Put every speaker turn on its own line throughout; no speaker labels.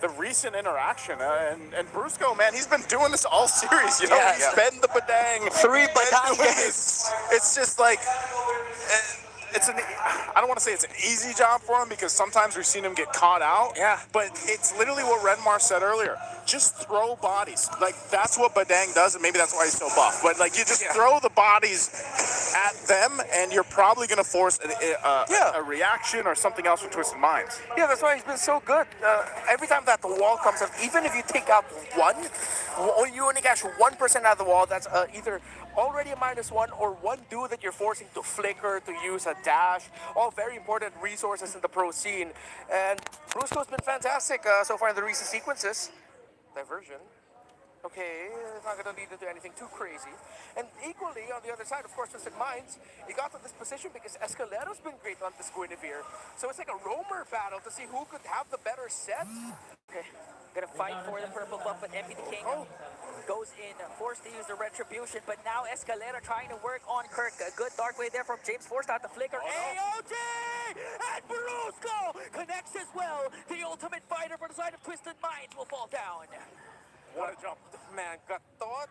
the recent interaction. And Brusco, man, he's been doing this all series. You know, he's been the Badang.
3 Badangas.
It's just like, I don't want to say it's an easy job for him because sometimes we've seen him get caught out.
Yeah.
But it's literally what Redmar said earlier. Just throw bodies. Like, that's what Badang does, and maybe that's why he's so buff. But, like, you just throw the bodies at them, and you're probably going to force a reaction or something else with Twisted Minds.
Yeah, that's why he's been so good. Every time that the wall comes up, even if you take out one, or you only catch 1% out of the wall, that's either already a -1 or one dude that you're forcing to flicker, to use a dash. All very important resources in the pro scene. And Brusco's been fantastic so far in the recent sequences. Diversion. Okay, it's not going to lead into anything too crazy. And equally, on the other side, of course, Twisted Minds, he got to this position because Escalero's been great on this Guinevere. So it's like a roamer battle to see who could have the better set. Okay, gonna fight for the purple buff, but MP the King goes in, forced to use the Retribution, but now Escalera trying to work on Kirk. A good dark way there from James, forced out the flicker. AOD! And Brusco connects as well. The ultimate fighter for the side of Twisted Minds will fall down.
What a jump.
Man, Gatot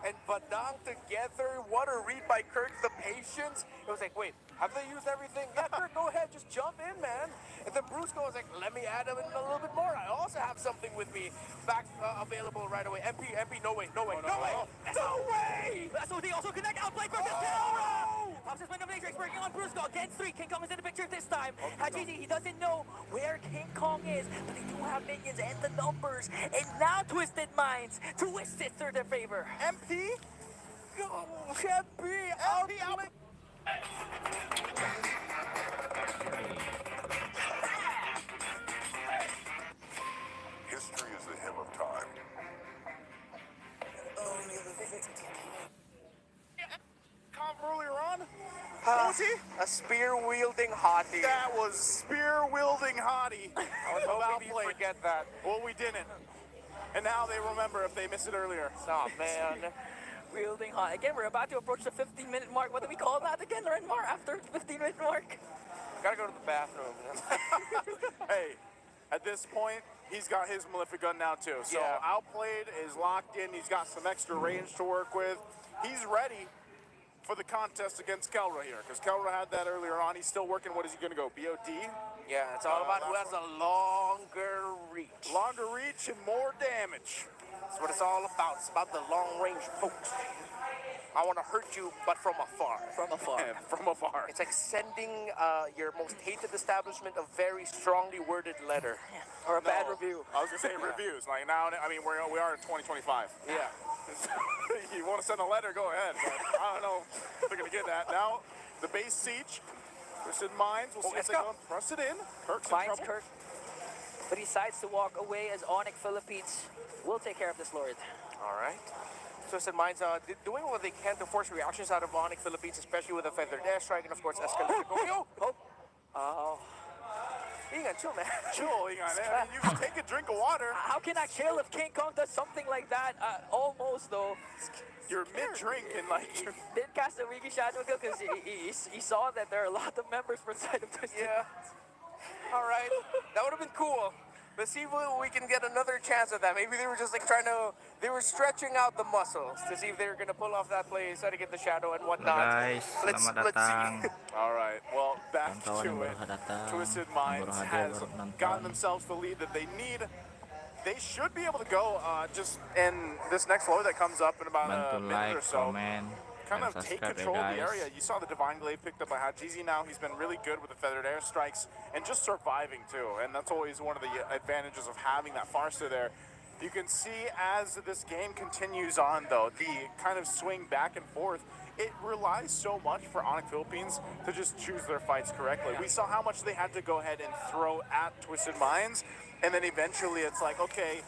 and Badang together. What a read by Kirk, the patience. It was like, wait, have they used everything? Yeah, Kirk, go ahead, just jump in, man. And then Brusco was like, let me add him in a little bit more. I also have something with me back available right away. MP, no way. No way! So they also connect, outplay Kirk as well. Pops his window matrix working on Brusco. Against 3, King Kong is in the picture this time. Hajizi, he doesn't know where King Kong is, but they do have minions and the numbers. And now Twisted Minds twist it to their favor.
MP?
MP out.
History is the hymn of time.
Earlier on? What was he?
A spear-wielding hottie.
That was spear-wielding hottie.
I was hoping you'd forget that.
Well, we didn't. And now they remember if they missed it earlier.
Oh, man. Wielding hot. Again, we're about to approach the 15-minute mark. What do we call that again, Renmar, after the 15-minute mark? Gotta go to the bathroom.
Hey, at this point, he's got his Malefic gun now, too. So Outplayed is locked in. He's got some extra range to work with. He's ready for the contest against Kelra here, because Kelra had that earlier on. He's still working. What is he going to go? BOD?
Yeah, it's all about who has a longer reach.
Longer reach and more damage.
That's what it's all about. It's about the long-range pokes. I want to hurt you, but from afar. From afar.
Yeah, from afar.
It's like sending your most hated establishment a very strongly worded letter. Or a bad review.
I was going to say reviews. Like now, I mean, we are in 2025.
Yeah.
You want to send a letter, go ahead. But I don't know if they're going to get that. Now, the base siege. Twisted Minds. We'll see if they go and press it in. Kirk's in
Finds
trouble.
Kirk, but he decides to walk away as Onyx Philippines will take care of this Lord.
All right. Twisted Minds doing what they can to force reactions out of Onyx Philippines, especially with a feathered airstrike and, of course, Escalade. Oh. Ingan, chill, man.
Chill, Ingan. I mean, you can take a drink of water.
How can I chill if King Kong does something like that? Almost, though.
You're mid-drink and, like...
Did cast a Wiki Shadow Kill because he saw that there are a lot of members for side of Twisted.
Yeah. All right. That would have been cool. Let's see if we can get another chance at that. Maybe they were just like they were stretching out the muscles to see if they were going to pull off that play, setting in the shadow and whatnot.
Guys,
let's
selamat
see.
All right, well, back
Kawan-kawan yang
to it.
baru datang,
Twisted
yang
Minds
baru hadir,
has
baru nonton.
gotten themselves the lead that they need. They should be able to go just in this next floor that comes up in about
Bantu
a minute or
like,
so.
comment,
Kind
dan
of take
subscribe ya
control of the
guys.
area. You saw the Divine Glaive picked up by Hajizi now. He's been really good with the feathered airstrikes and just surviving too. And that's always one of the advantages of having that Farster there. You can see as this game continues on though, the kind of swing back and forth, it relies so much for Onyx Philippines to just choose their fights correctly. We saw how much they had to go ahead and throw at Twisted Minds, and then eventually it's like, okay,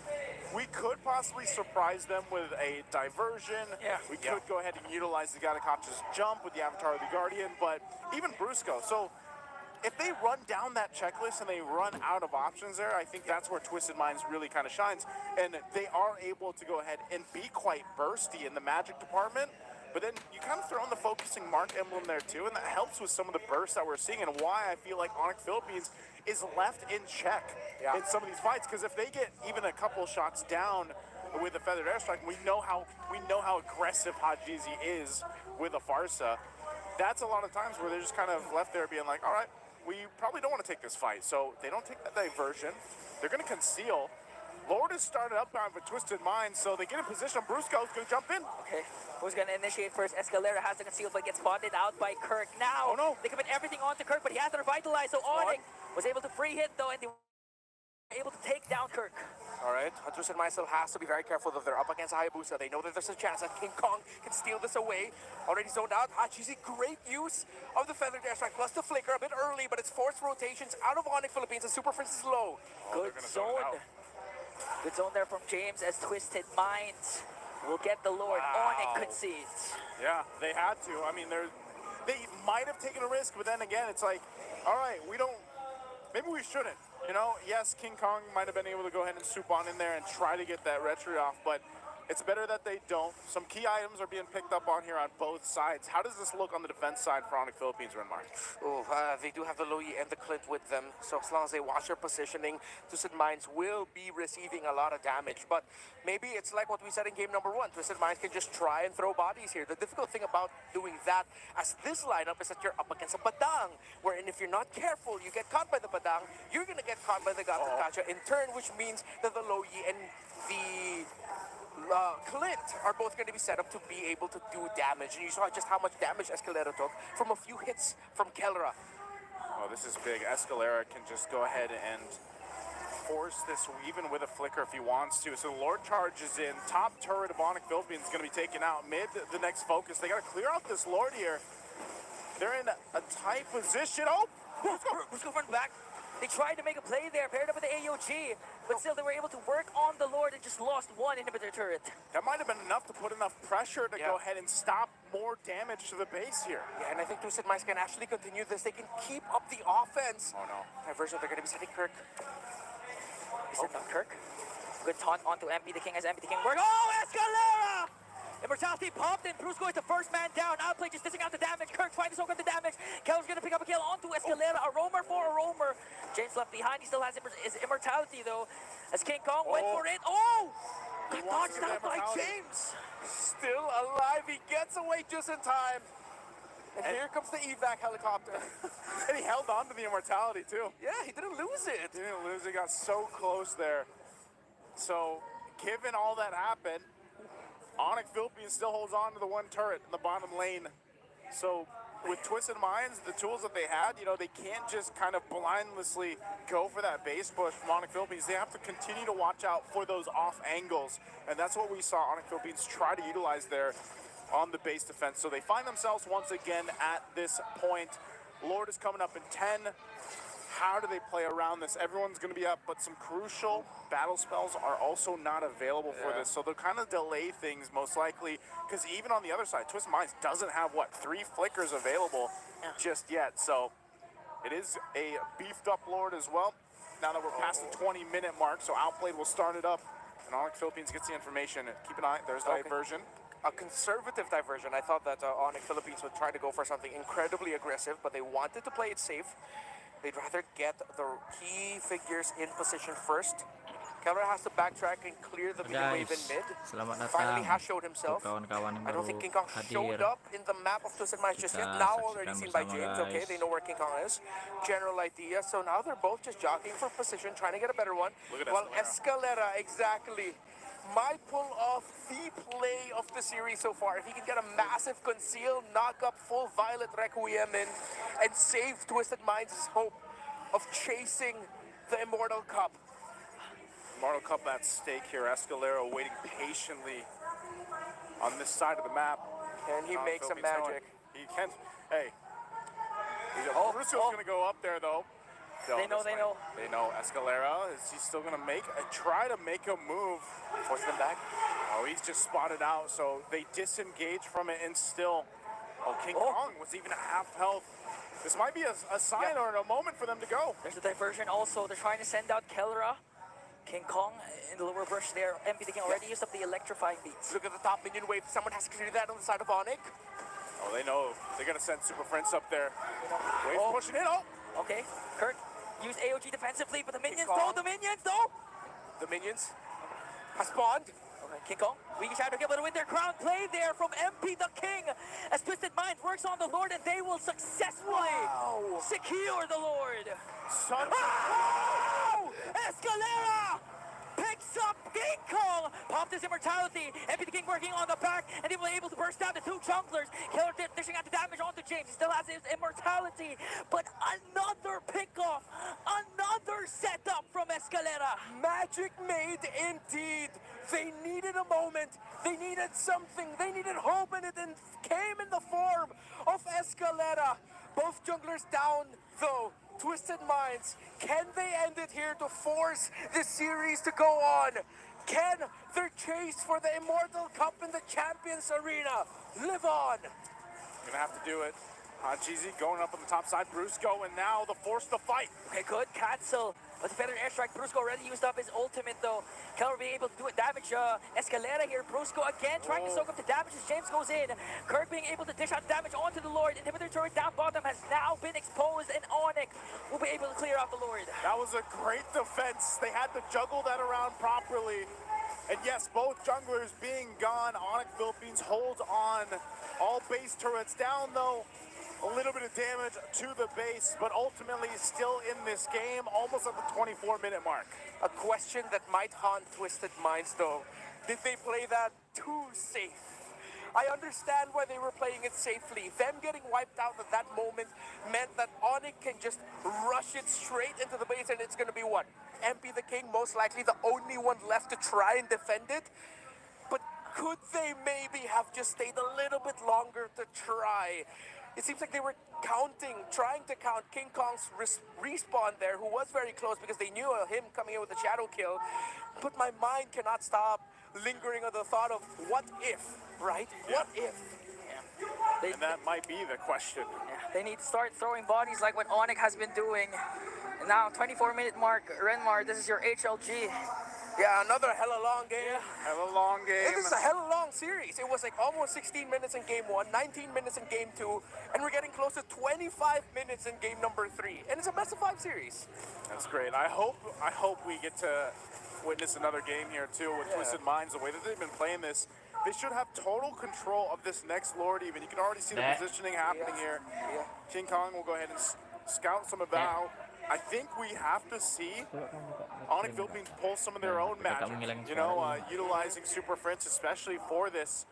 we could possibly surprise them with a diversion. We could go ahead and utilize the Gattacacha's jump with the Avatar of the Guardian, but even Brusco. So if they run down that checklist and they run out of options there, I think that's where Twisted Minds really kind of shines. And they are able to go ahead and be quite bursty in the magic department, But then you kind of throw in the focusing mark emblem there too, and that helps with some of the bursts that we're seeing, and why I feel like Onyx Philippines is left in check in some of these fights. Because if they get even a couple shots down with a feathered airstrike, we know how aggressive Hajizi is with a Farsa. That's a lot of times where they're just kind of left there being like, all right, we probably don't want to take this fight. So they don't take that diversion. They're going to conceal. Lord has started up with Twisted Minds, so they get in position. Brusco's going to jump in.
Okay, who's gonna initiate first? Escalera has to conceal, but gets spotted out by Kirk. Now,
Oh, no.
they commit everything onto Kirk, but he has to revitalize, so Onyx was able to free hit though, and they were able to take down Kirk.
All right, Twisted Mind still has to be very careful that they're up against Hayabusa. They know that there's a chance that King Kong can steal this away. Already zoned out. Hachizi, great use of the feathered airstrike plus the flicker. A bit early, but it's forced rotations out of Onyx Philippines, and Super Prince is low.
Good zone. Good zone there from James as Twisted Minds will get the Lord. Onyx concedes.
Yeah, they had to. I mean, they might have taken a risk, but then again, it's like, all right, maybe we shouldn't. You know, yes, King Kong might have been able to go ahead and swoop on in there and try to get that retry off, but it's better that they don't. Some key items are being picked up on here on both sides. How does this look on the defense side for Onyx Philippines, Renmar?
Oh, they do have the Loyi and the Clint with them, so as long as they watch their positioning, Twisted Minds will be receiving a lot of damage. But maybe it's like what we said in game number 1. Twisted Minds can just try and throw bodies here. The difficult thing about doing that as this lineup is that you're up against a Padang, wherein if you're not careful, you get caught by the Padang, you're going to get caught by the Gatakacha in turn, which means that the Loyi and the Clint are both going to be set up to be able to do damage. And you saw just how much damage Escalera took from a few hits from Kellera.
Oh, this is big. Escalera can just go ahead and force this even with a flicker if he wants to. So the Lord charges in. Top turret of Onyx Philippines is going to be taken out. Mid, the next focus. They got to clear out this Lord here. They're in a tight position. Oh!
Let's go front back. They tried to make a play there, paired up with the AOG, but still they were able to work on the Lord and just lost one inhibitor turret.
That might have been enough to put enough pressure to go ahead and stop more damage to the base here.
Yeah, and I think Twisted Minds can actually continue this. They can keep up the offense.
Oh no.
Diversion, they're going to be sending Kirk.
Is it not Kirk? Good taunt onto MP the King as MP the King work. Oh, Escalera! Immortality popped in. Bruce going to first man down. Outplay just dishing out the damage. Kirk trying to soak up the damage. Keller's going to pick up a kill onto Escalera. A roamer for a roamer. James left behind. He still has his immortality though. As King Kong went for it. Oh! Got dodged out by James.
Still alive. He gets away just in time. And here comes the evac helicopter.
And he held on to the immortality too.
Yeah, he didn't lose it.
He didn't lose it. Got so close there. So, given all that happened, Onyx Philippines still holds on to the one turret in the bottom lane. So with Twisted Minds, the tools that they had, you know, they can't just kind of blindlessly go for that base push from Onyx Philippines. They have to continue to watch out for those off angles. And that's what we saw Onyx Philippines try to utilize there on the base defense. So they find themselves once again at this point. Lord is coming up in 10. How do they play around this? Everyone's going to be up, but some crucial battle spells are also not available for this. So they'll kind of delay things most likely, because even on the other side, Twisted Minds doesn't have, what, 3 flickers available just yet. So it is a beefed up Lord as well. Now that we're past the 20-minute mark, so Outplayed will start it up, and Onyx Philippines gets the information. Keep an eye, there's diversion.
A conservative diversion. I thought that Onyx Philippines would try to go for something incredibly aggressive, but they wanted to play it safe. They'd rather get the key figures in position first. Kellera has to backtrack and clear the middle wave in mid.
Selamat datang
Finally has showed himself.
kawan-kawan yang
I don't
baru
think King Kong showed
hadir.
up in the map of Twisted Minds just yet.
Kita
Now already
saksikan
seen by
bersama,
James. Okay,
guys.
they know where King Kong is. General idea. So now they're both just jockeying for position, trying to get a better one.
Look at
While
Escalera.
Escalera, exactly, might pull off the play of the series so far. If he can get a massive conceal, knock up full Violet Requiem in, and save Twisted Minds' hope of chasing the Immortal Cup.
Immortal Cup at stake here. Escalera waiting patiently on this side of the map.
And he makes a magic.
He can. Hey. Russo's going to go up there, though.
They know.
They know. Escalera, is he still going to try to make a move?
Force them back.
Oh, he's just spotted out, so they disengage from it and still. Oh, King Kong was even at half health. This might be a sign or a moment for them to go.
There's a diversion also. They're trying to send out Kellera. King Kong in the lower brush there. MP the King already used up the electrifying beats.
Look at the top minion wave. Someone has to clear that on the side of Onyx.
Oh, they know. They're going to send Super Prince up there. Wave
Oh.
pushing in. Oh!
Okay, Kirk used AOG defensively, but the minions
Kong.
though.
The minions has spawned.
Okay, King Kong, we shadow able to win their crown play there from MP the King as Twisted Mind works on the Lord and they will successfully secure the Lord.
Son.
Oh! Escalera picks up King Kong, popped his immortality. MP the King working on the back, and they were able to burst down the two junglers. Killer dishing out the damage onto James. He still has his immortality, but another pickoff, another setup from Escalera.
Magic made indeed. They needed a moment. They needed something. They needed hope, and it came in the form of Escalera. Both junglers down, though. Twisted Minds, can they end it here to force this series to go on? Can their chase for the Immortal Cup in the Champions Arena live on?
Gonna have to do it. GZ going up on the top side. Brusco, and now the force to fight.
Okay, good cancel. But the feathered airstrike, Brusco already used up his ultimate though. Keller being able to do it damage. Escalera here, Brusco again trying to soak up the damage as James goes in. Kirk being able to dish out damage onto the Lord. Inhibitor turret down bottom has now been exposed, and Onyx will be able to clear out the Lord.
That was a great defense. They had to juggle that around properly. And yes, both junglers being gone. Onyx Philippines holds on. All base turrets down though. A little bit of damage to the base, but ultimately still in this game, almost at the 24-minute mark.
A question that might haunt Twisted Minds, though. Did they play that too safe? I understand why they were playing it safely. Them getting wiped out at that moment meant that Onyx can just rush it straight into the base, and it's going to be what? MP the King, most likely the only one left to try and defend it. But could they maybe have just stayed a little bit longer to try? It seems like they were trying to count King Kong's respawn there, who was very close because they knew him coming in with a shadow kill. But my mind cannot stop lingering on the thought of what if, right?
Yeah.
What if?
And that might be the question.
They need to start throwing bodies like what Onyx has been doing. And now, 24-minute mark, Renmar, this is your HLG.
Yeah, another hella long game.
Have a long game.
It is a hella long series. It was like almost 16 minutes in game 1, 19 minutes in game 2, and we're getting close to 25 minutes in game number 3. And it's a best of 5 series.
That's great. I hope we get to witness another game here too with Twisted Minds. The way that they've been playing this, they should have total control of this next Lord even. You can already see the positioning happening here. King Kong will go ahead and scout some about. I think we have to see Onyx Philippines pull some of their own magic, you know, utilizing Super Prince especially for this.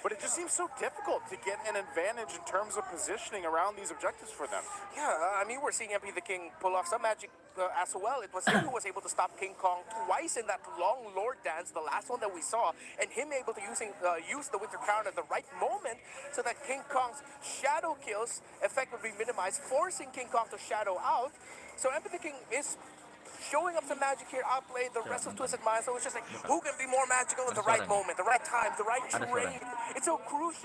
But it just seems so difficult to get an advantage in terms of positioning around these objectives for them.
Yeah, I mean, we're seeing MP the King pull off some magic as well. It was him who was able to stop King Kong twice in that long Lord dance, the last one that we saw, and him able to use the Winter Crown at the right moment so that King Kong's shadow kills effectively minimized, forcing King Kong to shadow out. So MP the King is showing up some magic here, outplayed the rest of Twisted Minds. So it's just like, who can be more magical at the right moment, the right time, the right terrain? It's so crucial.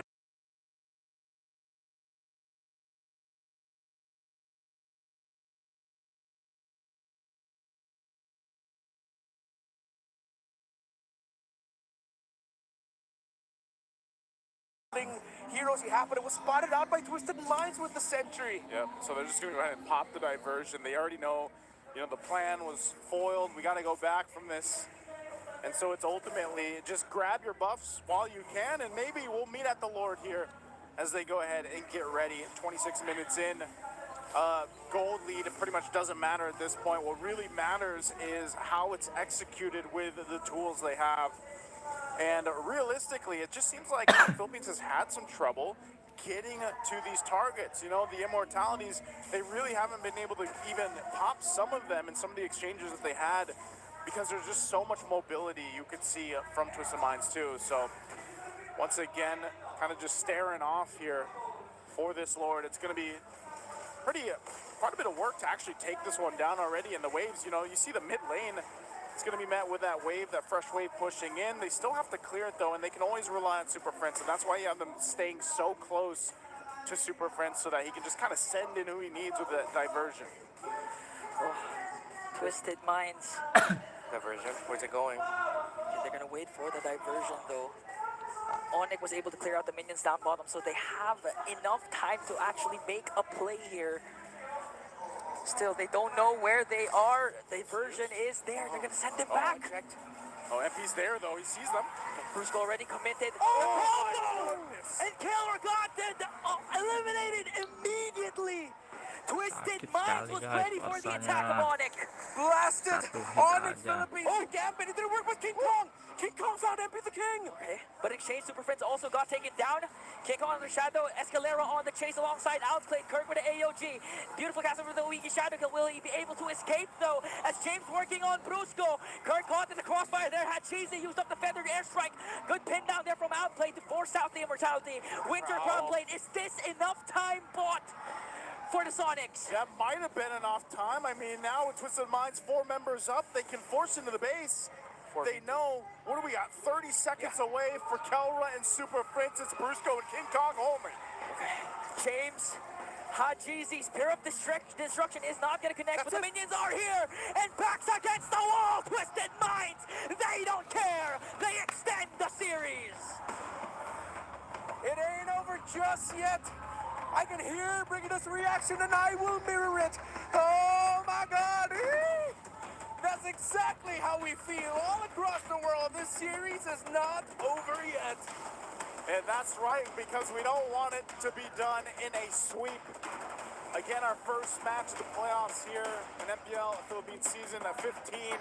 Heroes you have, but it was spotted out by Twisted Minds with the Sentry.
Yep, so they're just going to go ahead and pop the diversion. They already know, you know, the plan was foiled. We got to go back from this. And so it's ultimately just grab your buffs while you can, and maybe we'll meet at the Lord here as they go ahead and get ready. 26 minutes in, gold lead, it pretty much doesn't matter at this point. What really matters is how it's executed with the tools they have. And realistically, it just seems like the Philippines has had some trouble getting to these targets. You know, the immortalities, they really haven't been able to even pop some of them in some of the exchanges that they had because there's just so much mobility you could see from Twisted Minds too. So once again, kind of just staring off here for this Lord. It's going to be quite a bit of work to actually take this one down already. And the waves, you know, you see the mid lane, it's going to be met with that wave, that fresh wave pushing in. They still have to clear it though, and they can always rely on Super Prince, and that's why you have them staying so close to Super Prince so that he can just kind of send in who he needs with that diversion.
Oh, Twisted Minds
Diversion. Where's it going?
Yeah, they're gonna wait for the diversion though. Onyx was able to clear out the minions down bottom, so they have enough time to actually make a play here. Still, they don't know where they are. Diversion is there. They're gonna send him back.
Checked.
Oh, MP's there though. He sees them.
Brusco already committed.
Oh,
And Keller got eliminated immediately. Twisted
Sakit
Minds
sekali,
was
guys,
ready for the attack of
forsanya.
Onyx.
Blasted!
Satu hit
Onyx
aja.
Philippines, the gambit. It didn't work with King Kong. King Kong found MP the King.
Okay. But Exchange Super Friends also got taken down. Kick on the Shadow. Escalera on the chase alongside Outplayed. Kirk with the AOG. Beautiful cast over the Wiki Shadow. Will he be able to escape though? As James working on Brusco. Kirk caught in the crossfire there. Had Cheesy used up the feathered airstrike. Good pin down there from Outplayed to force out the immortality. Winter Crown Blade. Is this enough time bought for the Sonics?
that might have been enough time. I mean, now with Twisted Minds 4 members up, they can force into the base. They know, what do we got? 30 seconds away for Kelra and Super Prince. It's Brusco and King Kong only.
James, Hajizi's Spear of Destruction is not going to connect, but the minions are here, and backs against the wall. Twisted Minds, they don't care. They extend the series.
It ain't over just yet. I can hear bringing us a reaction, and I will mirror it. Oh my God! That's exactly how we feel all across the world. This series is not over yet.
And that's right, because we don't want it to be done in a sweep. Again, our first match of the playoffs here in MPL Philippines season at 15.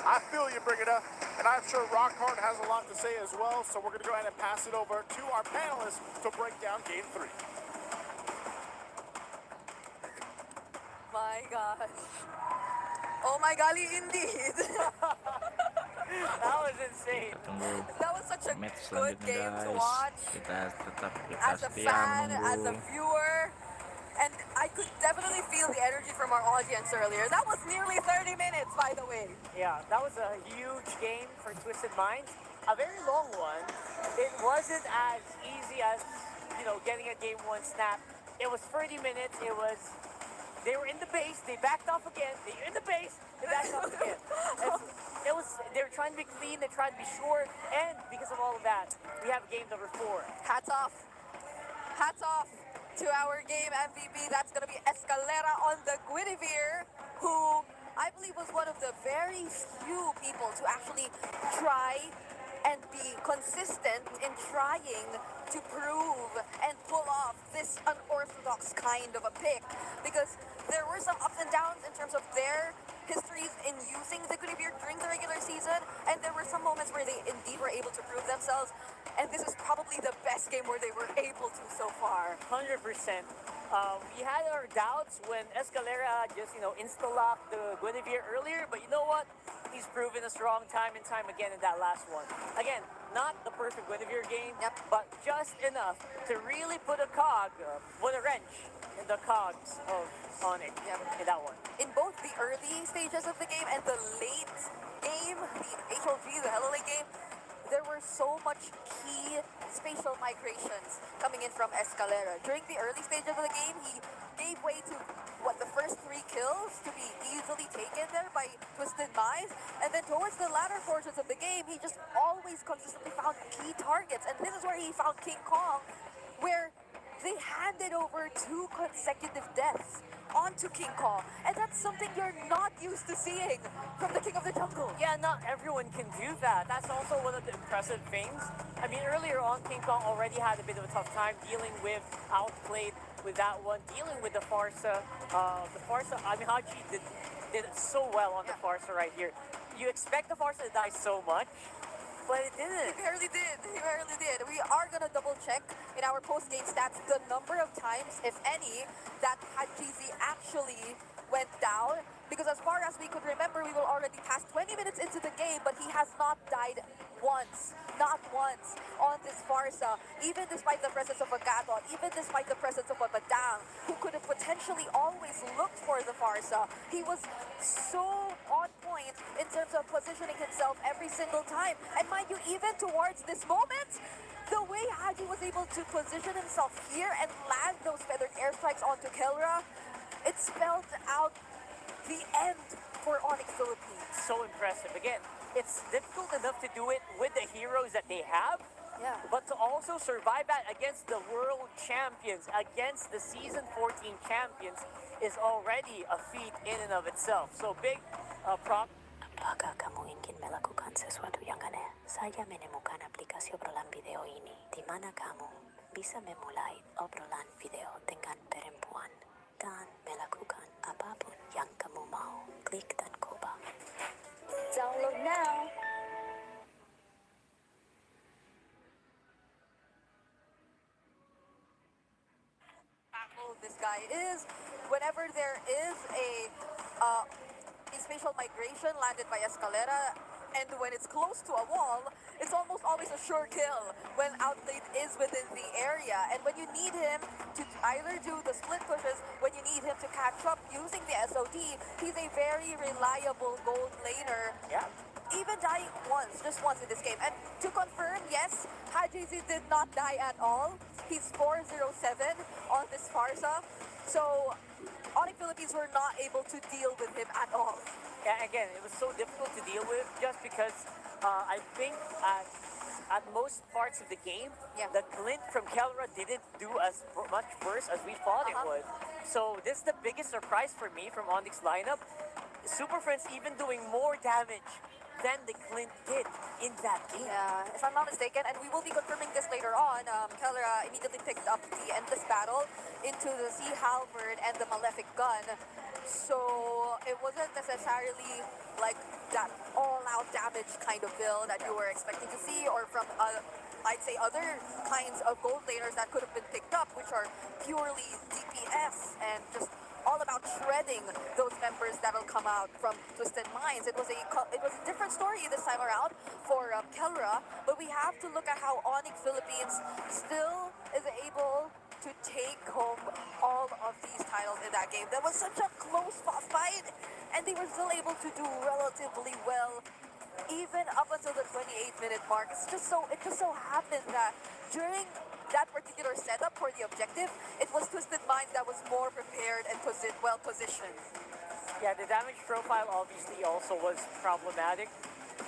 I feel you, Brigida, and I'm sure Rockhart has a lot to say as well, so we're going to go ahead and pass it over to our panelists to break down Game 3.
My gosh. Oh my golly, indeed.
That was insane.
Kita tunggu
That was such a
match
good
selanjutnya,
game to
guys.
watch.
Kita tetap
As a
setia
fan, as a
menunggu.
viewer, and I could definitely feel the energy from our audience earlier. That was nearly 30 minutes, by the way.
Yeah, that was a huge game for Twisted Minds. A very long one. It wasn't as easy as, getting a game one snap. It was 30 minutes. They were in the base, they backed off again. They were in the base, they backed off again. They were trying to be clean, they tried to be short, and because of all of that, we have game number 4.
Hats off. Hats off to our game MVP. That's going to be Escalera on the Guinevere, who I believe was one of the very few people to actually try and be consistent in trying to prove and pull off this unorthodox kind of a pick, because there were some ups and downs in terms of their histories in using the Guinevere during the regular season, and there were some moments where they indeed were able to prove themselves, and this is probably the best game where they were able to so far.
100%. We had our doubts when Escalera just, insta-locked the Guinevere earlier, but you know what? He's proven us wrong time and time again in that last one. Again, not the perfect Guinevere game,
Yep.
but just enough to really put a wrench in the cogs of Onyx
Yep.
in that one.
In both the early stages of the game and the late game, the HLG, the Hello Late game, there were so much key spatial migrations coming in from Escalera. During the early stage of the game, he gave way to the first 3 kills to be easily taken there by Twisted Minds, and then towards the latter portions of the game, he just always consistently found key targets, and this is where he found King Kong, where they handed over 2 consecutive deaths onto King Kong, and that's something you're not used to seeing from the King of the Jungle.
Yeah, not everyone can do that. That's also one of the impressive things. I mean, earlier on, King Kong already had a bit of a tough time dealing with Outplayed with that one, dealing with the Farsa. Haji did it so well on the Farsa right here. You expect the Farsa to die so much, but it
He
didn't.
barely did. He barely did. We are gonna double check in our post-game stats the number of times, if any, that Hajizi actually went down. Because as far as we could remember, we were already past 20 minutes into the game, but he has not died once. Not once on this Farsa, even despite the presence of a Gadon, even despite the presence of a Badang, who could have potentially always looked for the Farsa. He was so on point in terms of positioning himself every single time. And mind you, even towards this moment, the way Haji was able to position himself here and land those feathered airstrikes onto Kelra, it spelled out the end for Onyx Philippines.
So impressive. Again, it's difficult enough to do it with the heroes that they have,
Yeah.
but to also survive that against the world champions, against the season 14 champions, is already a feat in and of itself. So big prop.
Apakah kamu ingin melakukan sesuatu yang aneh? Saya menemukan aplikasi obrolan video ini, di mana kamu bisa memulai obrolan video dengan perempuan dan melakukan apapun yang kamu mau. Klik dan coba.
Download now. This guy is whenever there is a spatial migration landed by Escalera, and when it's close to a wall, it's almost always a sure kill when Outplayed is within the area. And when you need him to either do the split pushes, when you need him to catch up using the SOD, he's a very reliable gold laner.
Yeah.
Even dying just once in this game. And to confirm, yes, Hajizi did not die at all. He's 407 on this Farsa. So Onyx Philippines were not able to deal with him at all.
Yeah, again, it was so difficult to deal with just because I think at most parts of the game,
Yeah.
the glint from Kelra didn't do as much worse as we thought it would. So this is the biggest surprise for me from Onyx lineup. Super Friends even doing more damage than the Clint did in that game.
Yeah, if I'm not mistaken, and we will be confirming this later on, Kelra immediately picked up the Endless Battle into the Sea Halberd and the Malefic Gun. So it wasn't necessarily like that all-out damage kind of build that you were expecting to see, or from I'd say other kinds of gold laners that could have been picked up, which are purely DPS and just all about shredding those members that'll come out from Twisted Minds. It was a different story this time around for Kelra, but we have to look at how Onyx Philippines still is able to take home all of these titles in that game. That was such a close fight, and they were still able to do relatively well even up until the 28-minute mark. It just so happened that during that particular setup for the objective, it was Twisted Minds that was more prepared and well positioned.
Yeah, the damage profile obviously also was problematic.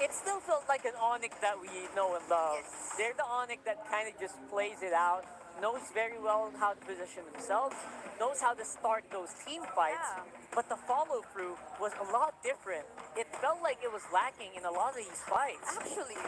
It still felt like an Onyx that we know and love.
Yes.
They're the Onyx that kind of just plays it out, knows very well how to position themselves, knows how to start those team fights,
Yeah.
but the follow-through was a lot different. It felt like it was lacking in a lot of these fights.
Actually,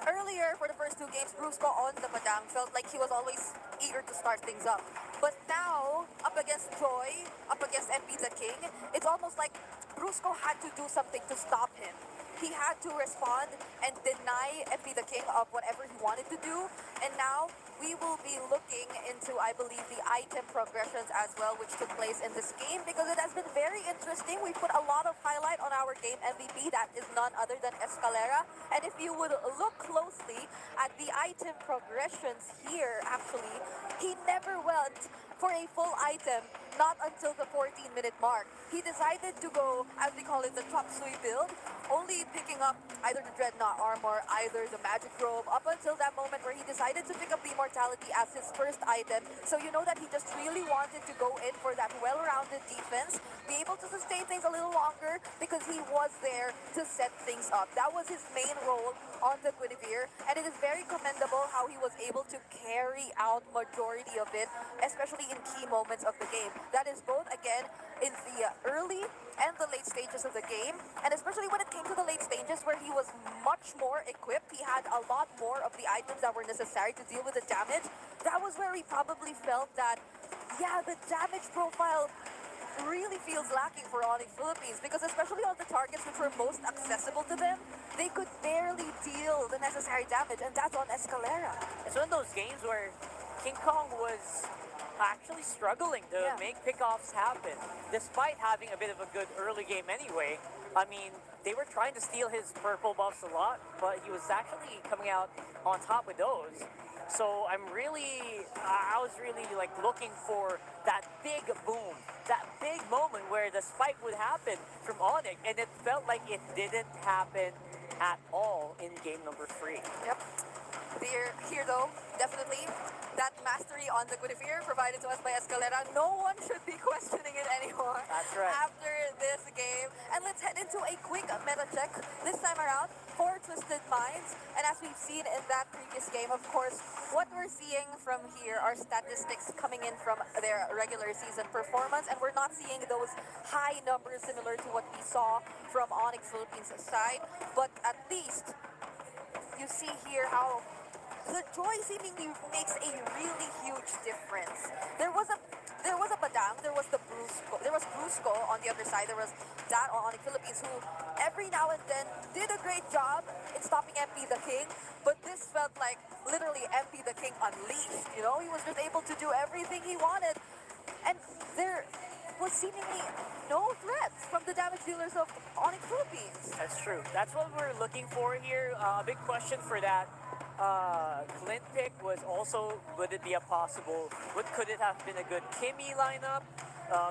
earlier for the first two games, Brusco on the Padang felt like he was always eager to start things up. But now, up against Joy, up against MP the King, it's almost like Brusco had to do something to stop him. He had to respond and deny MP the King of whatever he wanted to do. And now we will be looking into, I believe, the item progressions as well, which took place in this game, because it has been very interesting. We put a lot of highlight on our game MVP. That is none other than Escalera. And if you would look closely at the item progressions here, actually, he never went for a full item, not until the 14-minute mark. He decided to go, as we call it, the chop suey build, only picking up either the Dreadnought armor, either the magic robe, up until that moment where he decided to pick up the immortality as his first item. So you know that he just really wanted to go in for that well-rounded defense, be able to sustain things a little longer, because he was there to set things up. That was his main role on the Guinevere, and it is very commendable how he was able to carry out majority of it, especially in key moments of the game. That is both, again, in the early and the late stages of the game, and especially when it came to the late stages where he was much more equipped. He had a lot more of the items that were necessary to deal with the damage. That was where he probably felt that, yeah, the damage profile really feels lacking for Onyx Philippines, because especially on the targets which were most accessible to them, they could barely deal the necessary damage, and that's on Escalera.
It's one of those games where King Kong was actually struggling to
Yeah.
make pickoffs happen, despite having a bit of a good early game anyway. I mean, they were trying to steal his purple buffs a lot, but he was actually coming out on top with those. So I was really like looking for that big boom, that big moment where the spike would happen from Onyx, and it felt like it didn't happen at all in game number 3.
Yep. Here though, definitely, that mastery on the Guinevere provided to us by Escalera, no one should be questioning it anymore.
That's right.
After this game. And let's head into a quick meta check this time around for Twisted Minds. And as we've seen in that previous game, of course, what we're seeing from here are statistics coming in from their regular season performance, and we're not seeing those high numbers similar to what we saw from Onyx Philippines' side. But at least you see here how the joy seemingly makes a really huge difference. There was a Badang, there was Brusco on the other side, there was that on the Philippines who every now and then did a great job in stopping MP the King, but this felt like literally MP the King unleashed, you know? He was just able to do everything he wanted, and there was seemingly no threats from the damage dealers of Onyx Philippines.
That's true. That's what we're looking for here. A big question for that Clint pick was also, would it be a possible, could it have been a good Kimmy lineup?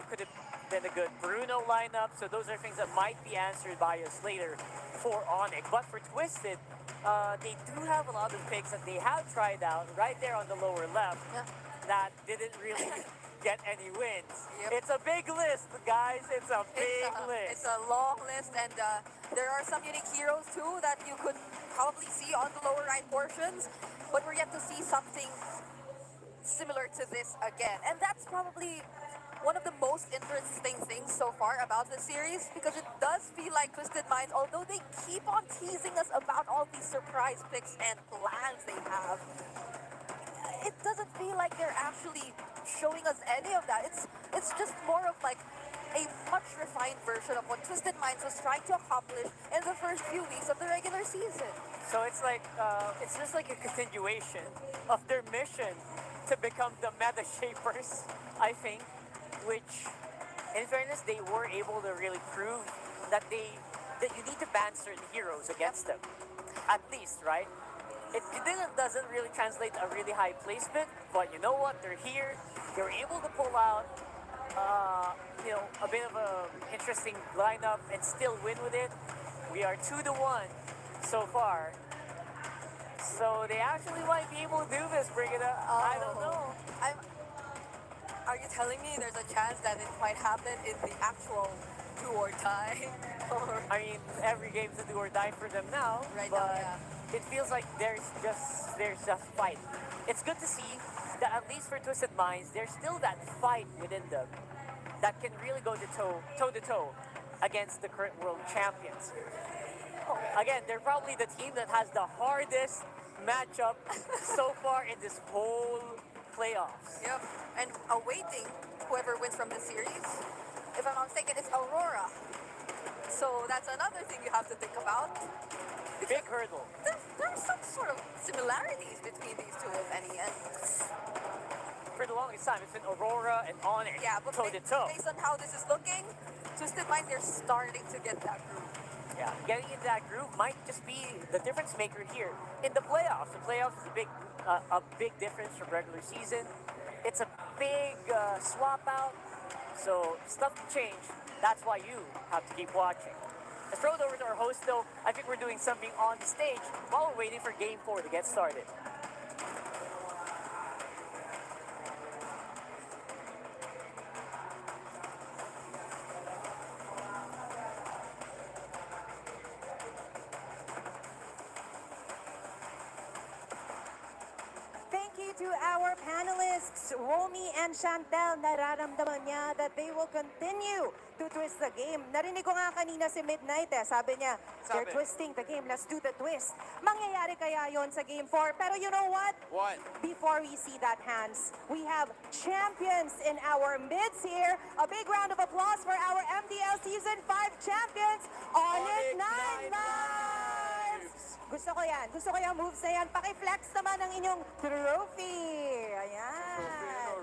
Could it have been a good Bruno lineup? So those are things that might be answered by us later for Onyx. But for Twisted, they do have a lot of picks that they have tried out right there on the lower left that didn't really get any wins.
Yep.
It's a big list, guys. It's a big list.
It's a long list, and there are some unique heroes too that you could probably see on the lower right portions, but we're yet to see something similar to this again. And that's probably one of the most interesting things so far about this series, because it does feel like Twisted Minds, although they keep on teasing us about all these surprise picks and plans they have, it doesn't feel like they're actually showing us any of that. It's just more of like a much refined version of what Twisted Minds was trying to accomplish in the first few weeks of the regular season.
So it's like, it's just like a continuation of their mission to become the meta shapers, I think, which, in fairness, they were able to really prove that that you need to ban certain heroes against them, at least, right? It doesn't really translate a really high placement, but you know what? They're here. They're able to pull out, a bit of a interesting lineup and still win with it. We are 2-1 so far. So they actually might be able to do this, Brigida. I don't know.
Are you telling me there's a chance that it might happen in the actual do or die?
I mean, every game's a do or die for them now.
Right
but
now, yeah.
It feels like there's just fight. It's good to see that at least for Twisted Minds, there's still that fight within them that can really go toe to toe against the current world champions. Again, they're probably the team that has the hardest matchup so far in this whole playoffs.
Yep. And awaiting whoever wins from this series, if I'm not mistaken, it's Aurora. So that's another thing you have to think about.
Big hurdle.
There's some sort of similarities between these two, if any. And
for the longest time, it's been Aurora and Onyx
yeah, but
toe to toe.
based on how this is looking, Twisted Minds, they're starting to get that groove.
Yeah, getting into that groove might just be the difference maker here in the playoffs. The playoffs is a big difference from regular season. It's a big swap out, so stuff can change. That's why you have to keep watching. Let's throw it over to our host, though. I think we're doing something on the stage while we're waiting for Game 4 to get started.
Thank you to our panelists, Romy and Chantel. Nararamdaman niya that they will continue to twist the game. Narinig ko nga kanina si Midnight sabi niya, they're twisting the game, let's do the twist. Mangyayari kaya yon sa Game 4? Pero you know what?
What?
Before we see that, Hans, we have champions in our mids here. A big round of applause for our MPL Season 5 champions, Onyx 9 Lives! Gusto ko yan. Gusto ko yung moves na yan. Paki-flex naman ang inyong trophy. Ayan.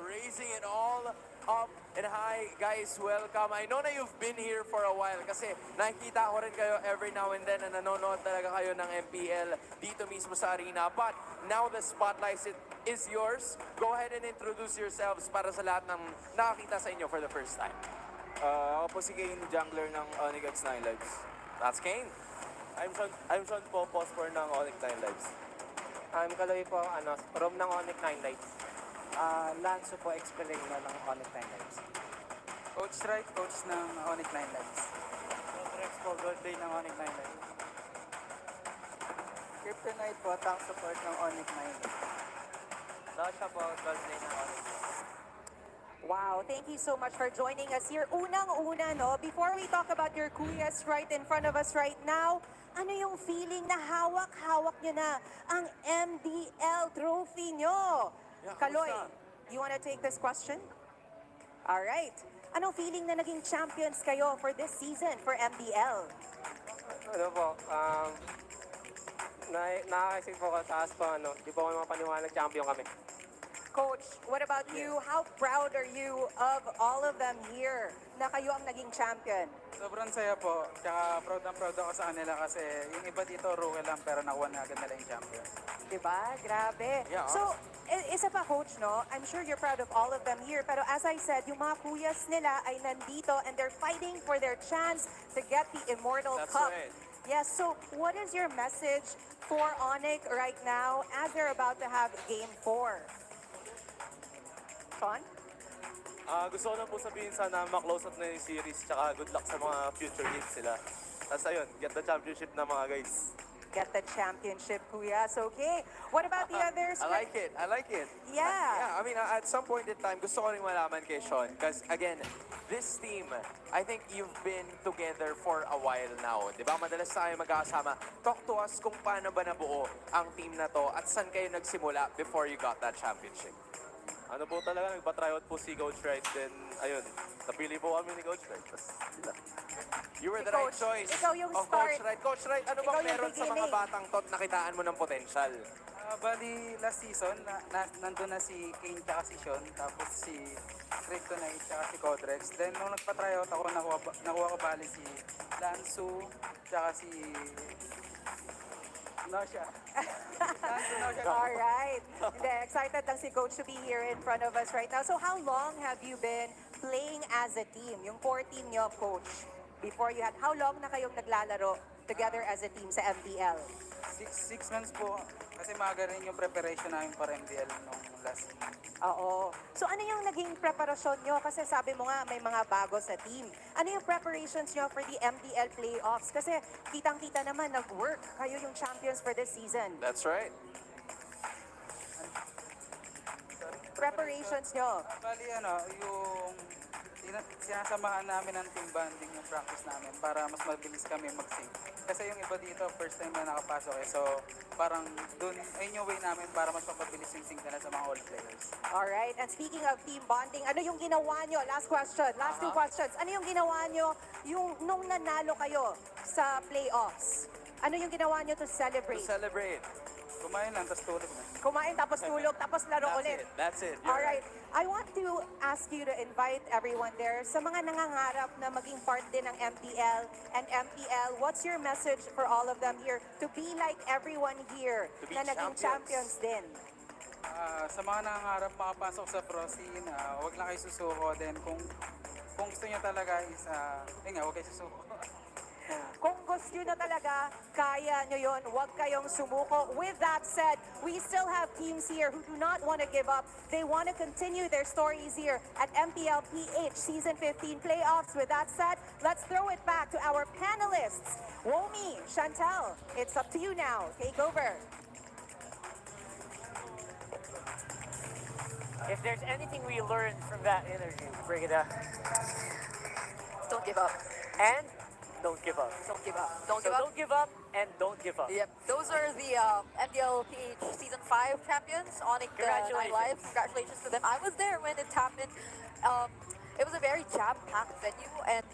Raising it all up. And hi guys, welcome. I know na you've been here for a while kasi nakikita ko rin kayo every now and then na nanonood talaga kayo ng MPL dito mismo sa arena. But now the spotlight is yours. Go ahead and introduce yourselves para sa lahat ng nakakita sa inyo for the first time.
Ako po si Kane, jungler ng Onyx 9 Lives.
That's Kane.
I'm Sean po, post ng Onyx 9 Lives.
I'm Kaloy po, from ng Onyx 9 Lights.
Lanso po, explain na ng Onyx 9 Lives.
Coach Strike, coach ng Onyx 9 Lives.
Rex po, gold day ng Onyx 9 Lives.
Kryptonite po, tank support ng Onyx 9 Lives.
Sasha po, gold day ng Onyx.
Wow, thank you so much for joining us here. Unang-una, no, before we talk about your kuyas right in front of us right now, ano yung feeling na hawak-hawak nyo na ang MDL trophy nyo? Kaloy, you wanna take this question? All right. Anong feeling na naging champions kayo for this season for MDL?
Ano po, nakakaisip po ko taas po, di po ako mapaniwalag champion kami.
Coach, what about you? How proud are you of all of them here na kayo ang naging champion?
Sobrang saya po. Tsaka proud ako sa kanila kasi yung iba dito rookie lang pero nakuha na agad nila yung champion.
Diba? Grabe.
Yeah,
So, isa pa coach, no? I'm sure you're proud of all of them here. Pero as I said, yung mga kuyas nila ay nandito and they're fighting for their chance to get the Immortal
That's
Cup.
right.
Yes, so what is your message for Onyx right now as they're about to have Game 4? Sean?
Gusto ko lang po sabihin sana ma-close up na yung series tsaka good luck sa mga future games sila. Tapos ayun, get the championship na mga guys.
Get the championship, kuyas. Okay. What about the others?
I like it.
Yeah.
Yeah, I mean, at some point in time, gusto ko rin malaman kay Sean. Because, again, this team, I think you've been together for a while now. Di ba? Madalas tayo magkakasama. Talk to us kung paano ba nabuo ang team na to at saan kayo nagsimula before you got that championship.
Ano po talaga, nagpa-tryout po si Coach Wright. Then, ayun, napili po kami ni Coach Wright. Tapos, sila.
You were the
Coach,
right choice
ikaw yung
of
start.
Coach Wright. Coach Wright, ano
Ikaw
bang
yung
meron sa mga
beginning.
batang tot nakitaan mo ng potential?
Bali, last season, nandun na si Kane tsaka si Sean, tapos si Kryptonite tsaka si Codrex. Then, nung nagpa-tryout ako, nakuha ko bali si Lansu, tsaka si Nosha.
All right. Hindi, excited lang si Coach to be here in front of us right now. So how long have you been playing as a team? Yung core team nyo, Coach, before you had, how long na kayong naglalaro together as a team sa MPL?
Six months po, kasi maaga rin yung preparation namin para MPL nung last year.
Oo. So ano yung naging preparasyon nyo? Kasi sabi mo nga may mga bago sa team. Ano yung preparations nyo for the MDL playoffs? Kasi kitang-kita naman nag-work. Kayo yung champions for this season.
That's right.
Preparations nyo.
Bali, yung sinasamahan namin ng team bonding yung practice namin para mas mabilis kami mag-sync. Kasi yung iba dito, first time na nakapasok eh. So, parang dun, ayun yung way namin para mas mapabilis yung sync nila sa mga all players.
Alright, and speaking of team bonding, ano yung ginawa nyo? Last question, last two questions. Ano yung ginawa nyo yung nung nanalo kayo sa playoffs? Ano yung ginawa nyo to celebrate?
Celebrate.
Kumain lang, tapos tulog na.
Kumain, tapos tulog, tapos laro ulit.
That's it.
Alright, I want to ask you to invite everyone there sa mga nangangarap na maging part din ng MPL and MPL. What's your message for all of them here to be like everyone here
To be
na naging champions din?
Sa mga nangangarap makapasok sa pro scene, huwag lang kayo susuko. Then kung gusto niyo talaga is, huwag kayo susuko.
Kung gusto nyo na talaga, kaya nyo yun. Huwag kayong sumuko. With that said, we still have teams here who do not want to give up. They want to continue their stories here at MPL PH Season 15 playoffs. With that said, let's throw it back to our panelists. Womi, Chantel, it's up to you now. Take over.
If there's anything we learned from that interview, bring it up.
Don't give up.
And don't give up.
Don't give up. Don't
So
give up.
don't give up and don't give up.
Yep, those are the MDL PH Season 5 champions, Onyx
Congratulations.
Live. Congratulations to them. I was there when it happened. It was a very jam-packed venue, and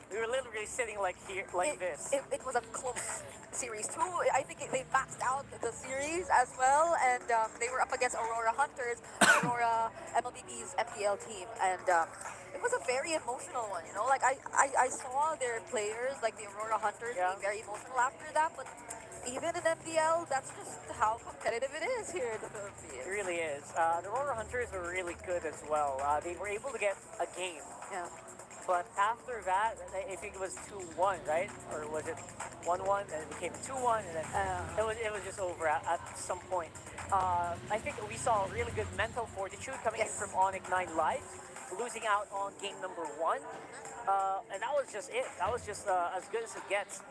We were literally sitting like here, like this.
it was a close series too. I think they maxed out the series as well, and they were up against Aurora Hunters, Aurora MLBB's MPL team, and it was a very emotional one. You know, like I saw their players, like the Aurora Hunters,
Yeah.
being very emotional after that. But even in MPL, that's just how competitive it is here in the Philippines.
It really is. The Aurora Hunters were really good as well. They were able to get a game.
Yeah.
But after that, I think it was 2-1, right? Or was it 1-1, and it became 2-1, and then it was just over at some point. I think we saw really good mental fortitude coming in from Onyx 9 Live, losing out on game number 1. And that was just it. That was just as good as it gets.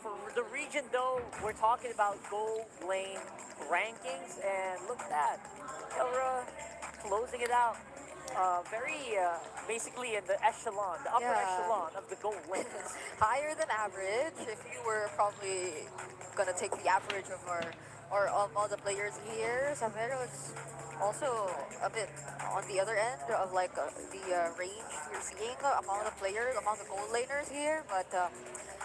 For the region, though, we're talking about gold lane rankings, and look at that. Kelra closing it out. Very basically in the echelon, the upper echelon of the gold lanes.
Higher than average. If you were probably gonna take the average of of all the players here, Savero is also a bit on the other end of like the range you're seeing among the players, among the gold laners here. But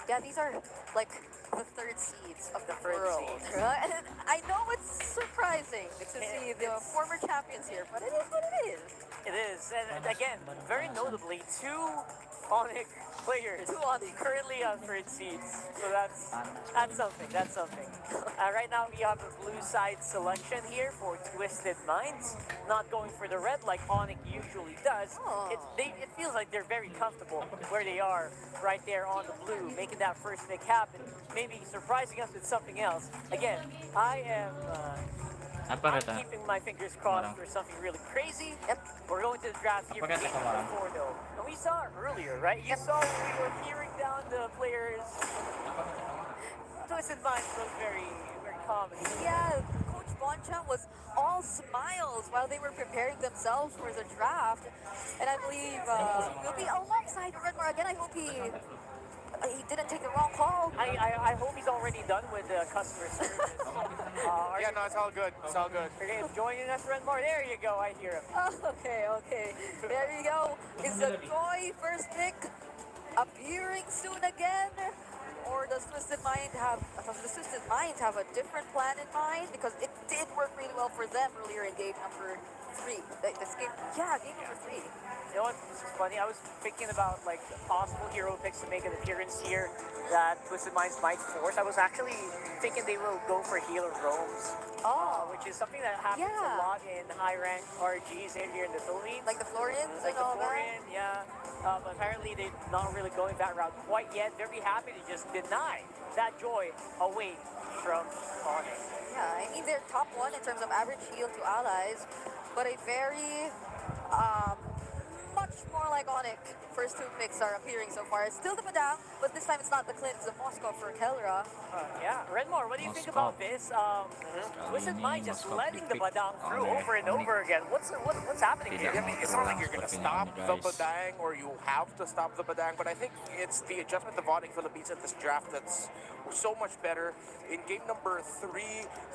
yeah, these are like the third seeds of the world. Right? And I know it's surprising to see the former champions here, but it is what it is.
It is, and again, very notably, 2 Onyx players currently on third seeds. So that's something. That's something. Right now we have a blue side selection here for Twisted Minds, not going for the red like Onyx usually does. It feels like they're very comfortable where they are, right there on the blue, making that first pick happen, maybe surprising us with something else. Again, I am. I'm keeping my fingers crossed for something really crazy. We're going to the draft here before though. And we saw it earlier, right? You saw when we were hearing down the players. Twisted Minds was very, very calm.
Yeah, Coach Bonchan was all smiles while they were preparing themselves for the draft. And I believe he'll be alongside Redmar again. I hope he didn't take the wrong call.
I hope he's already done with the customer service.
Yeah, no, it's all good. It's all good.
Okay, joining us, Redmar. There you go. I hear him.
Okay. There you go. Is the Joy first pick appearing soon again? Or does Twisted Mind have a different plan in mind? Because it did work really well for them earlier in game number 3. Game number 3.
You know what's funny? I was thinking about like possible hero picks to make an appearance here that Twisted Minds might force. I was actually thinking they will go for healer roams. Which is something that happens a lot in high-rank RGs here in the Philippines.
Like the Florians
like
and all
the Florian, but apparently they're not really going that route quite yet. Very happy to just deny that joy away from Onyx.
Yeah, I mean they're top 1 in terms of average heal to allies, but a very much more like Onyx. First 2 picks are appearing so far. It's still the Badang, but this time it's not the Clint, it's the Moscow for Kelra.
Yeah, Redmar, what do you think about this? Twisted Mind just letting the Badang through over and over again. What's happening here?
I mean, it's not like you're gonna stop the Badang or you have to stop the Badang, but I think it's the adjustment of Onyx Philippines at this draft that's so much better. In game number 3,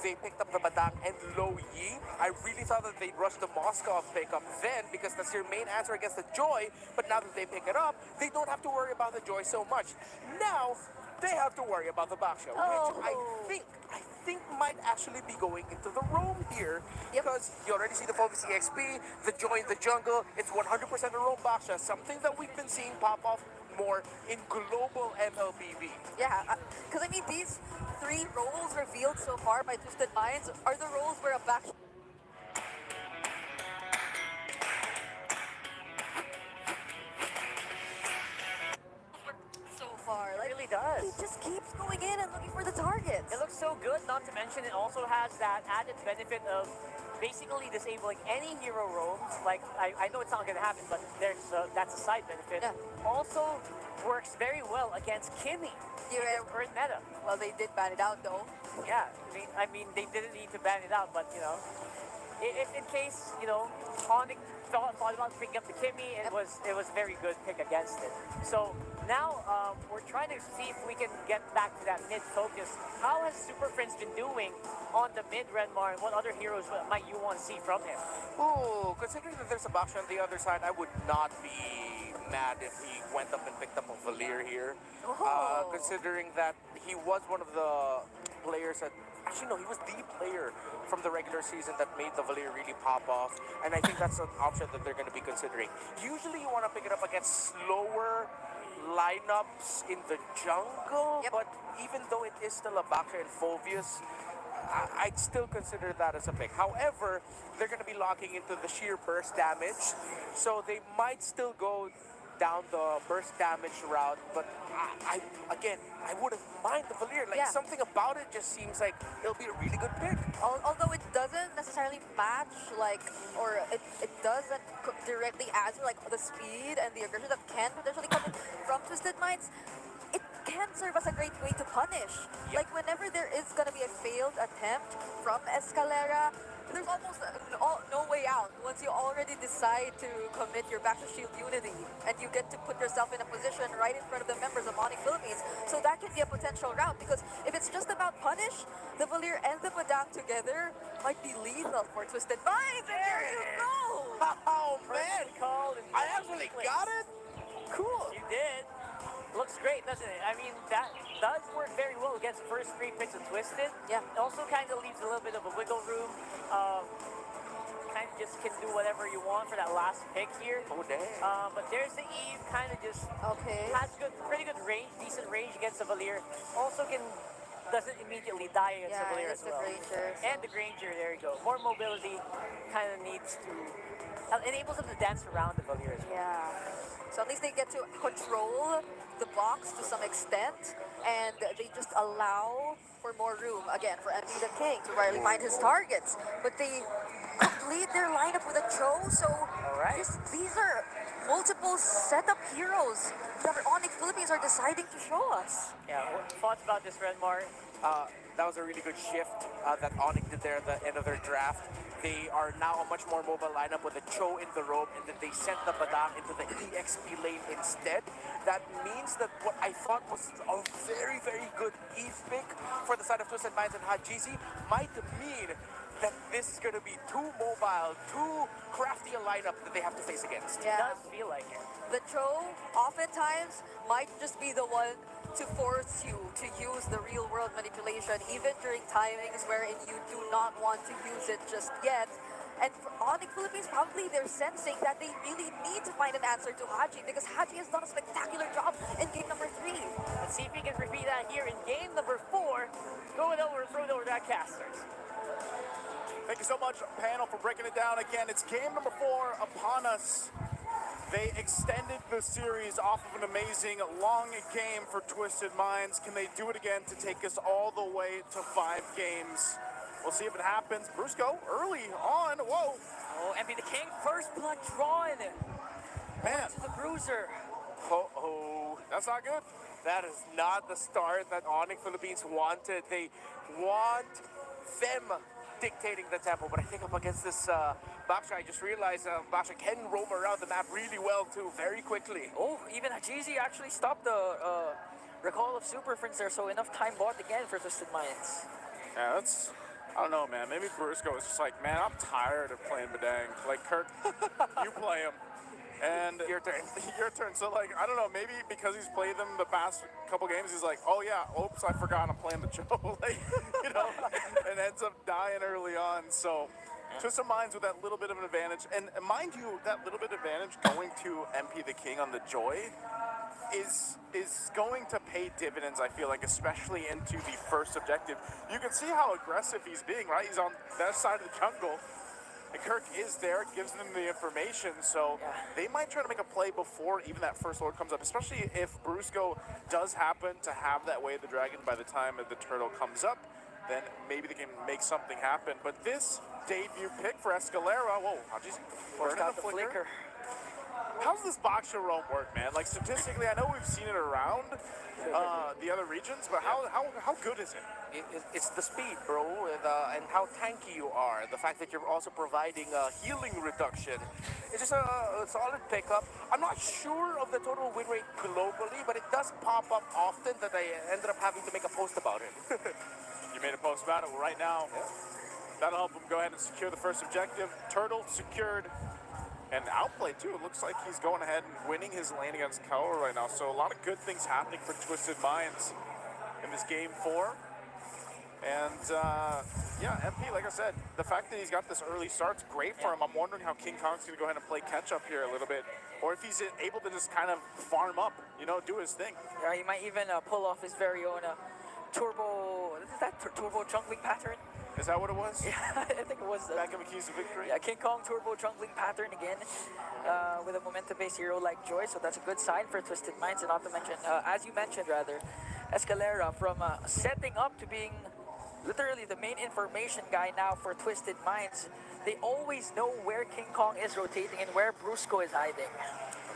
they picked up the Badang and Lo Yi. I really thought that they'd rush the Moscow pickup then because that's your main answer against the Joy, but now that they pick it up, they don't have to worry about the Joy so much. Now, they have to worry about the Baksha, which I think might actually be going into the roam here because you already see the focus EXP, the Joy in the jungle, it's 100% a roam Baksha, something that we've been seeing pop off more in global MLBB.
Yeah, because I mean these 3 roles revealed so far by Twisted Minds are the roles where a back so far. Like,
it really does.
He just keeps going in and looking for the targets.
It looks so good, not to mention it also has that added benefit of basically disabling any hero roams. Like, I know it's not going to happen, but that's a side benefit.
Yeah.
Also works very well against Kimmy in their current meta.
Well, they did ban it out though.
Yeah, I mean, they didn't need to ban it out, but, you know, if in case, you know, Onyx thought about picking up the Kimmy, it was very good pick against it. So now we're trying to see if we can get back to that mid focus. How has Super Friends been doing on the mid, Redmar, and what other heroes might you want to see from him?
Oh, considering that there's a Baksha on the other side, I would not be mad if he went up and picked up a Valir here. Considering that he was one of the players that, actually no, he was the player from the regular season that made the Valir really pop off, and I think that's an option that they're going to be considering. Usually you want to pick it up against slower lineups in the jungle, but even though it is still a Baksha and Phoveus, I'd still consider that as a pick. However, they're going to be locking into the sheer burst damage, so they might still go down the burst damage route, but I wouldn't mind the Valir. Like,
Yeah.
something about it just seems like it'll be a really good pick.
Although it doesn't necessarily match, like, or it doesn't directly add to, like, the speed and the aggression that can potentially come in from Twisted Minds, it can serve as a great way to punish. Like, whenever there is going to be a failed attempt from Escalera, there's almost no way out once you already decide to commit your back to shield unity and you get to put yourself in a position right in front of the members of Onyx Philippines. So that can be a potential route, because if it's just about punish, the Valir and the Padang together might be lethal for Twisted Minds. And there you go!
Oh man,
Call and
I actually got it. Cool.
You did. Looks great, doesn't it? I mean, that does work very well against the first 3 picks of Twisted.
Yeah.
It also kind of leaves a little bit of a wiggle room. Kind of just can do whatever you want for that last pick here.
Oh damn.
But there's the Eve, kind of just
Okay.
has pretty good range, decent range against the Valir. Also doesn't immediately die against the
Yeah,
Valir
it's
as
the
well.
Granger.
And the Granger, there you go. More mobility, kind of needs to, enables them to dance around the Valir as well.
Yeah. So at least they get to control the box to some extent, and they just allow for more room, again, for MP the King to rarely find his targets. But they complete their lineup with a Cho, so these are multiple setup heroes that Onyx Philippines are deciding to show us.
Yeah, what thoughts about this, Renmar?
That was a really good shift that Onyx did there at the end of their draft. They are now a much more mobile lineup with a Cho in the rope, and then they sent the Padang into the EXP lane instead. That means that what I thought was a very, very good Eve pick for the side of Twisted Minds and Hajizi might mean that this is going to be too mobile, too crafty a lineup that they have to face against.
It does feel like it.
The Cho oftentimes might just be the one to force you to use the real world manipulation, even during timings wherein you do not want to use it just yet. And for Onyx Philippines, probably they're sensing that they really need to find an answer to Haji, because Haji has done a spectacular job in game number 3.
Let's see if we can repeat that here in game number 4. Throw it over that casters.
Thank you so much, panel, for breaking it down again. It's game number 4 upon us. They extended the series off of an amazing long game for Twisted Minds. Can they do it again to take us all the way to 5 games? We'll see if it happens. Brusco early on. Whoa.
Oh, MP the King, first blood drawn.
Man.
To the bruiser.
Oh,
that's not good.
That is not the start that Onyx Philippines wanted. They want them dictating the tempo, but I think up against this Baksha, I just realized Baksha can roam around the map really well too, very quickly.
Oh, even Hajizi actually stopped the recall of Super Friends there, so enough time bought again for Twisted Minds.
Yeah, that's, I don't know, man. Maybe Brusco is just like, man, I'm tired of playing Badang. Like, Kirk, you play him. And
your turn.
Your turn. So, like, I don't know, maybe because he's played them the past couple games, he's like, oh yeah, oops, I forgot I'm playing the Joe. Like, you know, and ends up dying early on. So, Twisted Minds with that little bit of an advantage. And mind you, that little bit of advantage going to MP the King on the Joy is going to pay dividends, I feel like, especially into the first objective. You can see how aggressive he's being, right? He's on that side of the jungle. And Kirk is there, gives them the information, so they might try to make a play before even that first Lord comes up, especially if Brusco does happen to have that Way of the Dragon by the time that the turtle comes up, then maybe they can make something happen. But this debut pick for Escalera, whoa, Haji's
Forced
burning
out
the
the
flicker.
flicker.
How's this Baksha roam work, man? Like, statistically, I know we've seen it around the other regions, but how good is it?
It's the speed, bro, and how tanky you are. The fact that you're also providing healing reduction. It's just a solid pickup. I'm not sure of the total win rate globally, but it does pop up often that I ended up having to make a post about it.
You made a post about it. Well, right now, that'll help him go ahead and secure the first objective. Turtle secured. And outplay too. It looks like he's going ahead and winning his lane against Kawa right now. So a lot of good things happening for Twisted Minds in this game 4. And yeah, MP, like I said, the fact that he's got this early start's great for him. I'm wondering how King Kong's gonna go ahead and play catch up here a little bit, or if he's able to just kind of farm up, you know, do his thing.
Yeah, he might even pull off his very own turbo. Is that turbo jungling pattern?
Is that what it was?
Yeah, I think it was.
Back in the keys to victory?
Yeah, King Kong turbo jungling pattern again with a momentum-based hero like Joy, so that's a good sign for Twisted Minds. And not to mention, as you mentioned rather, Escalera from setting up to being literally the main information guy now for Twisted Minds. They always know where King Kong is rotating and where Brusco is hiding.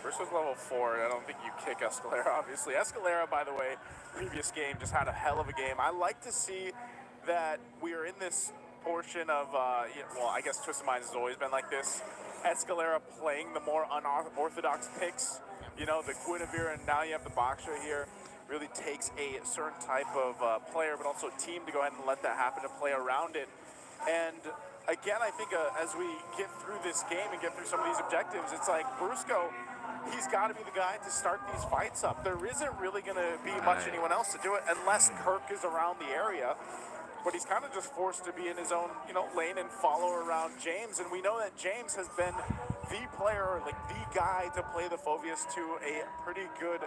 Brusco's level 4. I don't think you kick Escalera, obviously. Escalera, by the way, previous game just had a hell of a game. I like to see that we are in this portion of, well, I guess Twisted Minds has always been like this. Escalera playing the more unorthodox picks, you know, the Guinevere, and now you have the Baksha here. Really takes a certain type of player, but also a team to go ahead and let that happen, to play around it. And again, I think as we get through this game and get through some of these objectives, it's like Brusco, he's got to be the guy to start these fights up. There isn't really going to be much anyone else to do it unless Kirk is around the area. But he's kind of just forced to be in his own, you know, lane and follow around James. And we know that James has been the player, like the guy to play the Phoveus to a pretty good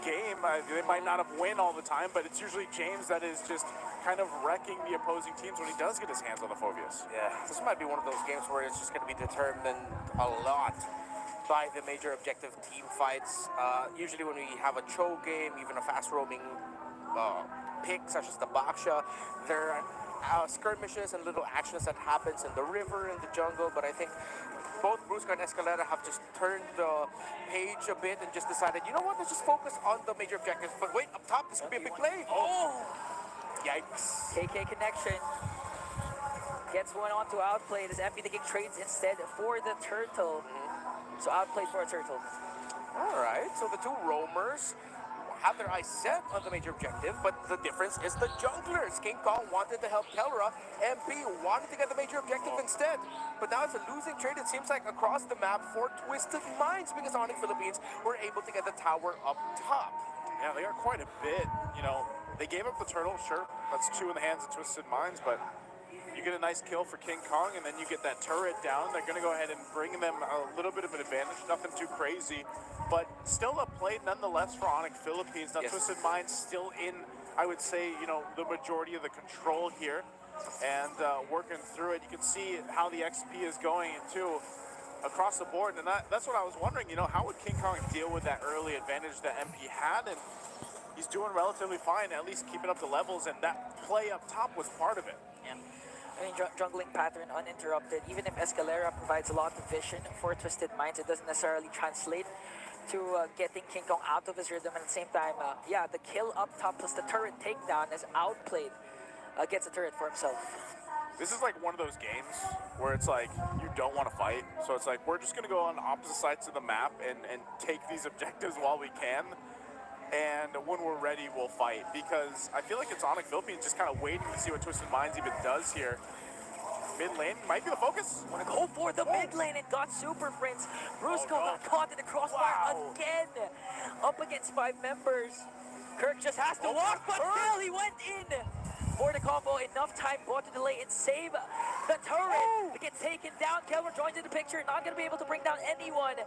game. They might not have win all the time, but it's usually James that is just kind of wrecking the opposing teams when he does get his hands on the Phoveus.
Yeah, this might be one of those games where it's just going to be determined a lot by the major objective team fights. Usually when we have a choke game, even a fast roaming pick such as the Baksha, there are skirmishes and little actions that happens in the river, in the jungle, but I think both Brusco and Escalera have just turned the page a bit and just decided, you know what, let's just focus on the major objectives. But wait, up top, this could be a big play. Oh! Yikes.
KK connection. Gets one on to outplay. This MP the King trades instead for the turtle. So outplayed for a turtle.
Alright, so the two roamers have their eyes set on the major objective, but the difference is the junglers. King Kong wanted to help Kelra, MP wanted to get the major objective instead. But now it's a losing trade, it seems like, across the map for Twisted Minds, because Onyx Philippines were able to get the tower up top.
Yeah, they got quite a bit. You know, they gave up the turtle, sure, that's 2 in the hands of Twisted Minds, but you get a nice kill for King Kong, and then you get that turret down. They're going to go ahead and bring them a little bit of an advantage, nothing too crazy, but still a play nonetheless for Onyx Philippines. Now, Twisted Minds still in, I would say, you know, the majority of the control here, and working through it. You can see how the XP is going too across the board, and that's what I was wondering, you know, how would King Kong deal with that early advantage that MP had? And he's doing relatively fine, at least keeping up the levels, and that play up top was part of it.
Yeah. I mean, jungling pattern uninterrupted. Even if Escalera provides a lot of vision for Twisted Minds, it doesn't necessarily translate to getting King Kong out of his rhythm. At the same time, yeah, the kill up top plus the turret takedown is outplayed. Gets a turret for himself.
This is like one of those games where it's like, you don't want to fight. So it's like, we're just going to go on opposite sides of the map and take these objectives while we can. And when we're ready, we'll fight. Because I feel like it's Onyx Philippines just kind of waiting to see what Twisted Minds even does here. Mid lane might be the focus.
Want to go for the mid lane and got Super Prince. Brusco got caught in the crossfire again. Up against 5 members. Kirk just has to walk, but still he went in for the combo. Enough time bought to delay and save the turret to get taken down. Kelvin joins in the picture, not going to be able to bring down anyone.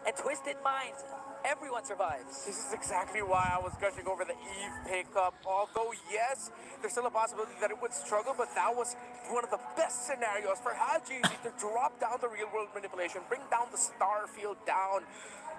And Twisted Minds, everyone survives.
This is exactly why I was gushing over the Eve pickup. Although, yes, there's still a possibility that it would struggle, but that was one of the best scenarios for Haji to drop down the real-world manipulation, bring down the star field down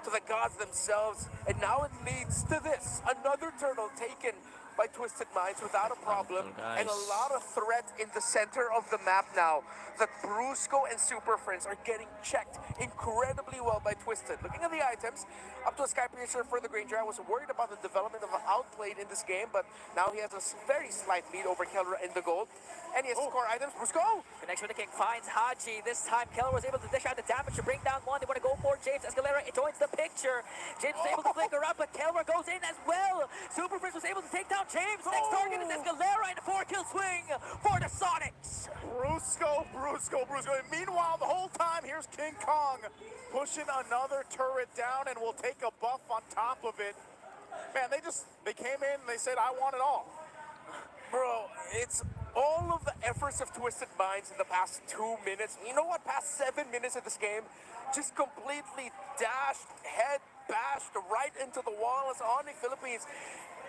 to the gods themselves, and now it leads to this. Another turtle taken by Twisted Minds without a problem, and a lot of threat in the center of the map now. That Brusco and Super Friends are getting checked incredibly well by Twisted. Looking at the items, up to a Sky Piercer for the Granger. I was worried about the development of outplayed in this game, but now he has a very slight lead over Kelra in the gold. And he has core items. Brusco!
Connection with the King finds Haji. This time, Kelra was able to dish out the damage to bring down one. They want to go for James. Escalera joins the picture. James was able to flicker up, but Kelra goes in as well. Super Prince was able to take down James. Next target is Escalera in a 4-kill swing for the Sonics.
Brusco. And meanwhile, the whole time, here's King Kong pushing another turret down, and will take a buff on top of it. Man, they came in and they said, I want it all.
Bro, it's all of the efforts of Twisted Minds in the past 2 minutes. You know what? Past 7 minutes of this game, just completely dashed, head bashed right into the wall as Onyx Philippines.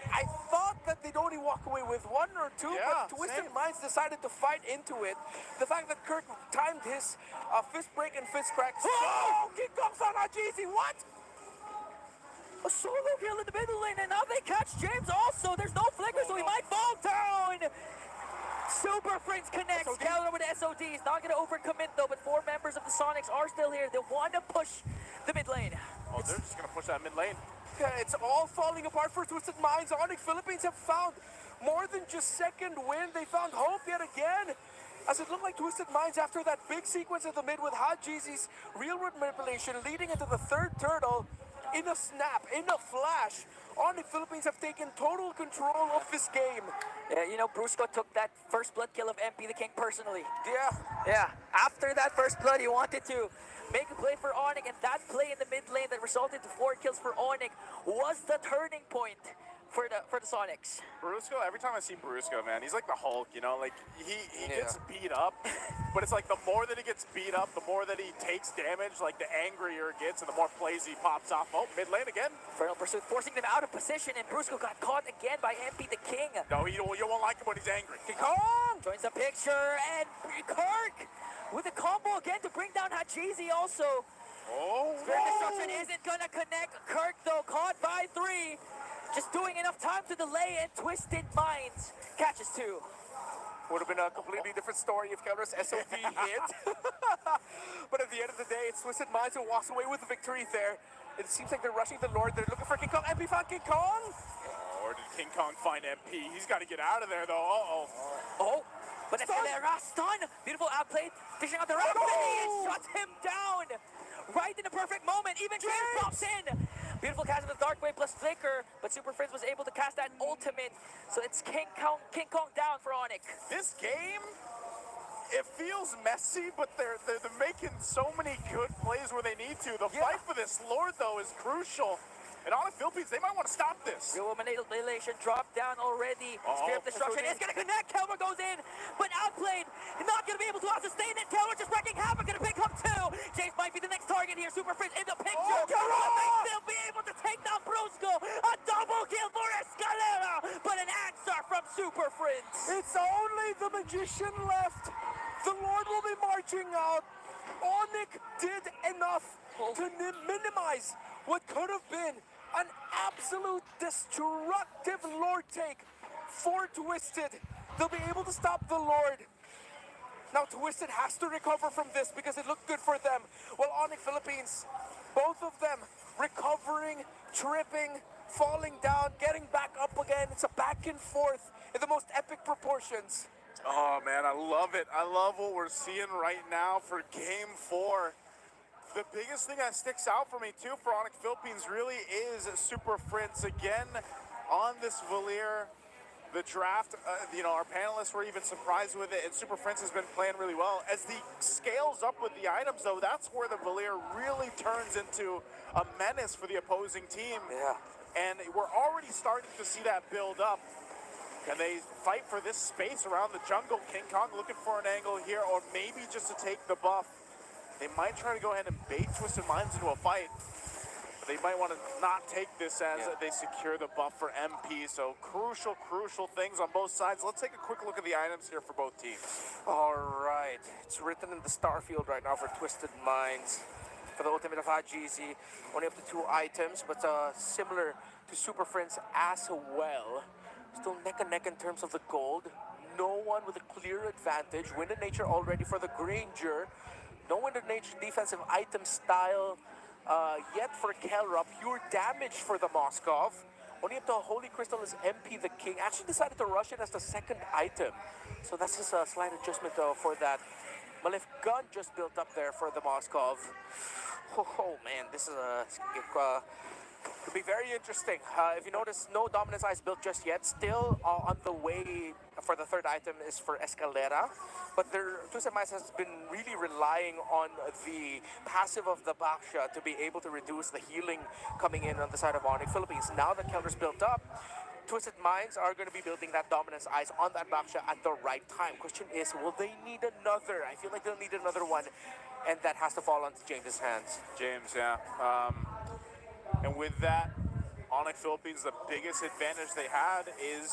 I thought that they'd only walk away with one or two,
Yeah,
but Twisted
same.
Minds decided to fight into it. The fact that Kirk timed his fist break and fist crack. Oh, King Kong's on Hajizi, what?
A solo kill in the middle lane, and now they catch James also. There's no flicker, so he might fall down. Super Friends connects. Keller with SOD. He's not going to overcommit, though, but 4 members of the Sonics are still here. They want to push the mid lane.
Oh, they're just going to push that mid lane.
Yeah, it's all falling apart for Twisted Minds. Onyx Philippines have found more than just second win. They found hope yet again. As it looked like Twisted Minds, after that big sequence of the mid with Hajizi's real world manipulation leading into the third turtle, in a snap, in a flash, Onyx Philippines have taken total control of this game.
Yeah, you know, Brusco took that first blood kill of MP the King personally.
Yeah.
Yeah, after that first blood, he wanted to make a play for Onyx, and that play in the mid lane that resulted to 4 kills for Onyx was the turning point for the Sonics.
Brusco, every time I see Brusco, man, he's like the Hulk, you know, like he gets beat up, but it's like the more that he gets beat up, the more that he takes damage, like the angrier it gets and the more plays he pops off. Oh, mid lane again.
Infernal Pursuit forcing them out of position, and Brusco got caught again by MP the King.
No, you won't like him when he's angry.
Kong joins the picture, and Kirk with a combo again to bring down Hajizi also.
Oh,
Spirit Destruction isn't gonna connect. Kirk, though, caught by 3. Just doing enough time to delay, and Twisted Minds catches 2.
Would have been a completely different story if Keller's SOV hit. But at the end of the day, it's Twisted Minds who walks away with the victory there. It seems like they're rushing the Lord. They're looking for King Kong. MP found King Kong.
or did King Kong find MP? He's got to get out of there, though. Uh-oh.
Oh, but Escalera stun. Beautiful outplay. Fishing out the right. It shuts him down. Right in the perfect moment. Even James pops in. Beautiful cast with Dark Wave plus Flicker, but Super Friends was able to cast that ultimate. So it's King Kong down for Onyx.
This game, it feels messy, but they're making so many good plays where they need to. The fight for this Lord, though, is crucial. And on the Philippines, they might want to stop this.
Real Manipulation dropped down already. Spear of Destruction is going to connect. Kelmer goes in, but outplayed. Not going to be able to sustain it. Kelmer just wrecking havoc. Going to pick up 2. James might be the next target here. Super Friends in the picture. Will they still be able to take down Brusco? A double kill for Escalera, but an answer from Super Friends.
It's only the Magician left. The Lord will be marching out. Onyx did enough to minimize what could have been an absolute destructive Lord take for Twisted. They'll be able to stop the Lord. Now Twisted has to recover from this because it looked good for them. While Onyx Philippines, both of them recovering, tripping, falling down, getting back up again. It's a back and forth in the most epic proportions.
Oh, man, I love it. I love what we're seeing right now for Game 4. The biggest thing that sticks out for me, too, for Onyx Philippines really is Super Friends again on this Valier. The draft, our panelists were even surprised with it, and Super Friends has been playing really well. As he scales up with the items, though, that's where the Valier really turns into a menace for the opposing team.
Yeah.
And we're already starting to see that build up. And they fight for this space around the jungle. King Kong looking for an angle here, or maybe just to take the buff. They might try to go ahead and bait Twisted Minds into a fight. But they might want to not take this as they secure the buff for MP. So crucial things on both sides. Let's take a quick look at the items here for both teams.
All right. It's written in the star field right now for Twisted Minds. For the ultimate of Hajizi, only up to 2 items, but similar to Super Friends as well. Still neck and neck in terms of the gold. No one with a clear advantage. Wind and Nature already for the Granger. No Wind and Nature defensive item style yet for Kelra. Pure damage for the Moskov. Only up to a Holy Crystal is MP the King. Actually decided to rush it as the second item. So that's just a slight adjustment for that. Malef gun just built up there for the Moskov. Oh man, this is could be very interesting. If you notice, no Dominance Eyes built just yet. Still on the way for the third item is for Escalera. But Twisted Minds has been really relying on the passive of the Baksha to be able to reduce the healing coming in on the side of Onyx Philippines. Now that Kelder's built up, Twisted Minds are going to be building that Dominance Eyes on that Baksha at the right time. Question is, will they need another? I feel like they'll need another one, and that has to fall onto James' hands.
James, yeah. And with that, Onyx Philippines, the biggest advantage they had is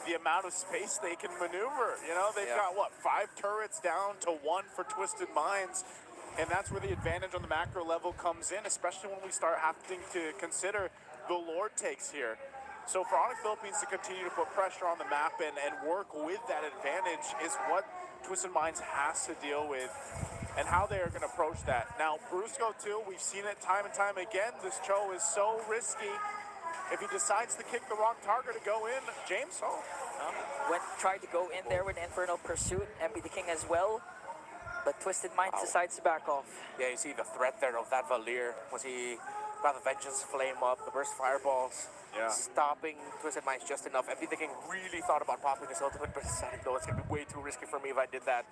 the amount of space they can maneuver. You know, they've got, what, 5 turrets down to 1 for Twisted Minds. And that's where the advantage on the macro level comes in, especially when we start having to consider the Lord takes here. So for Onyx Philippines to continue to put pressure on the map and work with that advantage is what Twisted Minds has to deal with and how they are going to approach that. Now, Brusco too, we've seen it time and time again. This Cho is so risky. If he decides to kick the wrong target to go in, James Ho.
Tried to go in there with Infernal Pursuit, MP the King as well. But Twisted Minds decides to back off.
Yeah, you see the threat there of that Valir. Was he got the Vengeance Flame up, the Burst Fireballs, stopping Twisted Minds just enough. MP the King really thought about popping his ultimate, but decided, no, it's going to be way too risky for me if I did that.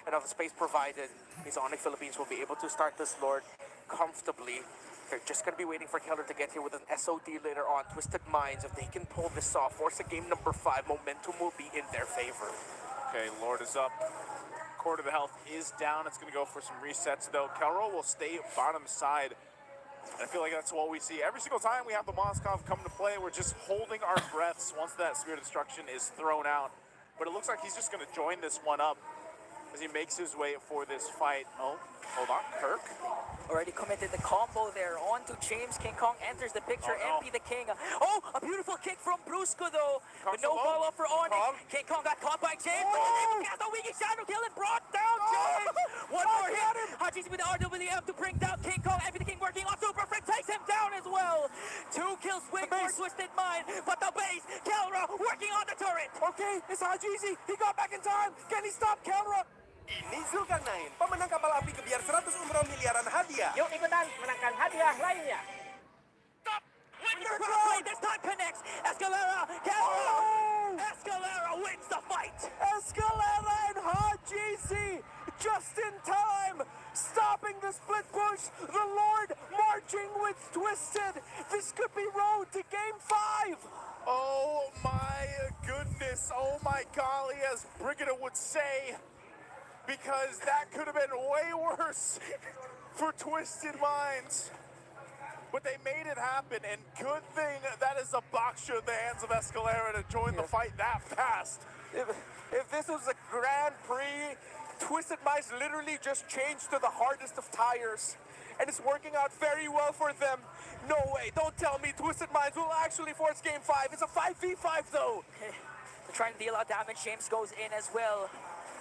And now the space provided, these Onyx Philippines will be able to start this Lord comfortably. They're just going to be waiting for Keller to get here with an SOD later on. Twisted Minds, if they can pull this off, force a game number 5, momentum will be in their favor.
Okay, Lord is up. Quarter of the health is down. It's going to go for some resets, though. Kelro will stay bottom side. I feel like that's what we see every single time we have the Moskov come to play. We're just holding our breaths once that Spirit of Destruction is thrown out. But it looks like he's just going to join this one up as he makes his way for this fight. Oh, hold on, Kirk.
Already committed the combo there. On to James. King Kong enters the picture.
Oh, no.
MP the King. Oh, a beautiful kick from Brusco though. But no follow-up for Onyx. King Kong got caught by James. Oh! Cast a Wiggy Shadow Kill and brought down James. One more hit. Haji's with the RWM to bring down King Kong. MP the King working on Super Frick. Takes him down as well. 2 kills swing for Twisted Mind. But the base. Kelra working on the turret.
Okay, it's Hajizi. He got back in time. Can he stop Kelra? Ini Zulkarnain, pemenang kapal api kebiar 100 umroh miliaran hadiah.
Yuk ikutan menangkan hadiah lainnya.
Stop! Winter play this time connects. Escalera. Kelra. Escalera wins the fight.
Escalera and Hajizi just in time, stopping the split push. The Lord marching with Twisted. This could be road to game 5.
Oh my goodness. Oh my golly, as Brigida would say. Because that could have been way worse for Twisted Minds. But they made it happen, and good thing that is a box in the hands of Escalera to join the fight that fast.
If this was a Grand Prix, Twisted Minds literally just changed to the hardest of tires. And it's working out very well for them. No way, don't tell me Twisted Minds will actually force game 5. It's a 5v5 though.
They're trying to deal out damage. James goes in as well.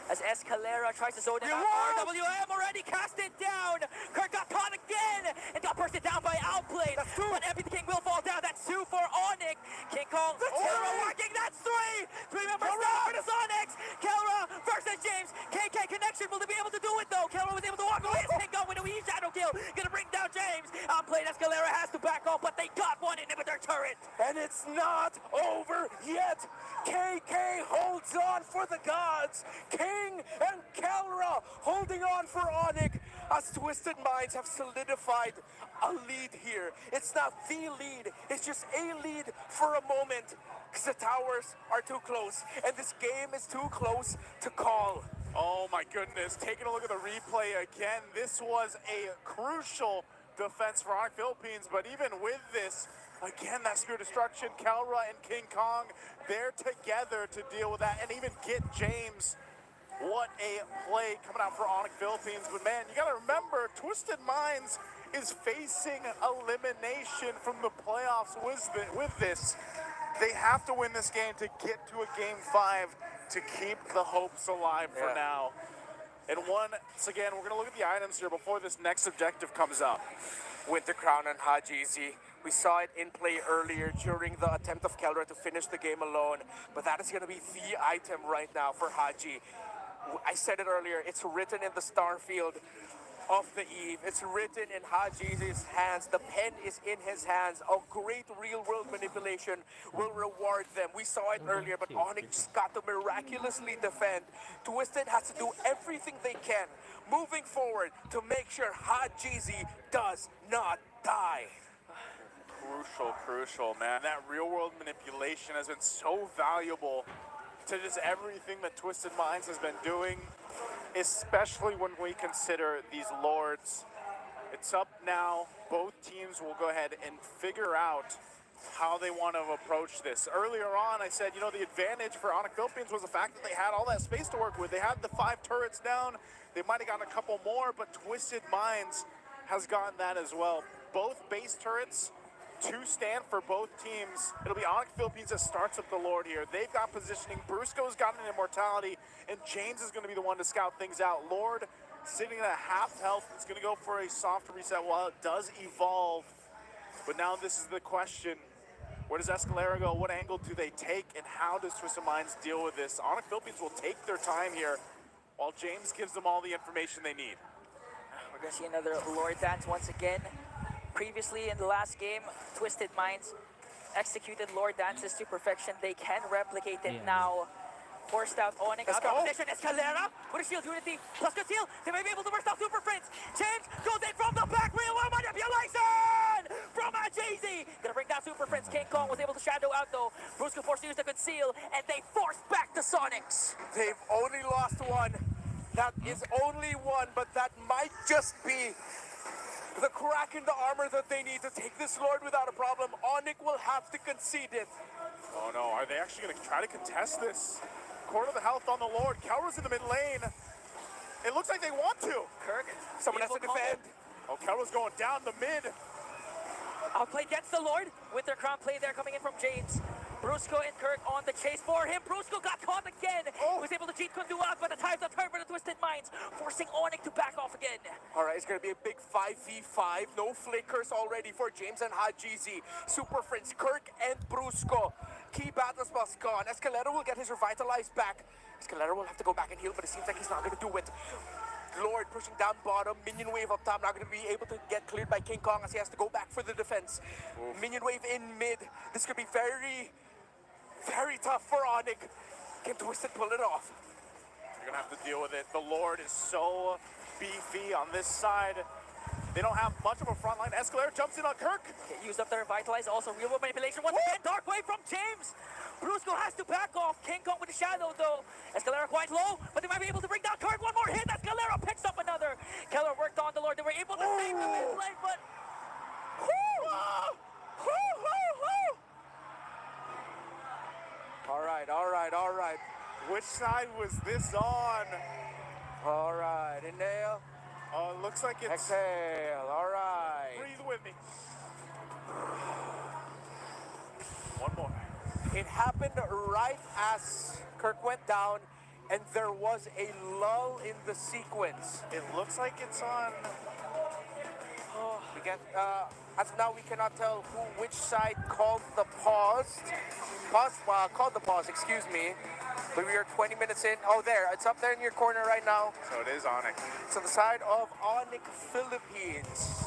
As Escalera tries to zone it out. RWM already cast it down. Kirk got caught again and got bursted down by Outplay. But MP the King will fall down. That's 2 for Onyx. King Kong working. That's 3. 3 members down for the Sonics. Kelra versus James. KK connection. Will they be able to do it though? Kelra was able to walk away. King Kong with a wee shadow kill. Gonna bring down James. Outplayed. Escalera has to back off, but they got one inhibitor turret.
And it's not over yet. KK holds on for the gods. King and Kelra holding on for Onyx as Twisted Minds have solidified a lead here. It's not the lead, it's just a lead for a moment because the towers are too close and this game is too close to call.
Oh my goodness, taking a look at the replay again, this was a crucial defense for Onyx Philippines, but even with this, again, that Spirit of Destruction, Kelra and King Kong, they're together to deal with that and even get James. What a play coming out for Onyx Philippines. But man, you gotta remember, Twisted Minds is facing elimination from the playoffs with this. They have to win this game to get to a game 5 to keep the hopes alive for now. And once again, we're gonna look at the items here before this next objective comes up.
Winter Crown and Hajizi. We saw it in play earlier during the attempt of Kelra to finish the game alone, but that is going to be the item right now for Haji. I said it earlier, it's written in the star field of the Eve. It's written in Haji's hands. The pen is in his hands. A great real-world manipulation will reward them. We saw it earlier, but Onyx got to miraculously defend. Twisted has to do everything they can moving forward to make sure Hajizi does not die.
Crucial, man. That real-world manipulation has been so valuable to just everything that Twisted Minds has been doing, especially when we consider these Lords. It's up now. Both teams will go ahead and figure out how they want to approach this. Earlier on, I said, you know, the advantage for Onyx Philippines was the fact that they had all that space to work with. They had the 5 turrets down. They might have gotten a couple more, but Twisted Minds has gotten that as well. Both base turrets, 2 stand for both teams. It'll be Onyx Philippines that starts up the Lord here. They've got positioning. Brusco's got an immortality, and James is going to be the one to scout things out. Lord sitting at half health. It's going to go for a soft reset while it does evolve. But now this is the question. Where does Escalera go? What angle do they take? And how does Twisted Minds deal with this? Onyx Philippines will take their time here while James gives them all the information they need.
We're going to see another Lord Dance once again. Previously in the last game, Twisted Minds executed Lord Dances to perfection. They can replicate it now. Forced out Onyx out of position. Escalera with a shield unity plus good seal. They may be able to burst out Super Prince. James goes in from the back. Real world manipulation from Jay-Z. Gonna bring down Super Prince. King Kong was able to shadow out though. Brusco forced to use the conceal, and they forced back the Sonics.
They've only lost one. That is only one, but that might just be the crack in the armor that they need to take this Lord without a problem. Onyx will have to concede it.
Oh no, are they actually going to try to contest this? Quarter of the health on the Lord. Kelra's in the mid lane. It looks like they want to.
Kirk,
someone has to defend.
Oh, Kelra's going down the mid.
Outplay gets the Lord with their crown play there coming in from James. Brusco and Kirk on the chase for him. Brusco got caught again. He was able to cheat Kundu out, but the time's up turn for the Twisted Minds, forcing Onyx to back off again.
All right, it's going to be a big 5v5. No flickers already for James and Hajizi. Super Friends, Kirk and Brusco. Key battle spots gone. Escalera will get his revitalized back. Escalera will have to go back and heal, but it seems like he's not going to do it. Lord pushing down bottom, minion wave up top, not going to be able to get cleared by King Kong as he has to go back for the defense. Minion wave in mid. This could be very, very tough for Onyx. Can Twisted pull it off?
You're going to have to deal with it. The Lord is so beefy on this side. They don't have much of a front line. Escalera jumps in on Kirk.
Used up their revitalize, also real world manipulation once again. Dark wave from James. Brusco has to back off. King Kong with the shadow though. Escalera quite low, but they might be able to bring down Kirk. One more hit. Escalera picks up another. Keller worked on the Lord. They were able to save the mid lane, but
All right.
Which side was this on?
All right, inhale.
Oh, it looks like it's...
Exhale, all right.
Breathe with me. One more.
It happened right as Kirk went down, and there was a lull in the sequence.
It looks like it's on...
We get, as of now, we cannot tell which side called the pause. Called the pause, excuse me. But we are 20 minutes in. Oh, there. It's up there in your corner right now.
So it is Onyx.
It's on the side of Onyx Philippines.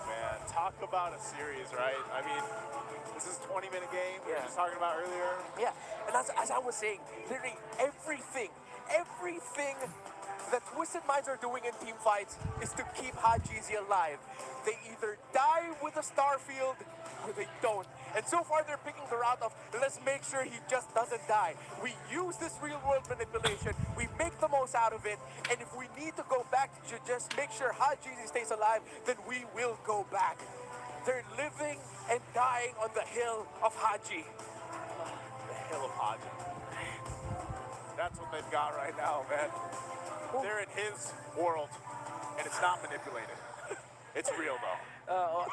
Man, talk about a series, right? I mean, this is a 20-minute game we were just talking about earlier.
Yeah, and as I was saying, literally everything that Twisted Minds are doing in team fights is to keep Hajizi alive. They either die with a Starfield or they don't. And so far they're picking the route of, let's make sure he just doesn't die. We use this real world manipulation, we make the most out of it, and if we need to go back to just make sure Hajizi stays alive, then we will go back. They're living and dying on the hill of Haji.
The hill of Haji. That's what they've got right now, man. They're in his world, and it's not manipulated. It's real, though.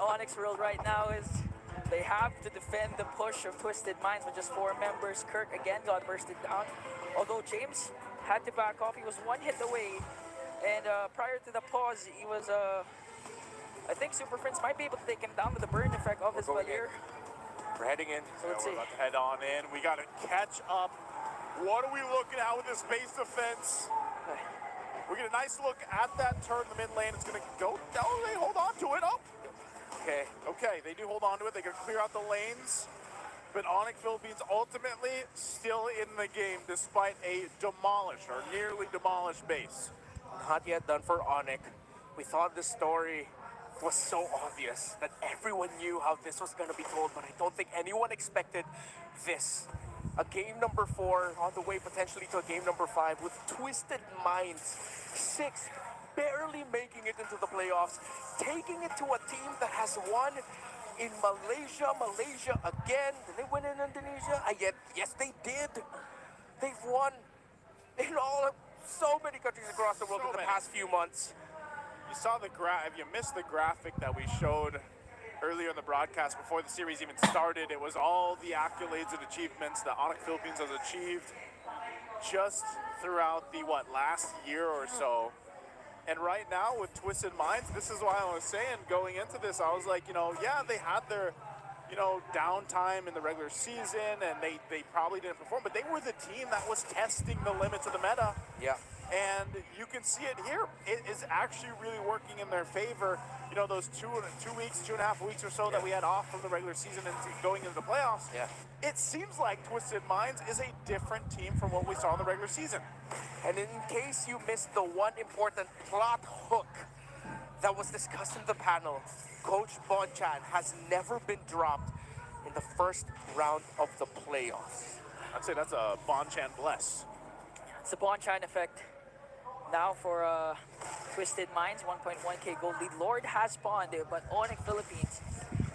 Onyx world right now is they have to defend the push of Twisted Minds with just 4 members. Kirk again got bursted down. Although James had to back off, he was 1 hit away. And prior to the pause, he was, I think Super Prince might be able to take him down with the burn effect of his Valier.
We're heading in.
So we're about to head on in. We got to catch up. What are we looking at with this base defense? We get a nice look at that turn in the mid lane. It's going to go. Oh, they hold on to it. Oh. Okay, they do hold on to it. They can clear out the lanes. But Onyx Philippines ultimately still in the game despite a demolished or nearly demolished base.
Not yet done for Onyx. We thought the story was so obvious that everyone knew how this was going to be told, but I don't think anyone expected this. A game number 4 on the way potentially to a game number 5 with Twisted Minds. 6 barely making it into the playoffs, taking it to a team that has won in Malaysia again. Did they win in Indonesia? Yes, they did. They've won in so many countries across the world in the past few months.
You saw the if you missed the graphic that we showed earlier in the broadcast before the series even started, it was all the accolades and achievements that Onyx Philippines has achieved just throughout the last year or so. And right now with Twisted Minds, this is why I was saying going into this, I was like, yeah, they had their downtime in the regular season and they probably didn't perform, but they were the team that was testing the limits of the meta.
Yeah.
And you can see it here. It is actually really working in their favor. Those 2 weeks, 2.5 weeks or so that we had off from the regular season and going into the playoffs.
Yeah.
It seems like Twisted Minds is a different team from what we saw in the regular season.
And in case you missed the one important plot hook that was discussed in the panel, Coach Bonchan has never been dropped in the first round of the playoffs.
I'd say that's a Bonchan bless.
It's the Bonchan effect. Now for Twisted Minds, 1.1k gold lead. Lord has spawned, but Onyx Philippines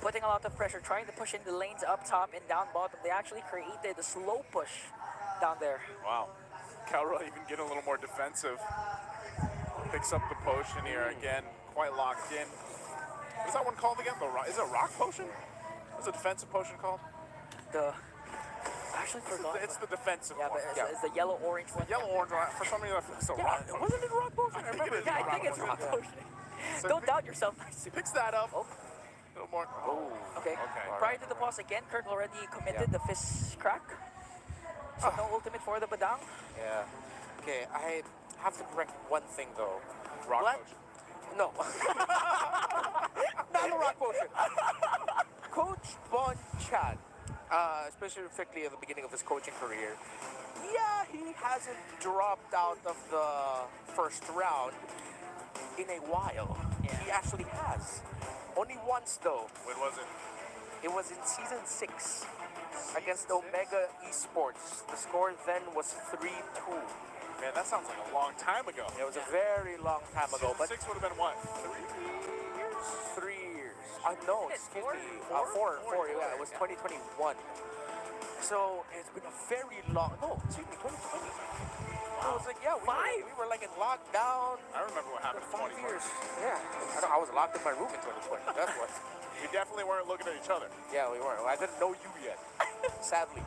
putting a lot of pressure, trying to push in the lanes up top and down bottom. They actually created a slow push down there.
Wow. Calra even getting a little more defensive. Picks up the potion here again, quite locked in. What's that one called again? Is it a rock potion? What's a defensive potion called?
I actually forgot.
It's the defensive
one. Yeah, but it's the yellow-orange one.
Yellow-orange one. For some reason, I think it's a rock potion. Wasn't it a rock potion? I remember it.
Yeah, I think it's rock potion.
So
Don't doubt yourself.
Picks that up.
Oh.
A little more. Oh.
Okay. Prior to the pause again, Kirk already committed the fist crack. So no ultimate for the Badang.
Yeah. Okay, I have to correct one thing though.
Rock potion.
No. Not a rock potion. Coach Bonchan, specifically at the beginning of his coaching career, yeah, he hasn't dropped out of the first round in a while.
Yeah.
He actually has. Only once though.
When was it?
It was in season 6 against Omega Esports. The score then was 3-2.
Man, that sounds like a long time ago.
It was a very long time ago. But
6 would have been what?
3 years? No, excuse me. Four. Yeah, it was 2021. So it's been a very long. No, excuse me, 2020. I was like, yeah, we were like in lockdown.
I remember what happened
for
in
5
2020.
years. Yeah, I was locked in my room in 2020. That's what.
We definitely weren't looking at each other.
Yeah, we weren't. I didn't know you yet, sadly.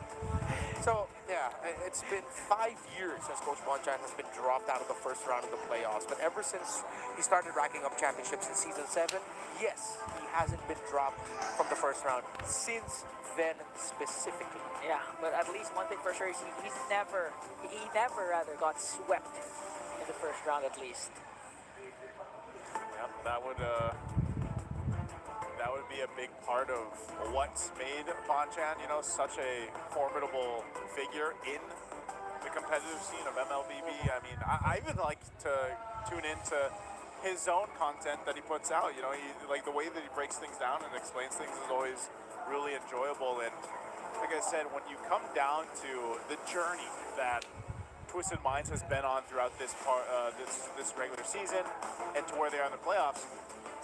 So, yeah, it's been 5 years since Coach Bonchan has been dropped out of the first round of the playoffs. But ever since he started racking up championships in Season 7, yes, he hasn't been dropped from the first round since then specifically.
Yeah, but at least one thing for sure is he never got swept in the first round at least.
Yep, that would be a big part of what's made Bonchan, such a formidable figure in the competitive scene of MLBB. I mean, I even like to tune into his own content that he puts out. He, like the way that he breaks things down and explains things is always really enjoyable. And like I said, when you come down to the journey that Twisted Minds has been on throughout this this regular season and to where they are in the playoffs,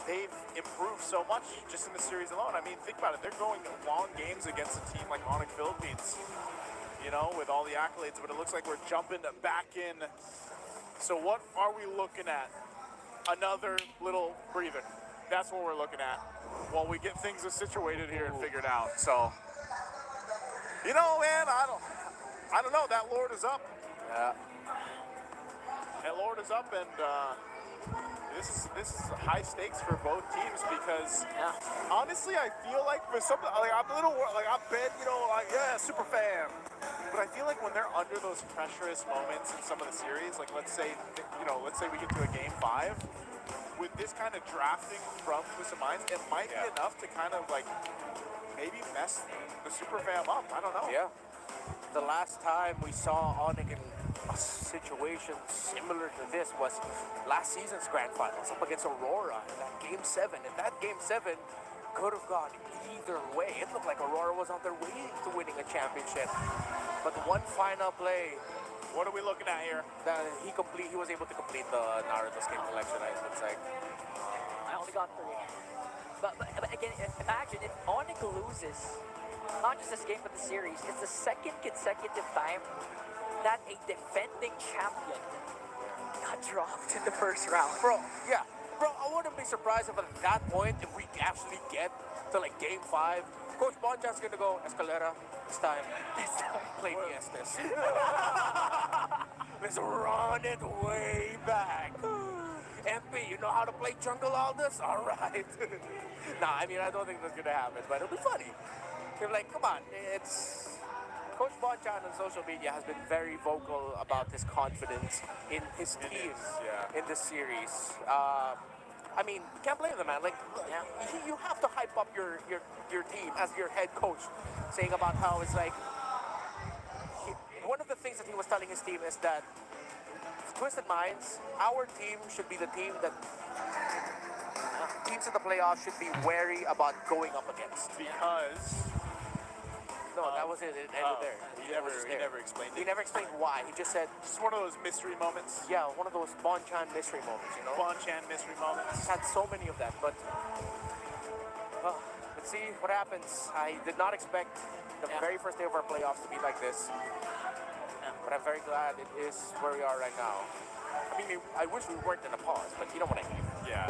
they've improved so much just in the series alone. I mean, think about it. They're going long games against a team like Onyx Philippines, with all the accolades, but it looks like we're jumping back in. So what are we looking at? Another little breather. That's what we're looking at while we get things situated here and figured out. So, man, I don't know. That Lord is up.
Yeah.
That Lord is up, and this is high stakes for both teams because honestly, I feel like for some, I'm a little I've been, super fan, but I feel like when they're under those pressurous moments in some of the series, like let's say we get to a game 5, with this kind of drafting from Twisted Minds, it might be enough to kind of maybe mess the super fam up. I don't know.
Yeah. The last time we saw Onyx in a situation similar to this was last season's grand finals up against Aurora in that game 7. And that game 7 could have gone either way. It looked like Aurora was on their way to winning a championship. But one final play.
What are we looking at here?
That he was able to complete the Naruto skin collection, it looks like.
I only got 3. But again, imagine if Onyx loses, not just this game but the series, it's the second consecutive time that a defending champion got dropped in the first round.
Bro, I wouldn't be surprised if at that point, if we actually get to like game 5, Coach Bonchan's gonna go, Escalera, it's time. Play me Estes. Let's run it way back. MP, you know how to play jungle all this? All right. Nah, I mean, I don't think that's gonna happen, but it'll be funny. They're like, come on, it's... Coach Bonchan on social media has been very vocal about his confidence in his team in this series. I mean, can't blame the man. Like, you have to hype up your team as your head coach, saying about how it's like. One of the things that he was telling his team is that Twisted Minds, our team should be the team that teams in the playoffs should be wary about going up against.
Because
no, that was it. It ended there.
He never explained it.
He never explained why. He just said
Just one of those mystery moments.
yeah, one of those Bonchan mystery moments, you know.
Bonchan mystery moments.
He's had so many of that, but let's see what happens. I did not expect the very first day of our playoffs to be like this, but I'm very glad it is where we are right now. I mean, I wish we weren't in a pause, but you know what I mean.
Yeah.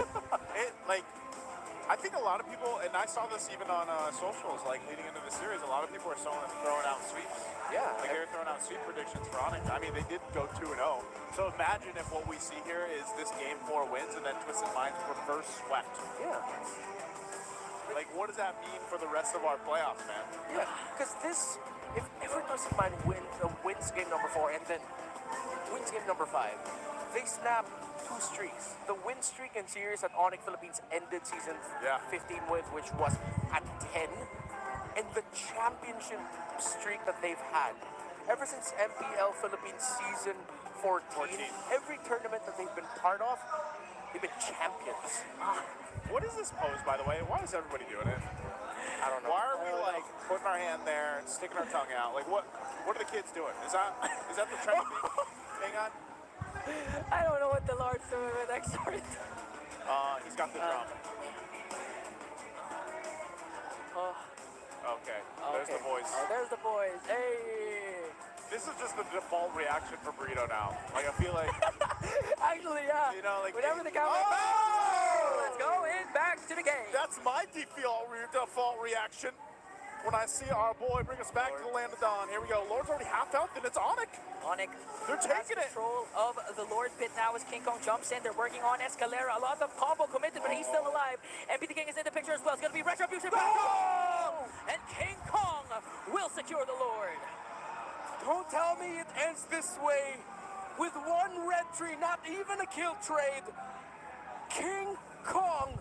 I think a lot of people, and I saw this even on socials, like leading into the series, a lot of people are throwing out sweeps.
Yeah.
Like they're throwing out sweep predictions for Onyx. I mean, they did go 2-0. So imagine if what we see here is this game 4 wins and then Twisted Minds reverse swept.
Yeah.
Like, what does that mean for the rest of our playoffs, man?
Yeah, because this, if Twisted Mind wins game number 4 and then wins game number 5, they snap 2 streaks. The win streak in series that Onyx Philippines ended season 15 with, which was at 10, and the championship streak that they've had ever since MPL Philippines season 14. Every tournament that they've been part of, they've been champions.
What is this pose, by the way? Why is everybody doing it?
I don't know.
Why are we like putting our hand there and sticking our tongue out? Like, what are the kids doing? Is that the trendy thing? Hang on.
I don't know what the Lord's doing with XR.
He's got the drum. Okay, there's the voice.
Oh, there's the boys. Hey.
This is just the default reaction for Burrito now. Like, I feel like...
Actually, yeah.
You know, like...
Whenever the camera...
Oh!
Let's go in back to the game.
That's my default reaction. When I see our boy bring us back to the land of dawn. Here we go. Lord's already half health, and it's Onyx.
Onyx.
They're taking it.
Control of the Lord pit now as King Kong jumps in. They're working on Escalera. A lot of combo committed, but he's still alive. MP the King is in the picture as well. It's going to be Retribution. Oh! And King Kong will secure the Lord.
Don't tell me it ends this way. With 1 red tree, not even a kill trade. King Kong,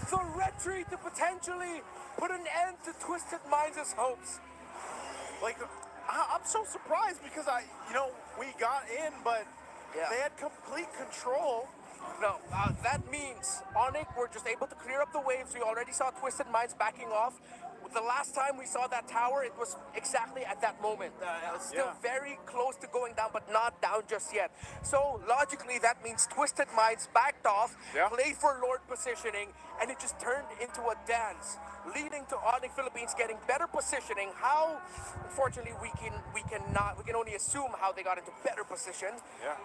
the red tree to potentially put an end to Twisted Minds' hopes.
Like, I'm so surprised because we got in, but they had complete control.
No, that means Onyx were just able to clear up the waves. We already saw Twisted Minds backing off. The last time we saw that tower, it was exactly at that moment. Still very close to going down, but not down just yet. So logically, that means Twisted Minds backed off, played for Lord positioning, and it just turned into a dance, leading to Onyx Philippines getting better positioning. How, unfortunately, we can only assume how they got into better position.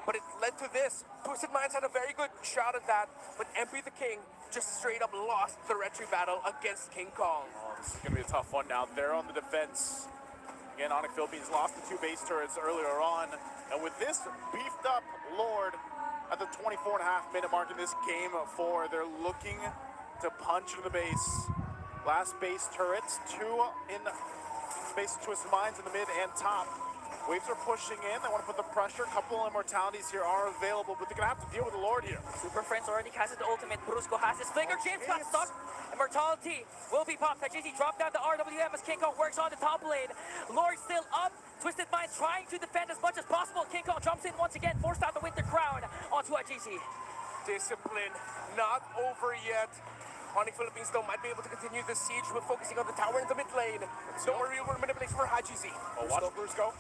But it led to this. Twisted Minds had a very good shot at that, but MP the King just straight up lost the red tree battle against King Kong.
This is going to be a tough one now. They're on the defense. Again, Onyx Philippines lost the 2 base turrets earlier on. And with this beefed up Lord at the 24.5-minute mark in this game 4, they're looking to punch into the base. Last base turrets, 2 in base of Twisted Minds in the mid and top. Waves are pushing in. They want to put the pressure. A couple of immortalities here are available, but they're going to have to deal with the Lord here.
Super Friends already has the ultimate. Brusco has his finger. James got stuck. Immortality will be popped. JC dropped down the RWM as King Kong works on the top lane. Lord still up. Twisted Minds trying to defend as much as possible. King Kong jumps in once again, forced out the Winter Crown onto GC.
Discipline not over yet. Onyx Philippines though might be able to continue the siege with focusing on the tower in the mid lane. Don't worry, we're manipulating for HGZ.
Oh, watch Bruce go.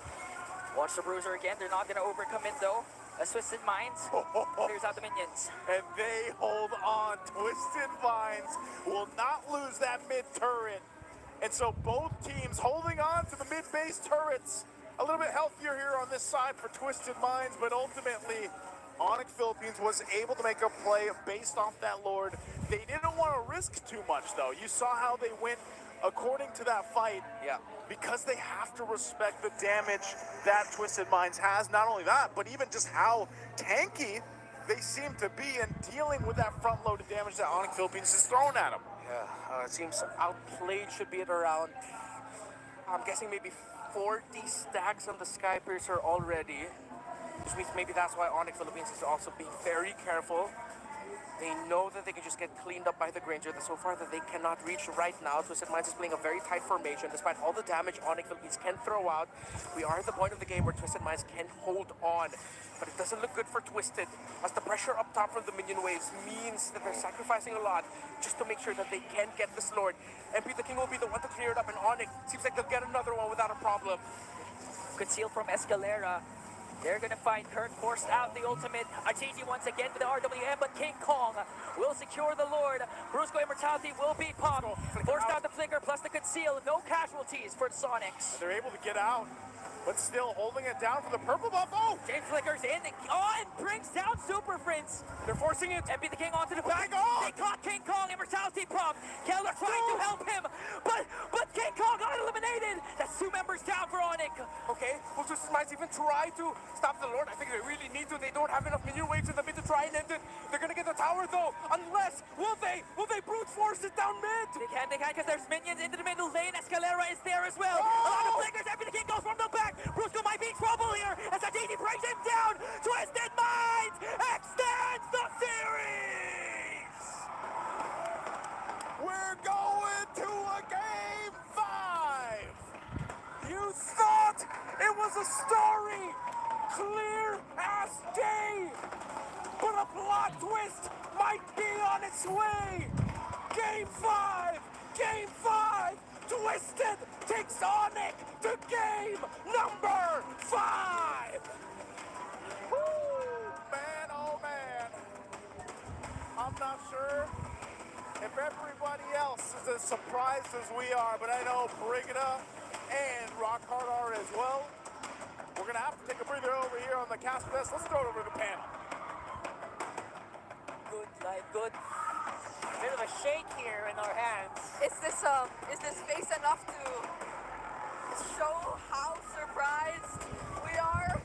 Watch the Bruiser again. They're not going to overcommit though. As Twisted Minds clears out the minions.
And they hold on. Twisted Minds will not lose that mid turret. And so both teams holding on to the mid base turrets. A little bit healthier here on this side for Twisted Minds, but ultimately Onyx Philippines was able to make a play based off that Lord. They didn't want to risk too much though. You saw how they went according to that fight.
Yeah.
Because they have to respect the damage that Twisted Minds has. Not only that, but even just how tanky they seem to be in dealing with that front-loaded damage that Onyx Philippines has thrown at them.
Yeah, it seems outplayed should be at around, I'm guessing maybe 40 stacks on the Sky Piercer already. Which means maybe that's why Onyx Philippines is also being very careful. They know that they can just get cleaned up by the Granger that so far that they cannot reach right now. Twisted Minds is playing a very tight formation despite all the damage Onyx Philippines can throw out. We are at the point of the game where Twisted Minds can hold on. But it doesn't look good for Twisted as the pressure up top from the minion waves means that they're sacrificing a lot just to make sure that they can get this Lord. MP the King will be the one to clear it up, and Onyx seems like they'll get another one without a problem.
Concealed from Escalera. They're gonna find Kirk forced out the ultimate. Archigi once again with the RWM, but King Kong will secure the Lord. Brusco Immortality will be popped. Forced out the flicker plus the conceal. No casualties for Sonics.
They're able to get out, but still holding it down for the purple buff. Oh!
James flickers in and brings down Super Prince.
They're forcing it.
MP the King onto the back.
God!
They caught King Kong. Immortality pump. Keller trying to help him, but King Kong got eliminated. That's 2 members down for Onyx.
Okay, will Twisted Minds even try to stop the Lord? I think they really need to. They don't have enough minion waves in the mid to try and end it. They're gonna get the tower though, unless, will they brute force it down mid?
They can, because there's minions into the middle lane. Escalera is there as well. A lot of flickers. MP the King goes from the back. Brusco might be in trouble here as Archigi brings him down. Twisted Minds extends the series.
We're going to a game 5.
You thought it was a story, clear as day, but a plot twist might be on its way. Game 5, Twisted takes Onyx to game number 5.
Woo! Man, oh man. I'm not sure if everybody else is as surprised as we are, but I know Brigida and Rockhard are as well. We're gonna have to take a breather over here on the cast fest. Let's throw it over to the panel.
Good.
Bit of a shake here in our hands.
Is this face enough to show how surprised we are?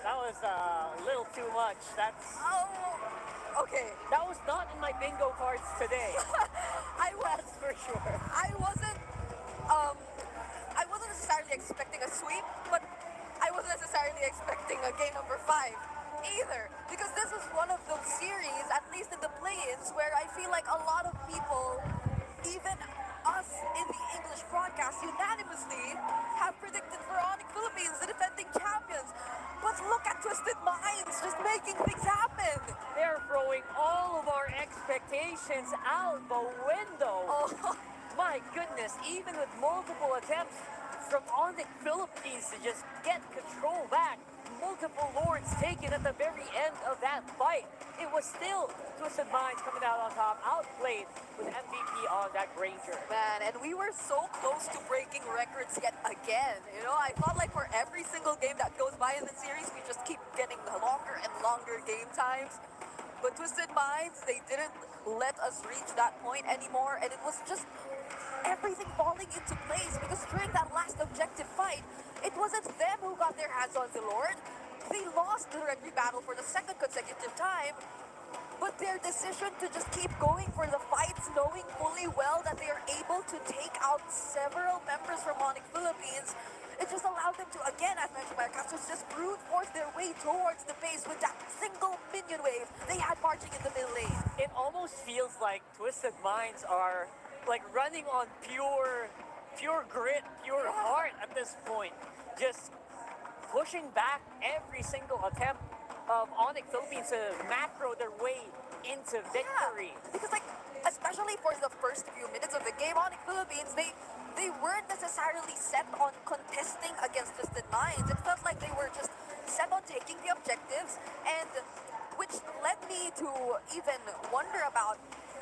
That was a little too much.
Oh, okay.
That was not in my bingo cards today.
That's
for sure.
I wasn't necessarily expecting a sweep, but I wasn't necessarily expecting a game number 5 either, because this is one of those series, at least in the play-ins, where I feel like a lot of people, even us in the English broadcast, unanimously have predicted for Onyx Philippines, the defending champions. But look at Twisted Minds just making things happen.
They're throwing all of our expectations out the window.
Oh.
My goodness, even with multiple attempts from Onyx Philippines to just get control back, multiple Lords taken at the very end of that fight, it was still Twisted Minds coming out on top, outplayed with MVP on that Granger.
Man, and we were so close to breaking records yet again. You know, I felt like for every single game that goes by in the series, we just keep getting longer and longer game times. But Twisted Minds, they didn't let us reach that point anymore, and it was just everything falling into place, because during that last objective fight, it wasn't them who got their hands on the Lord. They lost the Red battle for the 2nd consecutive time, but their decision to just keep going for the fights, knowing fully well that they are able to take out several members from Onyx Philippines, it just allowed them to, again, as mentioned by our casters, just brute force their way towards the base with that single minion wave they had marching in the middle lane.
It almost feels like Twisted Minds are like running on pure grit, pure heart at this point. Just pushing back every single attempt of Onyx Philippines to macro their way into victory.
Yeah, because like, especially for the first few minutes of the game, Onyx Philippines, they they weren't necessarily set on contesting against Twisted Minds. It felt like they were just set on taking the objectives, and which led me to even wonder about,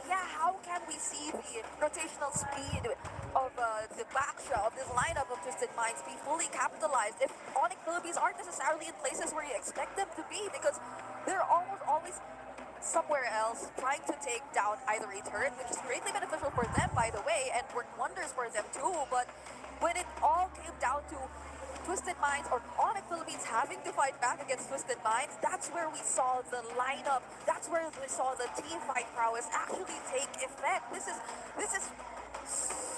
yeah, how can we see the rotational speed of the backshot of this lineup of Twisted Minds be fully capitalized if Onyx Philippines aren't necessarily in places where you expect them to be, because they're almost always somewhere else trying to take down either a turret, which is greatly beneficial for them, by the way, and worked wonders for them too. But when it all came down to Twisted Minds or Onyx Philippines having to fight back against Twisted Minds, that's where we saw the lineup, that's where we saw the team fight prowess actually take effect. This is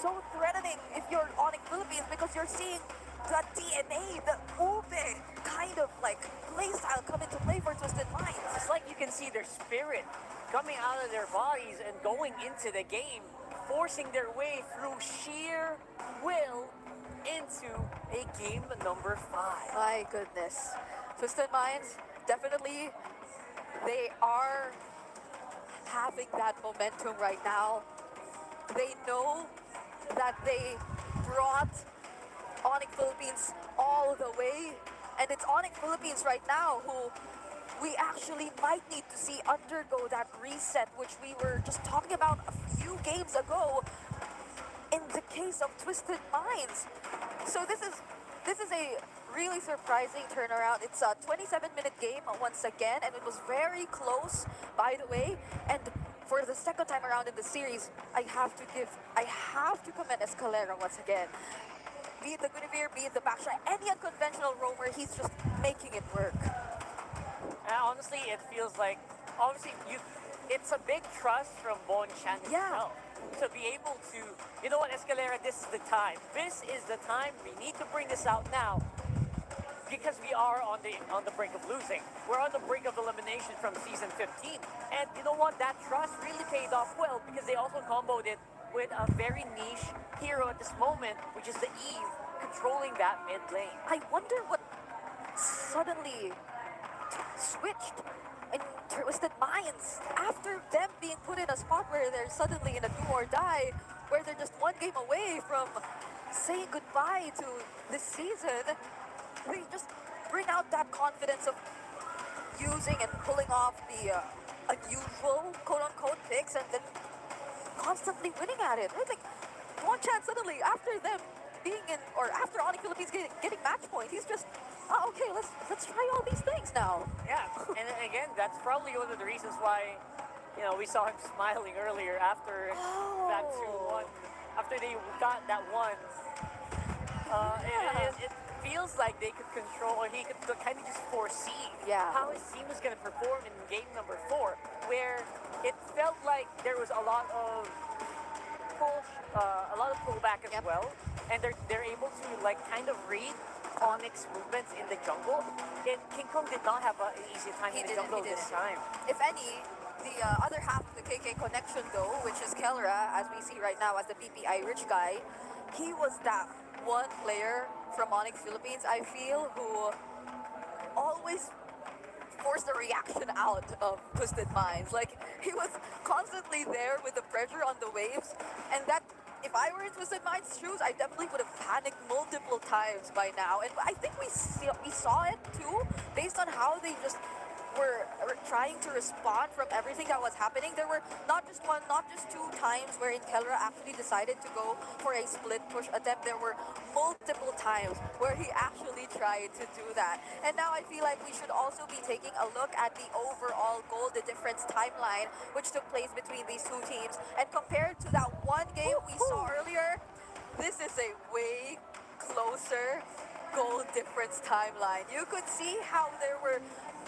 so threatening if you're Onyx Philippines, because you're seeing the DNA, the ube kind of like playstyle come into play for Twisted Minds.
It's like you can see their spirit coming out of their bodies and going into the game, forcing their way through sheer will into a game number 5.
My goodness. Twisted Minds, definitely, they are having that momentum right now. They know that they brought Onyx Philippines all the way, and it's Onyx Philippines right now who we actually might need to see undergo that reset, which we were just talking about a few games ago in the case of Twisted Minds. So this is a really surprising turnaround. It's a 27-minute game once again, and it was very close, by the way. And for the second time around in the series, I have to commend Escalera once again. Be it the Guinevere, be it the backshot, any unconventional roamer, he's just making it work.
And honestly, it feels like, obviously, it's a big trust from Bon Chan himself to be able to, you know what, Escalera, this is the time. This is the time. We need to bring this out now, because we are on the brink of losing. We're on the brink of elimination from season 15. And you know what? That trust really paid off well, because they also comboed it with a very niche hero at this moment, which is the Eve, controlling that mid lane.
I wonder what suddenly switched in Twisted Minds after them being put in a spot where they're suddenly in a do or die, where they're just one game away from saying goodbye to this season. They just bring out that confidence of using and pulling off the unusual quote-unquote picks, and then constantly winning at it. Right? Like, one chance suddenly after them being in, or after Onyx Philippines getting match point, he's just, oh, okay, let's try all these things now.
Yeah, and again, that's probably one of the reasons why, you know, we saw him smiling earlier after that 2-1, after they got that one. It feels like they could control, or he could kind of just foresee how his team was going to perform in game number 4, where it felt like there was a lot of pullback as well, and they're able to like kind of read Onyx movements in the jungle. King Kong did not have an easy time in the jungle this time.
If any, the other half of the KK connection though, which is Kelra, as we see right now as the PPI rich guy, he was that one player from Onyx Philippines, I feel, who always forced the reaction out of Twisted Minds. Like, he was constantly there with the pressure on the waves, and that, if I were in Twisted Minds' shoes, I definitely would have panicked multiple times by now. And I think we saw it too, based on how they just were trying to respond from everything that was happening. There were not just one, not just 2 times wherein Kelra actually decided to go for a split push attempt. There were multiple times where he actually tried to do that. And now I feel like we should also be taking a look at the overall goal, the difference timeline, which took place between these 2 teams. And compared to that one game we saw earlier, this is a way closer goal difference timeline. You could see how there were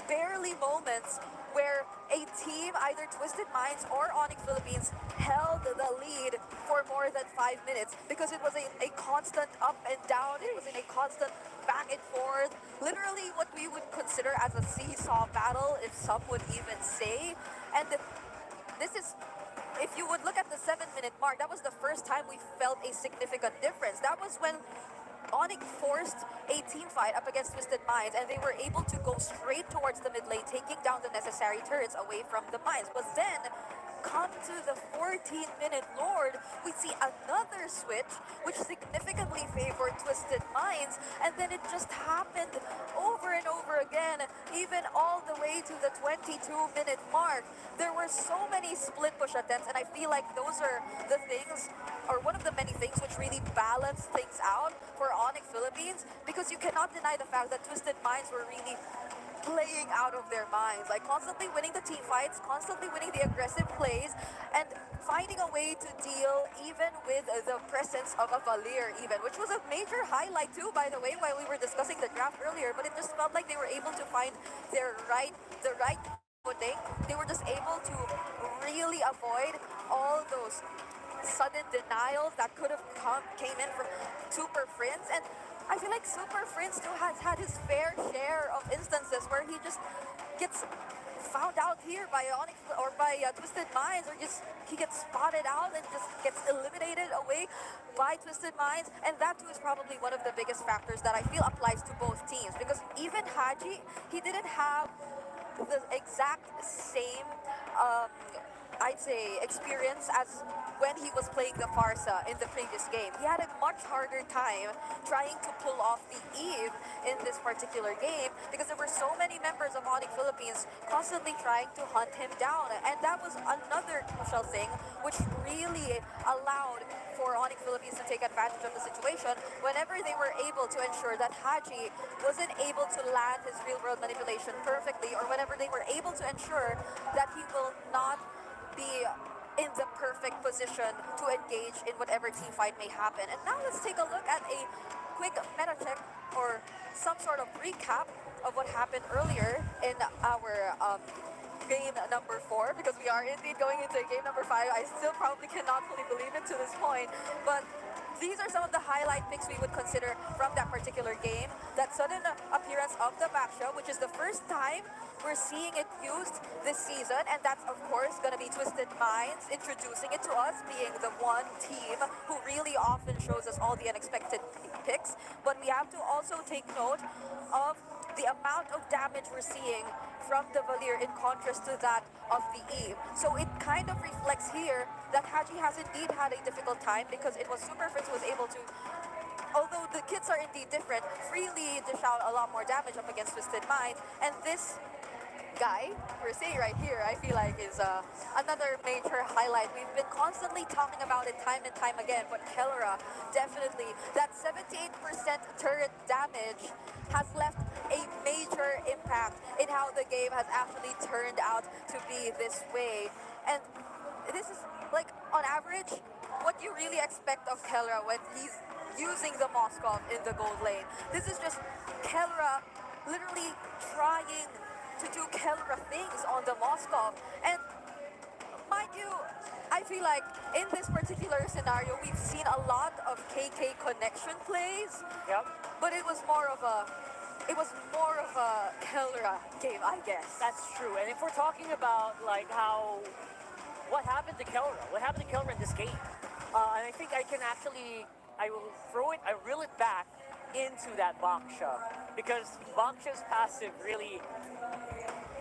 barely moments where a team, either Twisted Minds or Onyx Philippines, held the lead for more than 5 minutes, because it was a constant up and down. It was in a constant back and forth, literally what we would consider as a seesaw battle, if some would even say. And this is, if you would look at the 7-minute mark, that was the first time we felt a significant difference. That was when Onyx forced a team fight up against Twisted Minds, and they were able to go straight towards the mid lane, taking down the necessary turrets away from the mines. But then, come to the 14-minute Lord, we see another switch, which significantly favored Twisted Minds, and then it just happened over and over again, even all the way to the 22-minute mark. There were so many split push attempts, and I feel like those are the things, or one of the many things which really balance things out for Onyx Philippines, because you cannot deny the fact that Twisted Minds were really playing out of their minds, like constantly winning the team fights, constantly winning the aggressive plays, and finding a way to deal even with the presence of a Valir even, which was a major highlight too, by the way, while we were discussing the draft earlier, but it just felt like they were able to find the right footing. They were just able to really avoid all those sudden denials that could have came in from Super Prince, and I feel like Super Prince too has had his fair share of instances where he just gets found out here by Onyx or by Twisted Minds, or just he gets spotted out and just gets eliminated away by Twisted Minds, and that too is probably one of the biggest factors that I feel applies to both teams, because even Haji, he didn't have the exact same I'd say experience as when he was playing the Farsa in the previous game. He had a much harder time trying to pull off the Eve in this particular game because there were so many members of Onyx Philippines constantly trying to hunt him down. And that was another crucial thing which really allowed for Onyx Philippines to take advantage of the situation whenever they were able to ensure that Haji wasn't able to land his real-world manipulation perfectly, or whenever they were able to ensure that he will not be in the perfect position to engage in whatever team fight may happen. And now let's take a look at a quick meta check or some sort of recap of what happened earlier in our game number 4, because we are indeed going into game number 5. I still probably cannot fully believe it to this point, but these are some of the highlight picks we would consider from that particular game. That sudden appearance of the backshow, which is the first time we're seeing it used this season, and that's of course going to be Twisted Minds introducing it to us, being the one team who really often shows us all the unexpected picks. But we have to also take note of the amount of damage we're seeing from the Valir in contrast to that of the Eve. So it kind of reflects here that Haji has indeed had a difficult time, because it was Super Fritz who was able to, although the kits are indeed different, freely dish out a lot more damage up against Twisted Minds. And this guy we're seeing right here, I feel like is another major highlight. We've been constantly talking about it time and time again, but Kellera, definitely, that 78% turret damage has left a major impact in how the game has actually turned out to be this way. And this is, like, on average, what you really expect of Kellera when he's using the Moskov in the gold lane. This is just Kellera literally trying to do Kellera things on the Moskov. And mind you, I feel like in this particular scenario, we've seen a lot of KK connection plays.
Yep.
But it was more of a Kellera game, I guess.
That's true. And if we're talking about like what happened to Kellera in this game, and I think I will reel it back into that Baksha, because Baksha's passive really,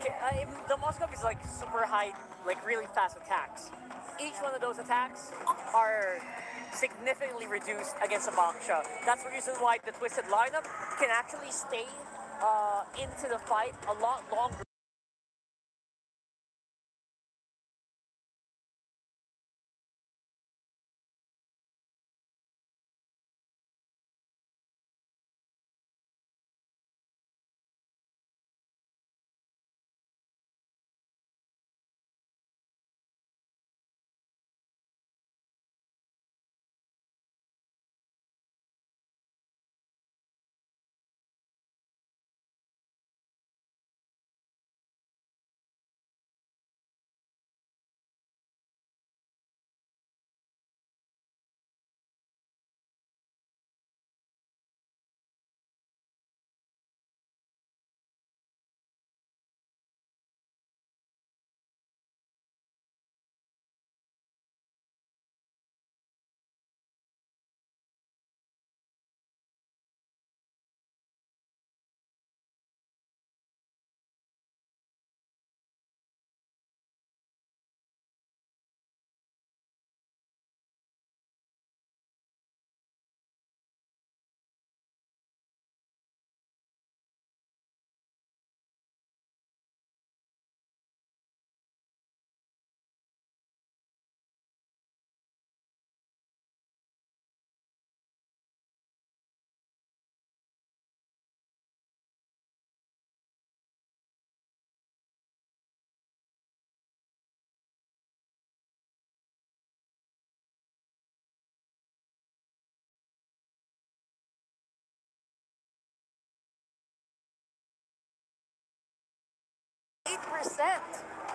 the Moskov is like super high, like really fast attacks. Each one of those attacks are significantly reduced against a Baksha. That's the reason why the Twisted lineup can actually stay into the fight a lot longer.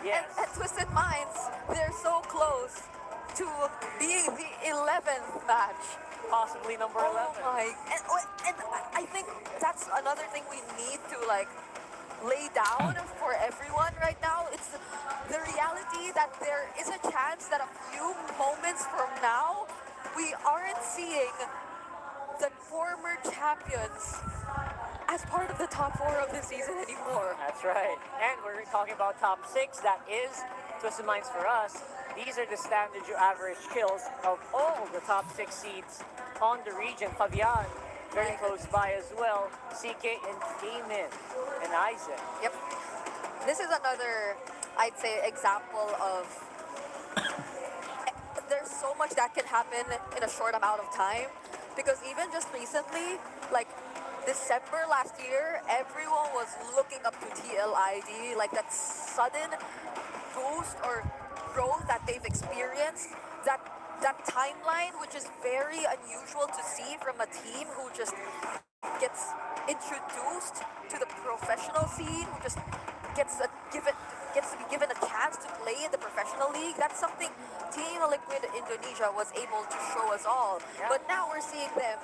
And at Twisted Minds, they're so close to being the 11th match.
Possibly number 11.
Oh my! And I think that's another thing we need to like lay down for everyone right now. It's the reality that there is a chance that a few moments from now, we aren't seeing the former champions as part of the top 4 of the season anymore.
That's right. And we're talking about top 6. That is Twisted Minds for us. These are the standard average kills of all the top 6 seeds on the region. Fabian, very close by as well. CK and Damon and Isaac.
Yep. This is another, I'd say, example of there's so much that can happen in a short amount of time. Because even just recently, like December last year, everyone was looking up to TLID, like that sudden boost or growth that they've experienced, that timeline, which is very unusual to see from a team who just gets introduced to the professional scene, who just gets to be given a chance to play in the professional league. That's something Team Liquid Indonesia was able to show us all.
Yeah.
But now we're seeing them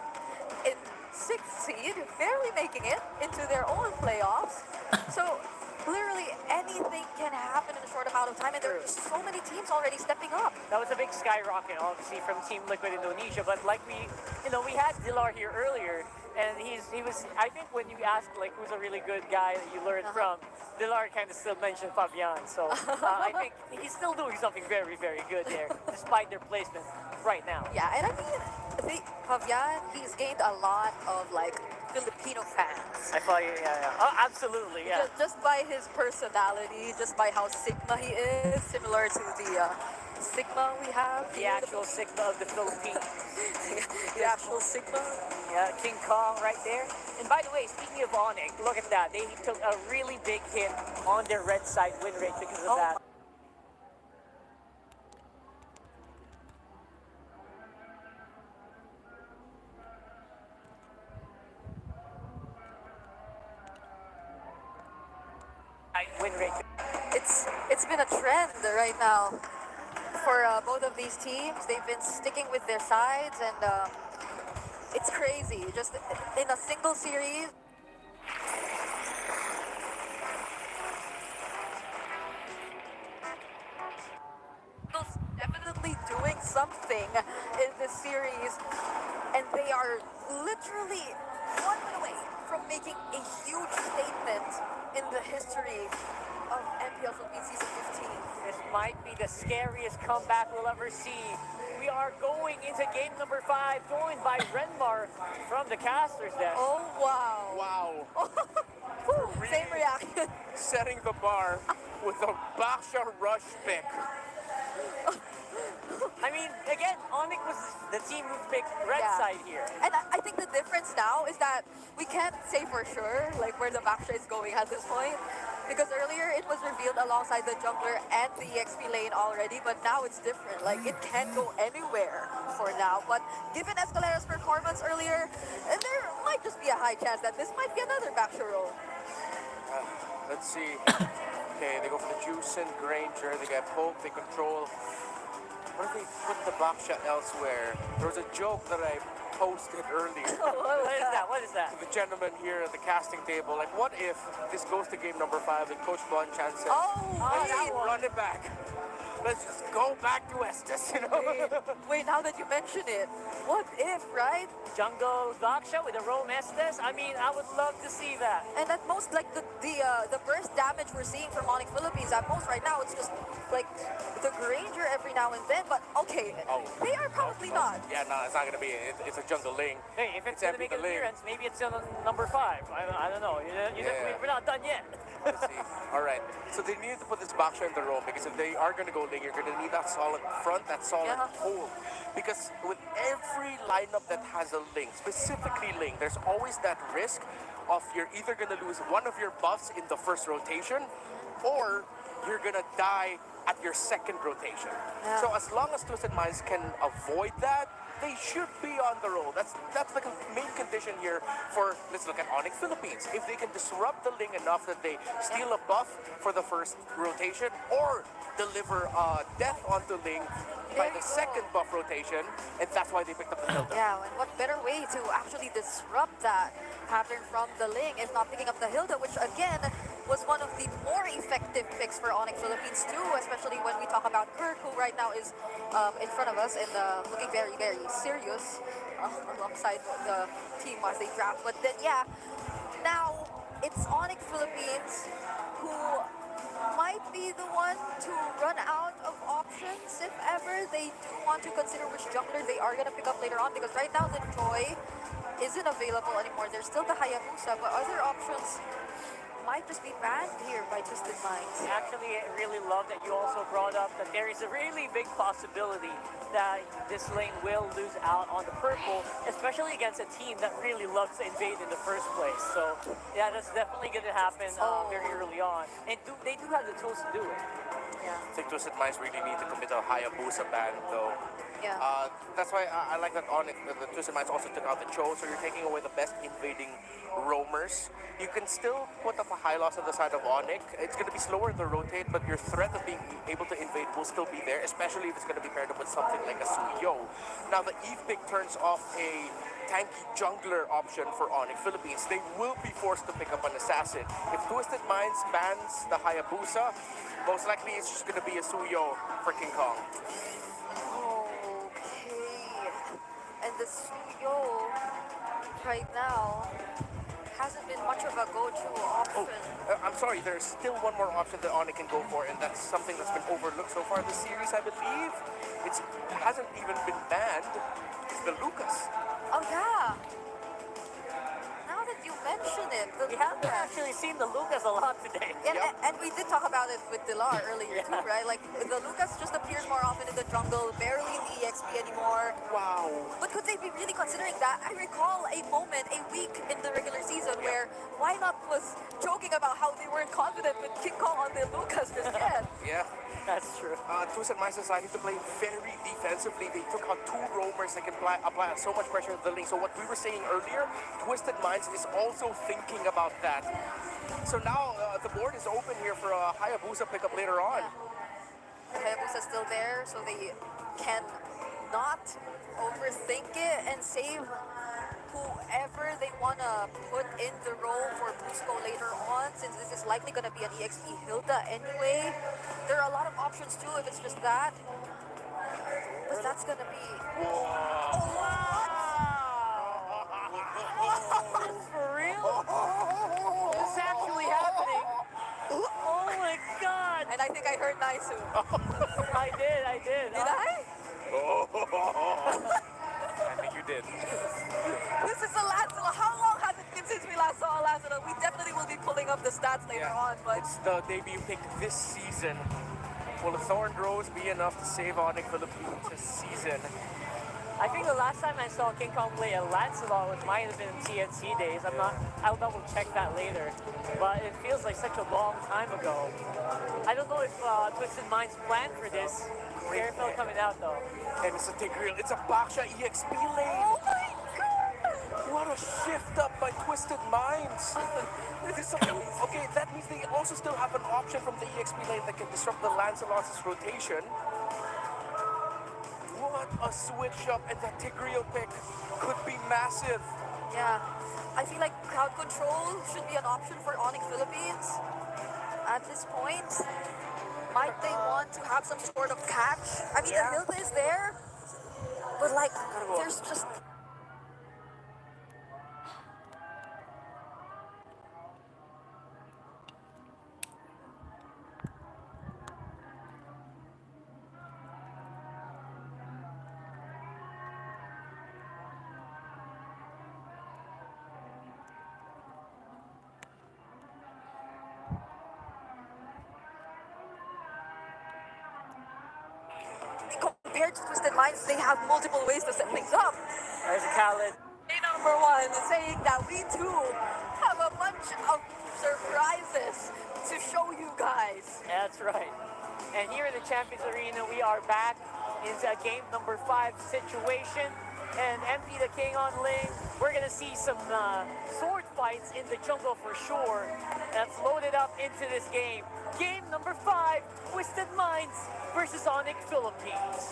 in 6th seed, barely making it into their own playoffs. So literally anything can happen in a short amount of time, and there are so many teams already stepping up.
That was a big skyrocket, obviously, from Team Liquid Indonesia. But like we had Dilar here earlier, and he was. I think when you ask like who's a really good guy that you learned from, Dilar kind of still mentioned Fabian. So I think he's still doing something very, very good there, despite their placement right now.
Yeah, and I mean, Fabian, he's gained a lot of like Filipino fans.
I thought, yeah. Oh, absolutely, yeah.
Just by his personality, just by how Sigma he is, similar to the Sigma we have.
The actual Sigma of the Philippines.
The actual Sigma.
Yeah, King Kong right there. And by the way, speaking of Onyx, look at that. They took a really big hit on their red side win rate because of that. Win rate.
It's been a trend right now for both of these teams. They've been sticking with their sides, and it's crazy. Just in a single series. Definitely doing something in this series, and they are literally 1 win away from making a huge statement in the history of MPL Philippines Season 15.
This might be the scariest comeback we'll ever see. We are going into game number 5, joined by Renmar from the casters desk.
Oh, wow.
Wow.
Same reaction.
Setting the bar with a Baksha rush pick.
I mean, again, Onyx was the team who picked red side here.
And I think the difference now is that we can't say for sure like where the Baksha is going at this point. Because earlier it was revealed alongside the jungler and the EXP lane already, but now it's different. Like it can't go anywhere for now. But given Escalera's performance earlier, there might just be a high chance that this might be another Baksha roll.
Let's see. Okay, they go for the Juice and Granger. They get poke, they control. What if they put the Baksha elsewhere? There was a joke that I posted earlier.
What is that?
To the gentleman here at the casting table. Like, what if this goes to game number 5 and Coach Bon Chan says,
Wait.
run it back. Let's just go back to Estes, you know?
Wait, now that you mention it, what if, right?
Jungle Baksha with a Rome Estes? I mean, I would love to see that.
And at most, like the burst damage we're seeing from Onyx Philippines, at most right now, it's just like the Granger every now and then. But okay, they are probably not.
Yeah, no, it's not gonna be. It's a jungle ling.
Hey, if it's gonna make an appearance, maybe it's on number 5. I don't know. We're not done yet.
Let's see. All right. So they need to put this Baksha in the roam because if they are going to go Ling, you're going to need that solid front, that solid hold. Because with every lineup that has a Ling, specifically Ling, there's always that risk of you're either going to lose one of your buffs in the first rotation or you're going to die at your second rotation. So as long as Twisted Minds can avoid that, they should be on the roll. That's the main condition here for, let's look at Onyx Philippines. If they can disrupt the Ling enough that they steal a buff for the first rotation or deliver death onto Ling by the second buff rotation, and that's why they picked up the Hilda.
Yeah, and what better way to actually disrupt that pattern from the Ling if not picking up the Hilda, which again was one of the more effective picks for Onyx Philippines too, especially when we talk about Kirk, who right now is in front of us and looking very, very serious alongside the team as they draft. But then, yeah, now it's Onyx Philippines who might be the one to run out of options if ever they do want to consider which jungler they are going to pick up later on, because right now the Choi isn't available anymore. There's still the Hayabusa, but other options might just be banned here by Twisted Minds.
Actually, I really love that you also brought up that there is a really big possibility that this lane will lose out on the purple, especially against a team that really loves to invade in the first place. So, yeah, that's definitely going to happen very early on. And they do have the tools to do it.
Yeah.
I think Twisted Minds really need to commit a Hayabusa ban, though.
Yeah.
That's why I like that Onyx, the Twisted Minds also took out the Cho, so you're taking away the best invading roamers. You can still put up a high loss on the side of Onyx. It's going to be slower in the rotate, but your threat of being able to invade will still be there, especially if it's going to be paired up with something like a Suyo. Now the Eve pick turns off a tanky jungler option for Onyx Philippines. They will be forced to pick up an assassin. If Twisted Minds bans the Hayabusa, most likely it's just going to be a Suyo for King Kong.
And the Suyo right now hasn't been much of a go-to option.
I'm sorry, there's still one more option that Onyx can go for, and that's something that's been overlooked so far this series, I believe. It hasn't even been banned. It's the Lucas.
Oh yeah. Now that you mention it,
We haven't actually seen the Lucas a lot today.
and we did talk about it with Dilar earlier too, right? Like the Lucas just appears more often in the jungle, barely in the EXP anymore.
Wow.
But could they be really considering that? I recall a moment, a week in the regular season where Why Not was joking about how they weren't confident with King Kong on the Lucas just yet.
Yeah.
That's true.
Twisted Minds decided to play very defensively. They took out two roamers that can apply so much pressure to the lane. So what we were saying earlier, Twisted Minds is also thinking about that. So now the board is open here for a Hayabusa pickup later on.
The Hayabusa's still there, so they can not overthink it and save whoever they want to put in the role for Busco later on, since this is likely going to be an EXP Hilda anyway. There are a lot of options too if it's just that. But that's going to be...
For real? This is actually happening. Oh my god!
And I think I heard Naisu.
I did.
Did I?
I think you did.
This is the Lancelot. How long has it been since we last saw Lancelot? We definitely will be pulling up the stats later on, but...
It's the debut pick this season. Will the Thorn Rose be enough to save Onyx Philippines this season?
I think the last time I saw King Kong play a Lancelot, which might have been in TNC days. I'll double check that later. But it feels like such a long time ago. I don't know if Twisted Minds planned for this. Careful coming out though.
And it's a Tigreal. It's a Baksha EXP lane.
Oh my god!
What a shift up by Twisted Minds. Okay, that means they also still have an option from the EXP lane that can disrupt the Lancelot's rotation. What a switch up, and that Tigreal pick could be massive.
Yeah, I feel like crowd control should be an option for Onyx Philippines at this point. Might they want to have some sort of catch? I mean, the Hilda is there, but like, there's just... Compared to Twisted Minds, they have multiple ways to set things up.
There's Khaled.
Number one, saying that we too have a bunch of surprises to show you guys.
That's right. And here in the Champions Arena, we are back. It's a game number 5 situation. and MP the King on lane. We're gonna see some sword fights in the jungle for sure. That's loaded up into this game. Game number 5, Twisted Minds versus Onyx Philippines.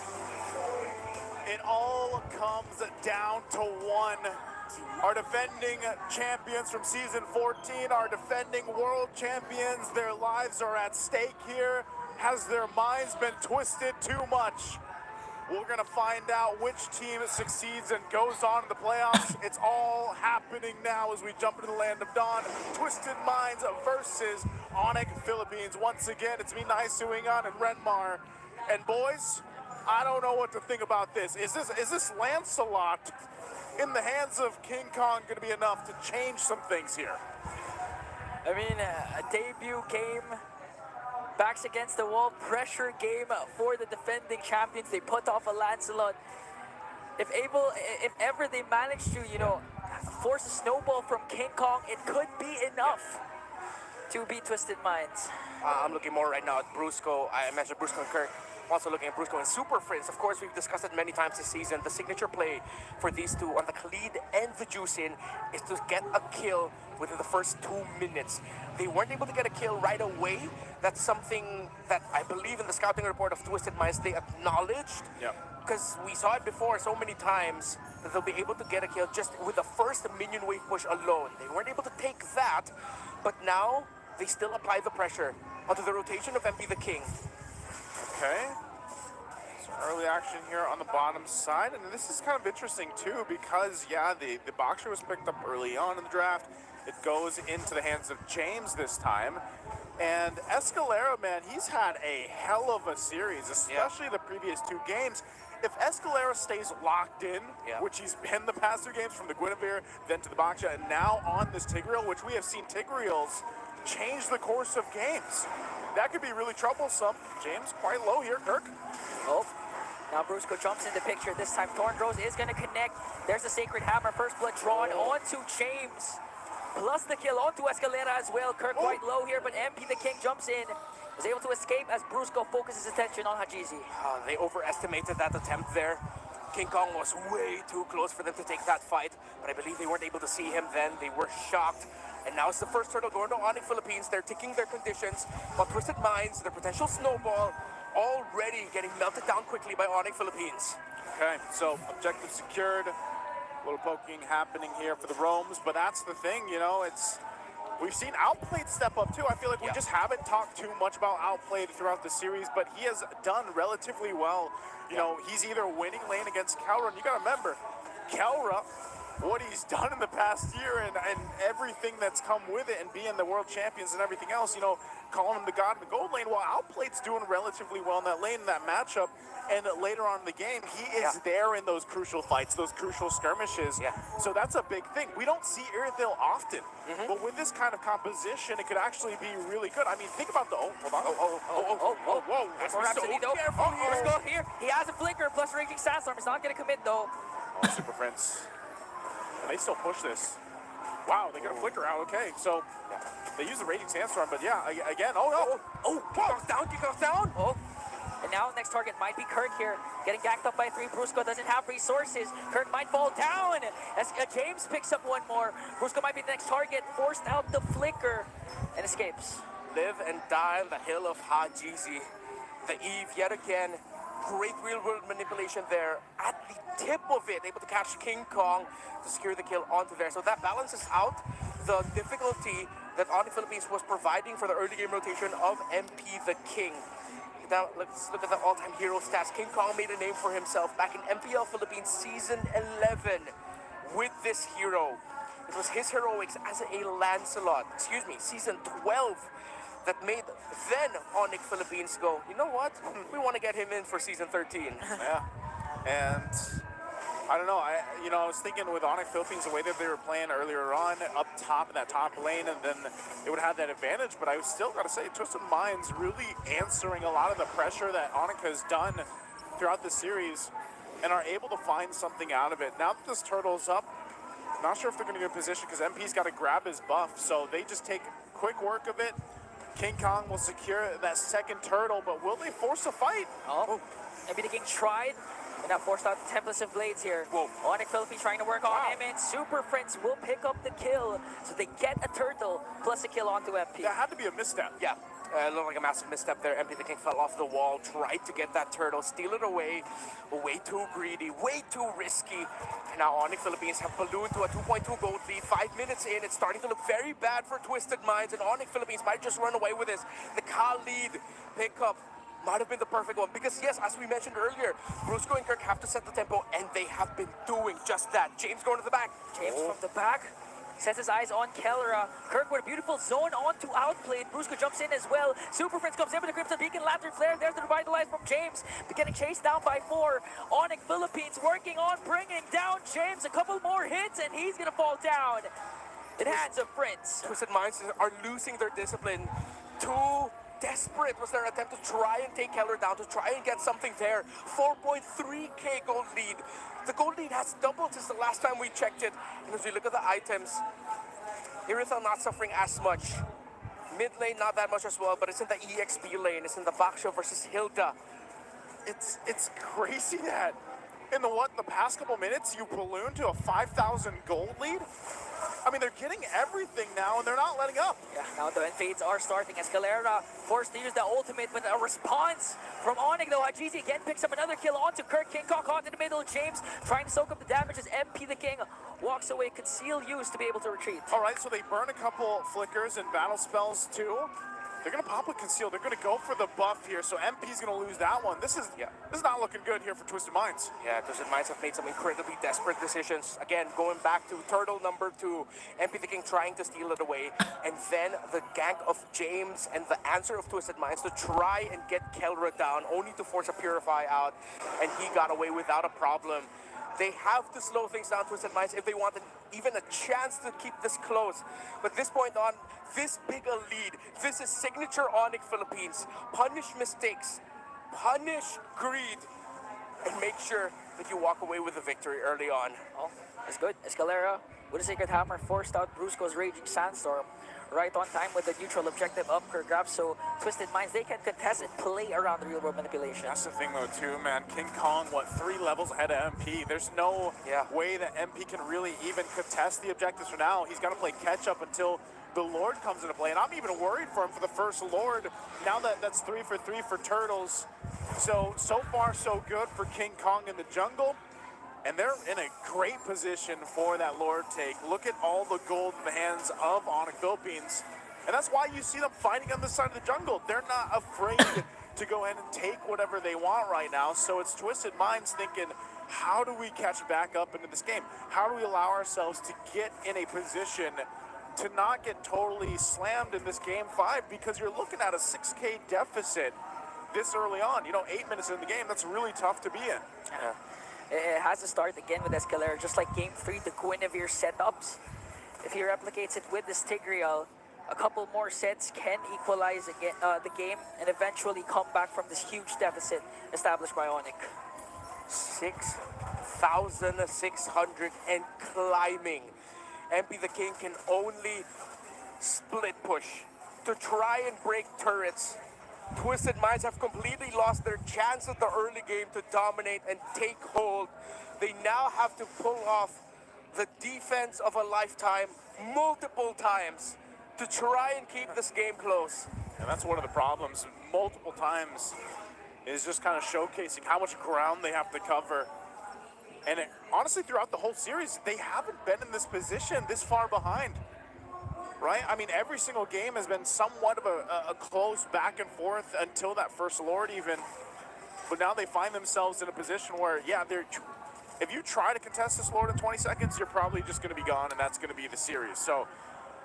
It all comes down to one. Our defending champions from season 14, our defending world champions, their lives are at stake here. Has their minds been twisted too much? We're gonna find out which team succeeds and goes on to the playoffs. It's all happening now as we jump into the land of dawn. Twisted Minds versus Onyx Philippines. Once again, it's me, Naisuingan and Renmar. And boys, I don't know what to think about this. Is this Lancelot in the hands of King Kong gonna be enough to change some things here?
I mean, a debut game, backs against the wall, pressure game for the defending champions. They put off a Lancelot. If ever they manage to, force a snowball from King Kong, it could be enough to beat Twisted Minds.
I'm looking more right now at Brusco. I mentioned Brusco and Kirk. I'm also looking at Brusco and Super Friends. Of course, we've discussed it many times this season. The signature play for these two on the Khalid and the Juicin is to get a kill within the first 2 minutes. They weren't able to get a kill right away. That's something that I believe in the scouting report of Twisted Minds they acknowledged.
Yeah.
Because we saw it before so many times that they'll be able to get a kill just with the first minion wave push alone. They weren't able to take that, but now they still apply the pressure onto the rotation of MP the King.
Okay. So early action here on the bottom side, and this is kind of interesting too because, yeah, the Boxer was picked up early on in the draft. It goes into the hands of James this time. And Escalera, man, he's had a hell of a series, especially the previous 2 games. If Escalera stays locked in, which he's been the past 2 games, from the Guinevere, then to the Boxer, and now on this Tigreal, which we have seen Tigreals change the course of games. That could be really troublesome. James quite low here, Kirk.
Oh, now Brusco jumps in the picture. This time Thornrose is going to connect. There's the Sacred Hammer. First blood drawn onto James. Plus the kill onto Escalera as well. Kirk quite low here, but MP the King jumps in. Is able to escape as Brusco focuses attention on Hajizi.
They overestimated that attempt there. King Kong was way too close for them to take that fight, but I believe they weren't able to see him then. They were shocked. And now it's the first turtle going to Onyx Philippines. They're ticking their conditions, while Twisted Minds, their potential snowball, already getting melted down quickly by Onyx Philippines.
Okay, so objective secured. A little poking happening here for the Roams, but that's the thing, we've seen Outplayed step up too. I feel like we just haven't talked too much about Outplayed throughout the series, but he has done relatively well. You know, he's either winning lane against Kelra, and you gotta remember, Kelra, what he's done in the past year and everything that's come with it, and being the world champions and everything else, calling him the god in the gold lane, while Outplayed's doing relatively well in that lane, in that matchup. And later on in the game, he is there in those crucial fights, those crucial skirmishes. So that's a big thing. We don't see Irithyll often, but with this kind of composition, it could actually be really good. I mean, think about the hold on. Whoa.
Let's go here. He has a flicker plus Raging Sandstorm. He's not going to commit though.
Super Prince. And they still push this. Wow, they got a flicker out. Okay, so they use the Raging Sandstorm, but yeah, again,
Kick off down.
And now next target might be Kirk here, getting backed up by 3. Brusco doesn't have resources. Kirk might fall down as James picks up one more. Brusco might be the next target, forced out the flicker and escapes.
Live and die on the hill of Hajizi. The Eve yet again. Great real-world manipulation there. At the tip of it, able to catch King Kong to secure the kill onto there. So that balances out the difficulty that Onyx Philippines was providing for the early game rotation of MP the King. Now, let's look at the all-time hero stats. King Kong made a name for himself back in MPL Philippines Season 11 with this hero. It was his heroics as a Lancelot, Season 12, that made then Onyx Philippines go, you know what? We want to get him in for Season 13.
Yeah, and I don't know. I was thinking with Onyx Philippines, the way that they were playing earlier on, up top in that top lane, and then it would have that advantage. But I still got to say, Twisted Minds really answering a lot of the pressure that Onyx has done throughout the series, and are able to find something out of it. Now that this turtle's up, not sure if they're going to get in position because MP's got to grab his buff, so they just take quick work of it. King Kong will secure that second turtle, but will they force a fight?
MP the King tried And now forced out Tempest of Blades here. Onyx Philippines trying to work on him, and Super Friends will pick up the kill. So they get a turtle plus a kill onto MP.
That had to be a misstep.
Yeah. It looked like a massive misstep there. MP the King fell off the wall, tried to get that turtle, steal it away. Way too greedy, way too risky. And now Onyx Philippines have ballooned to a 2.2 gold lead. 5 minutes in, it's starting to look very bad for Twisted Minds, and Onyx Philippines might just run away with this. The Khalid pickup might have been the perfect one, because yes, as we mentioned earlier, Brusco and Kirk have to set the tempo, and they have been doing just that. James going to the back.
James from the back sets his eyes on Kellera. Kirk with a beautiful zone onto outplayed. Brusco jumps in as well. Super Prince comes in with a Crimson Beacon Lantern Flare. There's the revitalize from James. But getting chased down by 4. Onyx Philippines working on bringing down James. A couple more hits and he's going to fall down. In hands of Prince.
Twisted Minds are losing their discipline. Too desperate was their attempt to try and take Keller down, to try and get something there. 4.3k gold lead. The gold lead has doubled since the last time we checked it. And as we look at the items, Irithel not suffering as much. Mid lane not that much as well, but it's in the EXP lane. It's in the Baksho versus Hilda.
It's crazy that in the past couple minutes you balloon to a 5,000 gold lead. I mean, they're getting everything now, and they're not letting up.
Yeah, now the fades are starting. Escalera forced to use the ultimate, but a response from Onyx, though. Hajizi again picks up another kill onto Kirk. King Kong caught in the middle. James trying to soak up the damage as MP the King walks away. Conceal use to be able to retreat.
All right, so they burn a couple flickers and battle spells, too. They're going to pop a conceal. They're going to go for the buff here, so MP's going to lose that one. This is not looking good here for Twisted Minds.
Yeah, Twisted Minds have made some incredibly desperate decisions. Again, going back to turtle number 2, MP the King trying to steal it away, and then the gank of James and the answer of Twisted Minds to try and get Kelra down, only to force a Purify out, and he got away without a problem. They have to slow things down, Twisted Minds, if they want even a chance to keep this close. But this point on, this big a lead, this is signature Onyx Philippines. Punish mistakes, punish greed, and make sure that you walk away with a victory early on.
Oh, that's good. Escalera with a Sacred Hammer forced out Brusco's Raging Sandstorm. Right on time with the neutral objective up for grabs, so Twisted Minds, they can contest and play around the real world manipulation.
That's the thing though too, man. King Kong, 3 levels ahead of MP. There's no way that MP can really even contest the objectives for now. He's got to play catch up until the Lord comes into play, and I'm even worried for him for the first Lord. Now that's 3 for 3 for Turtles. So far so good for King Kong in the jungle. And they're in a great position for that Lord take. Look at all the gold in the hands of Onyx Philippines. And that's why you see them fighting on this side of the jungle. They're not afraid to go ahead and take whatever they want right now. So it's Twisted Minds thinking, how do we catch back up into this game? How do we allow ourselves to get in a position to not get totally slammed in this game 5? Because you're looking at a 6K deficit this early on. 8 minutes in the game, that's really tough to be in.
Yeah. It has to start again with Escalera, just like Game 3, the Guinevere setups. If he replicates it with the Stigriel, a couple more sets can equalize again, the game and eventually come back from this huge deficit established by Onyx.
6,600 and climbing. MP the King can only split push to try and break turrets. Twisted Minds have completely lost their chance at the early game to dominate and take hold. They now have to pull off the defense of a lifetime multiple times to try and keep this game close.
And that's one of the problems. Multiple times is just kind of showcasing how much ground they have to cover. And honestly, throughout the whole series, they haven't been in this position this far behind. Right? I mean, every single game has been somewhat of a close back and forth until that first Lord even. But now they find themselves in a position where, if you try to contest this Lord in 20 seconds, you're probably just going to be gone, and that's going to be the series. So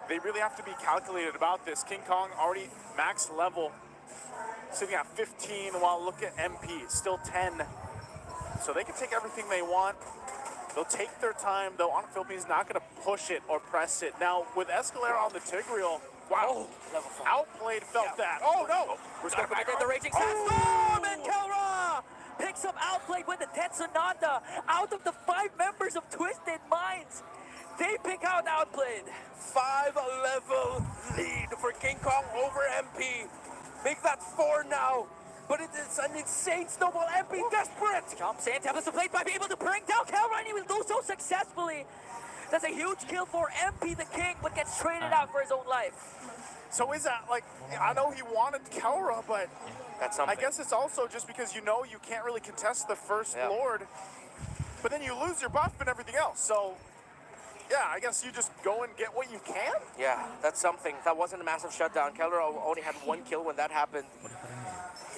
they really have to be calculated about this. King Kong already max level, sitting at 15, while look at MP, still 10. So they can take everything they want. They'll take their time, though. Onyx Philippines not going to push it or press it. Now, with Escalera on the Tigreal, wow, outplayed, felt that. Oh, no.
I did the Raging Sandstorm, and Kelra picks up outplayed with the Tetsunanda. Out of the 5 members of Twisted Minds, they pick out outplayed.
5-level lead for King Kong over MP. Make that 4 now. but it is an insane snowball. MP desperate.
Jumps in, Tempest Blade might be able to bring down Calra, and he will do so successfully. That's a huge kill for MP the King, but gets traded out for his own life.
So is that like, I know he wanted Kelra, but
That's something.
I guess it's also just because you know you can't really contest the first
Yeah.
Lord, but then you lose your buff and everything else. So yeah, I guess you just go and get what you can.
Yeah, that's something. That wasn't a massive shutdown. Keller only had 1 kill when that happened.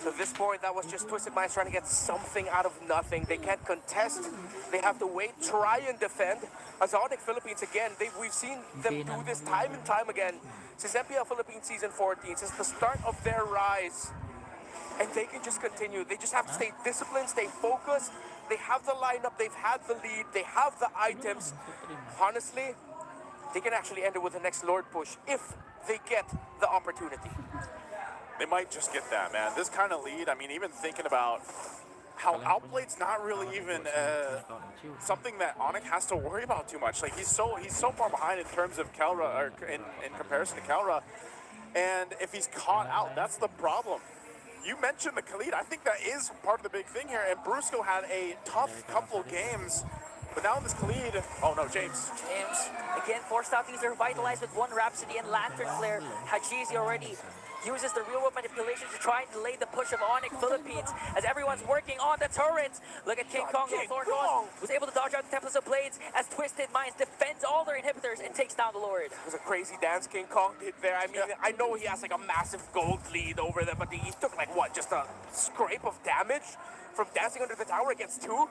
So at this point, that was just Twisted Minds trying to get something out of nothing. They can't contest. They have to wait, try and defend. As Onyx Philippines, again, we've seen them do this time and time again since MPL Philippines Season 14, since the start of their rise. And they can just continue. They just have to stay disciplined, stay focused. They have the lineup, they've had the lead, they have the items. Honestly, they can actually end it with the next Lord push if they get the opportunity.
They might just get that, man. This kind of lead, I mean, even thinking about how Outplate's not really even something that Onyx has to worry about too much. Like he's so far behind in terms of Kelra, or in comparison to Kelra. And if he's caught out, that's the problem. You mentioned the Khalid. I think that is part of the big thing here. And Brusco had a tough couple games, but now this Khalid. Oh no, James.
James, again, forced out these are revitalized with 1 Rhapsody and Lantern Flare. Hajizi already uses the real world manipulation to try and delay the push of Onyx Philippines as everyone's working on the turrets. Look at King Kong, was able to dodge out the Temples of Blades as Twisted Minds defends all their inhibitors and takes down the Lord.
It was a crazy dance King Kong did there. I mean, I know he has like a massive gold lead over them, but he took like what, just a scrape of damage from dancing under the tower against 2?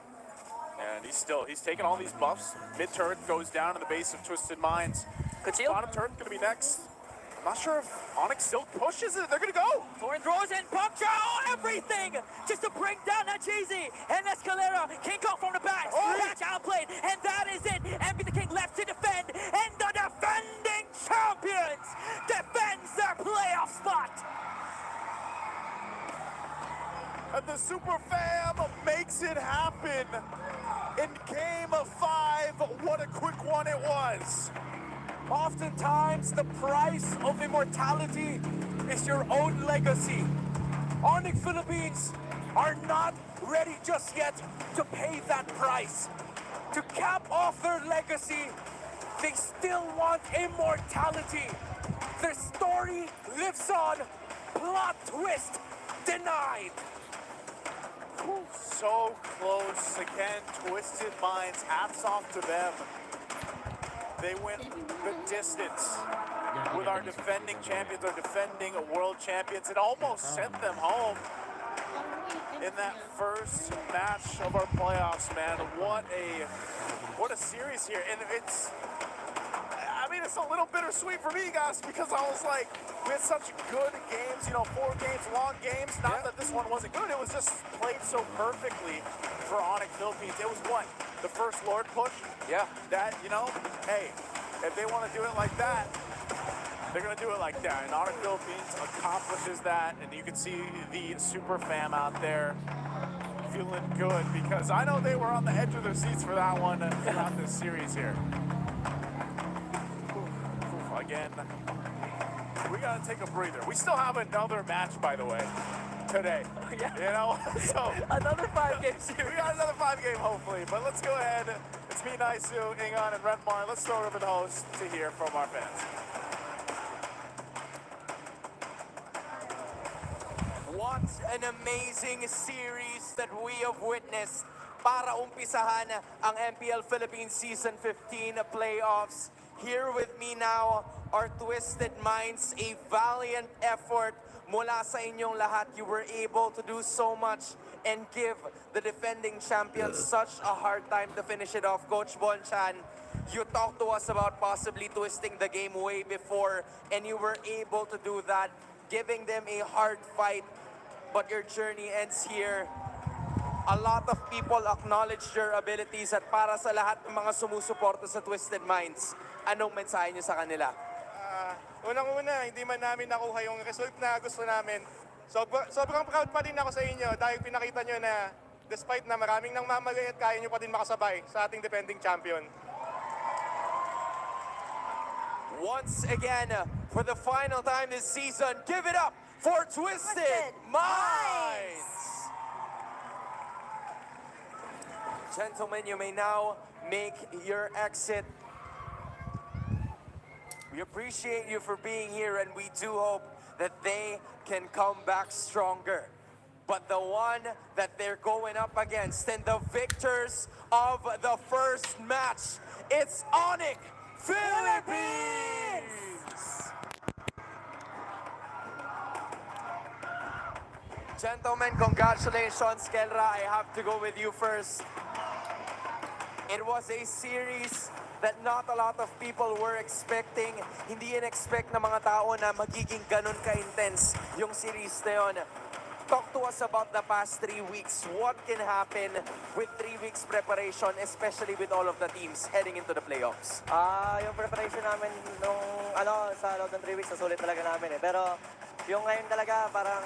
And he's taking all these buffs. Mid turret goes down to the base of Twisted Minds.
Conceal.
Bottom turret gonna be next. I'm not sure if Onyx still pushes it. They're gonna go.
Thorn throws in, puncture, everything just to bring down Hachizi and Escalera. King Kong from the back, match outplayed, and that is it. MP the King left to defend, and the defending champions defends their playoff spot.
And the Super Fam makes it happen in Game 5. What a quick one it was.
Oftentimes, the price of immortality is your own legacy. Onyx Philippines are not ready just yet to pay that price. To cap off their legacy, they still want immortality. Their story lives on. Plot twist denied.
So close again. Twisted Minds. Hats off to them. They went the distance with our defending champions, our defending world champions. It almost sent them home in that first match of our playoffs, man. What a series here. And I mean, it's a little bittersweet for me, guys, because I was like, we had such good games, 4 games, long games. Not that this one wasn't good, it was just played so perfectly for Onyx Philippines. It was what? The first Lord push?
Yeah.
That, hey, if they want to do it like that, they're going to do it like that. And Onyx Philippines accomplishes that, and you can see the Super Fam out there feeling good because I know they were on the edge of their seats for that one throughout this series here. Again, we got to take a breather. We still have another match, by the way, today. So
Another 5-game series.
we got another 5-game, hopefully. But let's go ahead. It's me, Naisu, Ingon, and Redmar. Let's throw it over to the host to hear from our fans.
What an amazing series that we have witnessed para umpisahan ang MPL Philippines Season 15 playoffs. Here with me now are Twisted Minds, a valiant effort mula sa inyong lahat. You were able to do so much and give the defending champions such a hard time to finish it off. Coach Bonchan, you talked to us about possibly twisting the game way before, and you were able to do that, giving them a hard fight, but your journey ends here. A lot of people acknowledge your abilities at para sa lahat ng mga sumusuporta sa Twisted Minds, anong mensahe niyo sa kanila?
Unang-una, hindi man namin nakuha yung result na gusto namin. Sobrang proud pa din ako sa inyo dahil pinakita nyo na despite na maraming nang mamagay at kaya nyo pa din makasabay sa ating defending champion.
Once again, for the final time this season, give it up for Twisted Minds. Gentlemen, you may now make your exit. We appreciate you for being here, and we do hope that they can come back stronger. But the one that they're going up against and the victors of the first match, it's Onyx Philippines! Gentlemen, congratulations, Kelra. I have to go with you first. It was a series that not a lot of people were expecting. Hindi in-expect ng mga tao na magiging ganun ka-intense yung series na yun. Talk to us about the past 3 weeks. What can happen with 3 weeks preparation, especially with all of the teams heading into the playoffs?
Yung preparation namin nung sa loob ng 3 weeks, nasulit talaga namin eh. Pero yung ngayon talaga, parang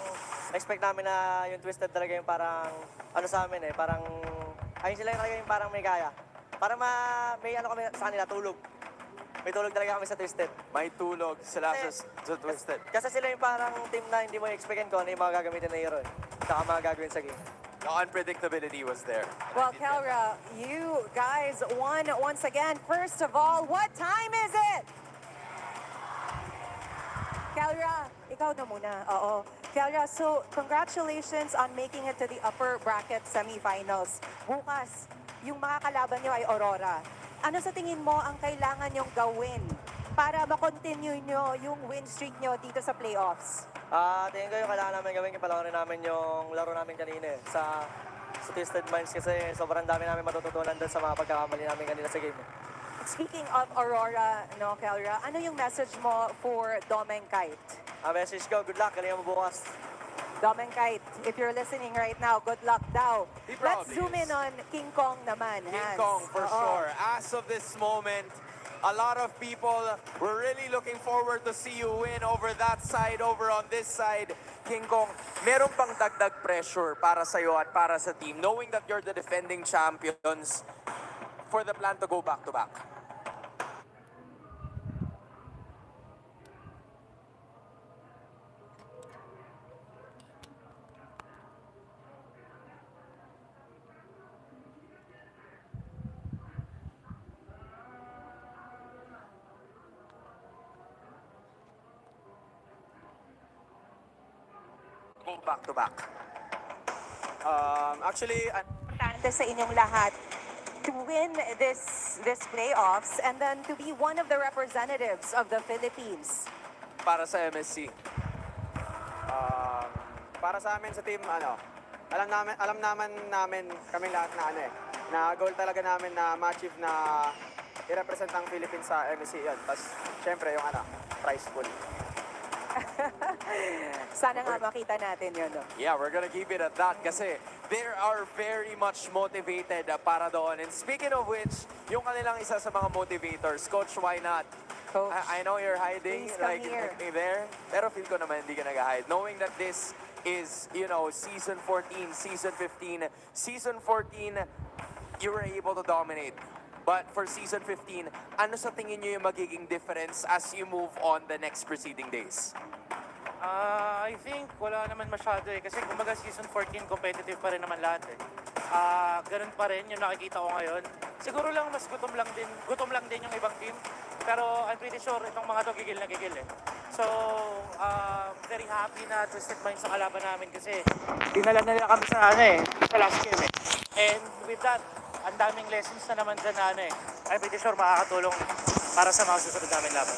expect namin na yung Twisted talaga yung parang sa amin eh. Parang, ayun sila yung talaga yung parang may kaya. Para may kami sa kanila, tulog. May tulog talaga kami sa Twisted.
May tulog sila sa Twisted.
Kasi sila yung parang team na hindi mo expectin ko ano yung mga gagamitin na hero. Saka mga gagawin sa game.
The unpredictability was there.
Well, Kelra, you guys won once again. First of all, what time is it? Kelra, ikaw na muna. Oo. Kelra, so congratulations on making it to the upper bracket semifinals. Bukas, yung mga kalaban nyo ay Aurora. Ano sa tingin mo ang kailangan nyong gawin para makontinue nyo yung win streak nyo dito sa playoffs?
Tingin ko yung kailangan namin gawin, kapalawarin namin yung laro namin kanina eh, sa Twisted Minds kasi sobrang dami namin matututunan doon sa mga pagkakamali namin kanina sa game.
Speaking of Aurora, no, Kelra, ano yung message mo for Dom and Kite?
Message ko, good luck, galingan mo bukas.
Dom and Kite, if you're listening right now, good luck daw. Let's zoom in on King Kong naman,
King
Hans.
Kong, for sure. As of this moment, a lot of people were really looking forward to see you win over that side, over on this side. King Kong, meron pang dagdag pressure para sa'yo at para sa team, knowing that you're the defending champions, for the plan to go back-to-back? Go back-to-back.
Importante sa inyong lahat to win this playoffs and then to be one of the representatives of the Philippines.
Para sa MSC.
Para sa amin sa team, alam namin kaming lahat na goal talaga namin na ma-achieve na i-represent ang Philippines sa MSC yun. Tapos, syempre, yung prize pool.
Sana nga makita natin yun. No?
Yeah, we're gonna keep it at that kasi they are very much motivated para doon. And speaking of which, yung kanilang isa sa mga motivators, Coach, why not?
Coach,
I know you're hiding, like there, pero feel ko naman hindi ka nag-hide. Knowing that this is, season 14, season 15, season 14, you were able to dominate. But for season 15, ano sa tingin nyo yung magiging difference as you move on the next preceding days?
I think wala naman masyado eh. Kasi kumbaga season 14, competitive pa rin naman lahat eh. Ganun pa rin yung nakikita ko ngayon. Siguro lang mas gutom lang din yung ibang team. Pero I'm pretty sure itong mga to gigil na gigil eh. So, very happy na Twisted Minds sa kalaban namin kasi dinala na nila kami sa sa last game eh. And with that, ang daming lessons na naman dyan na I'm pretty sure makakatulong para sa mga susunod namin laban.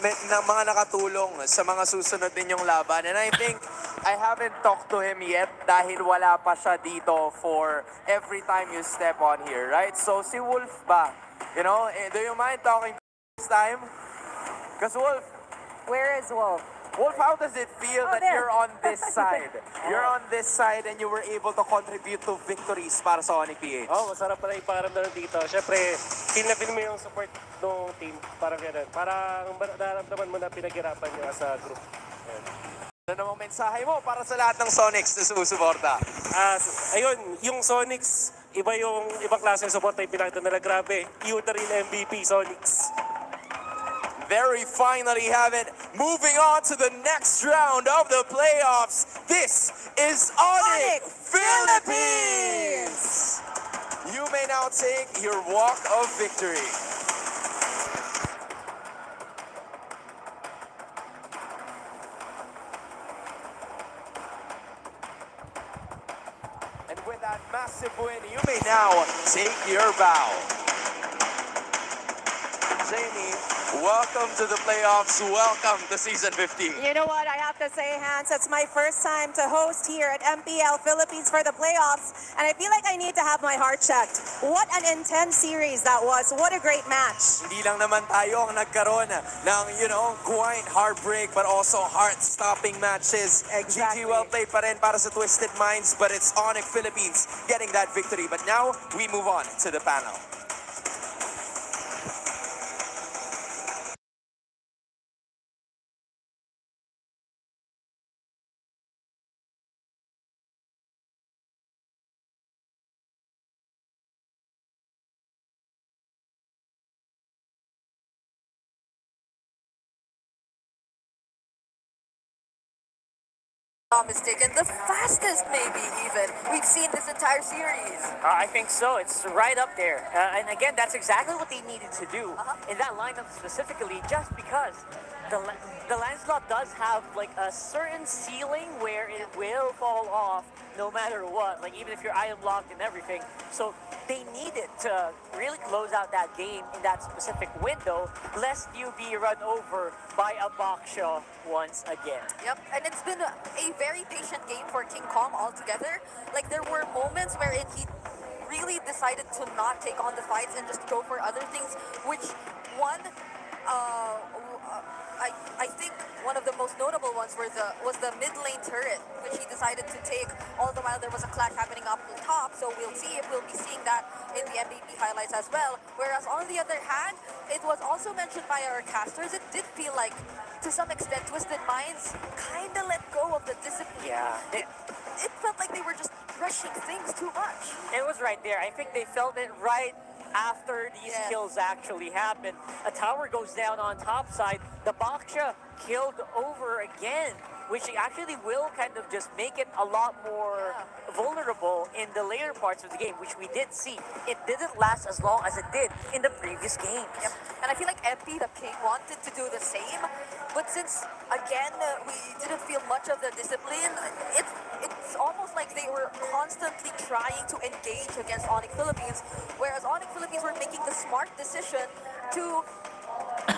May mga nakatulong sa mga susunod ninyong laban. And I think I haven't talked to him yet dahil wala pa siya dito for every time you step on here, right? So si Wolf ba? Do you mind talking this time? Because Wolf...
Where is Wolf?
Wolf, how does it feel that you're on this side? You're on this side and you were able to contribute to victories para sa Onyx PH.
Masarap pala yung pakiramdam dito. Siyempre, feel mo yung support ng team. Parang gano'n. Parang nararamdaman mo na pinaghirapan nyo as a group.
Ano namang mensahe mo para sa lahat ng Sonics na sumusuporta?
Ayun, yung Sonics, ibang klase ng suporta yung pinakita nila. Grabe, you the real MVP, Sonics.
There we finally have it. Moving on to the next round of the playoffs. This is Onyx Philippines! You may now take your walk of victory. And with that massive win, you may now take your bow. Jamie, welcome to the playoffs. Welcome to season 15.
You know what? I have to say, Hans, it's my first time to host here at MPL Philippines for the playoffs, and I feel like I need to have my heart checked. What an intense series that was. What a great match.
Hindi lang naman tayo ang nagkaroon ng, quite heartbreak but also heart-stopping matches.
Exactly.
GG well played pa rin para sa Twisted Minds, but it's Onyx Philippines getting that victory. But now, we move on to the panel.
Mistaken, the fastest maybe even we've seen this entire series.
I think so. It's right up there. And again, that's exactly what they needed to do in that lineup specifically, just because the Lancelot does have like a certain ceiling where it will fall off no matter what, like even if you're item locked and everything. So they needed to really close out that game in that specific window, lest you be run over by a Baksha once again.
Yep, and it's been a very patient game for King Kong altogether. Like there were moments wherein he really decided to not take on the fights and just go for other things, which one, I think one of the most notable ones was the mid lane turret, which he decided to take, all the while there was a clash happening up the top, so we'll see if we'll be seeing that in the MLBB highlights as well. Whereas on the other hand, it was also mentioned by our casters, it did feel like, to some extent, Twisted Minds kind of let go of the discipline.
Yeah.
It felt like they were just rushing things too much.
It was right there. I think they felt it right after these kills actually happened. A tower goes down on top side. The Baksha killed over again, which actually will kind of just make it a lot more vulnerable in the later parts of the game, which we did see. It didn't last as long as it did in the previous games.
Yep. And I feel like MP, the King, wanted to do the same, but since, again, we didn't feel much of the discipline, it's almost like they were constantly trying to engage against Onyx Philippines, whereas Onyx Philippines were making the smart decision to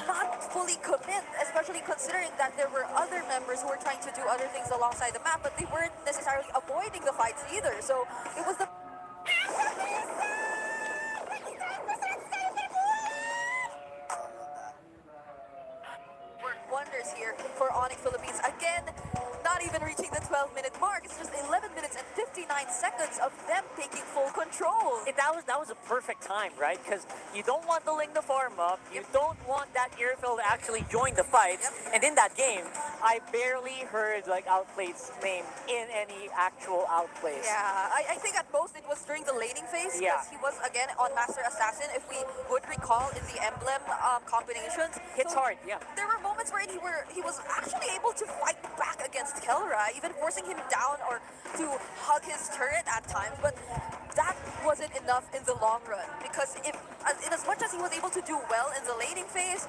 not fully commit, especially considering that there were other members who were trying to do other things alongside the map, but they weren't necessarily avoiding the fights either. So it was the wonders here for Onyx Philippines. Again, not even reaching the 12-minute mark. It's just 11 minutes and 59 seconds of them taking full control.
That was a perfect time, right? Because you don't want the Ling to farm up. You don't want that Airfield to actually join the fights. And in that game, I barely heard like Outplayed's name in any actual outplays.
Yeah, I think at most it was during the laning phase, because he was again on Master Assassin, if we would recall, in the emblem combinations.
Hits hard, yeah.
There were moments where he was actually able to fight back against Kelra, even forcing him down or to hug his turret at times, but that wasn't enough in the long run, because in as much as he was able to do well in the laning phase,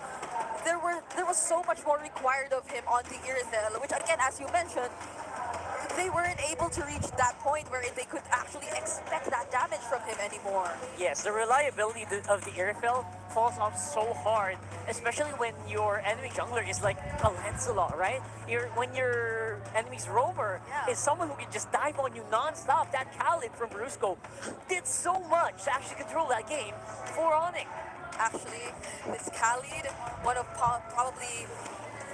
there was so much more required of him on the Irithel, which again, as you mentioned, they weren't able to reach that point where they could actually expect that damage from him anymore.
Yes, the reliability of the Airfield falls off so hard, especially when your enemy jungler is like a Lancelot, right? When your enemy's roamer is someone who can just dive on you non-stop. That Khalid from Brusco did so much to actually control that game for Onyx.
Actually, this Khalid, one of probably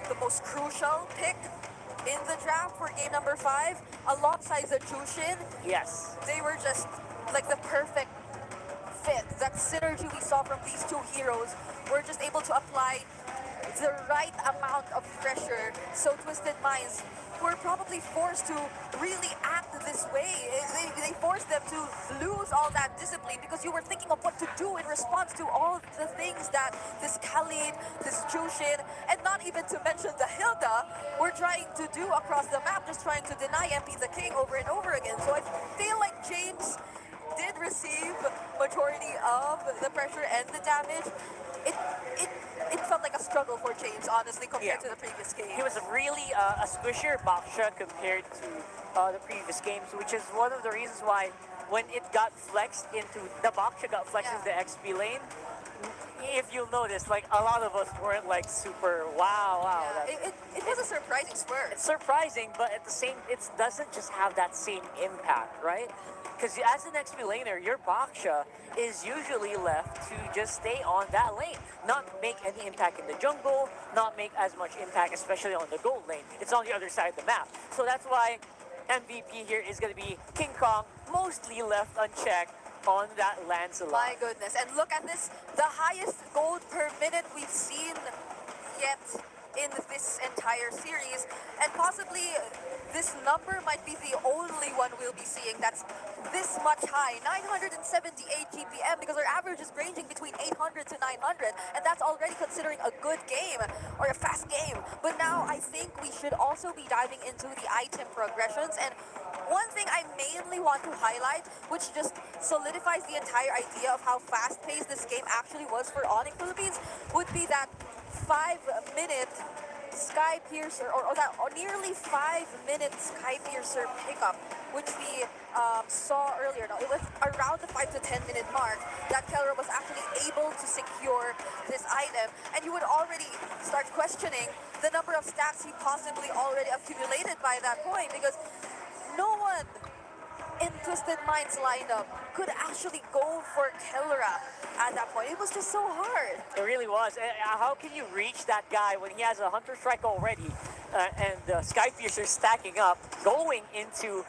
the most crucial pick in the draft for game number 5, alongside the Jushin.
Yes.
They were just like the perfect fit. That synergy we saw from these two heroes were just able to apply the right amount of pressure. So Twisted Minds were probably forced to really act this way. They forced them to lose all that discipline because you were thinking of what to do in response to all the things that this Khalid, this Jushin, and not even to mention the Hilda were trying to do across the map, just trying to deny MP the King over and over again. So I feel like James did receive majority of the pressure and the damage. It, it, it felt like a struggle for James, honestly, compared to the previous game.
He was really a squishier Baksha compared to the previous games, which is one of the reasons why when it got flexed into, the Baksha got flexed into the XP lane, if you'll notice, like a lot of us weren't like super wow.
Yeah, it was a surprising spur.
It's surprising, but at the same, it doesn't just have that same impact, right? Because as an XP laner, your Baksha is usually left to just stay on that lane, not make any impact in the jungle, not make as much impact, especially on the gold lane. It's on the other side of the map. So that's why MVP here is going to be King Kong, mostly left unchecked on that Lancelot.
My goodness. And look at this, the highest gold per minute we've seen yet in this entire series. And possibly this number might be the only one we'll be seeing that's this much high. 978 GPM, because our average is ranging between 800 to 900. And that's already considering a good game or a fast game. But now I think we should also be diving into the item progressions. And one thing I mainly want to highlight, which just solidifies the entire idea of how fast-paced this game actually was for Onyx Philippines, would be that 5-minute Sky Piercer, or that nearly 5-minute Sky Piercer pickup, which we saw earlier. Now, it was around the 5 to 10 minute mark that Kelra was actually able to secure this item, and you would already start questioning the number of stacks he possibly already accumulated by that point, because no one in Twisted Minds lineup could actually go for Kelra at that point. It was just so hard.
It really was. How can you reach that guy when he has a Hunter Strike already and Sky Piercer stacking up, going into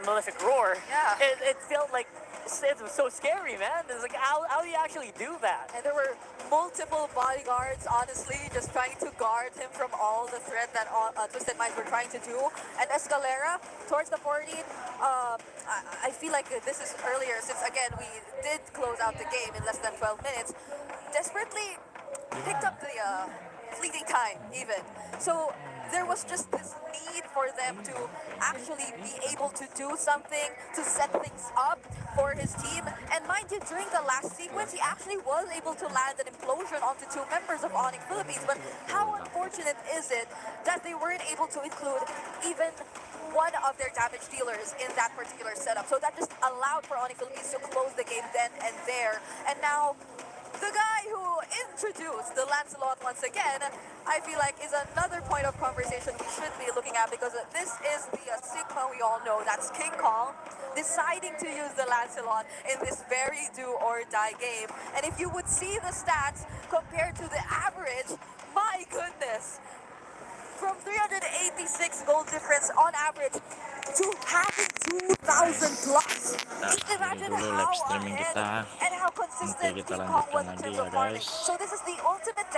Malefic Roar?
Yeah.
It felt like it was so scary, man. It's like, how do you actually do that?
And there were multiple bodyguards, honestly, just trying to guard him from all the threat that Twisted Minds were trying to do. And Escalera, towards the 14, I feel like this is earlier, since again, we did close out the game in less than 12 minutes, desperately picked up the fleeting time, even. So there was just this need for them to actually be able to do something, to set things up for his team. And mind you, during the last sequence, he actually was able to land an implosion onto 2 members of Onyx Philippines. But how unfortunate is it that they weren't able to include even one of their damage dealers in that particular setup? So that just allowed for Onyx Philippines to close the game then and there. And now, the guy who introduced the Lancelot once again, I feel like is another point of conversation we should be looking at, because this is the Sigma we all know, that's King Kong, deciding to use the Lancelot in this very do-or-die game. And if you would see the stats compared to the average, my goodness, from 386 gold difference on average to having 2,000 plus. Imagine how ahead and how consistent King Kong was in terms of farming. So this is the ultimate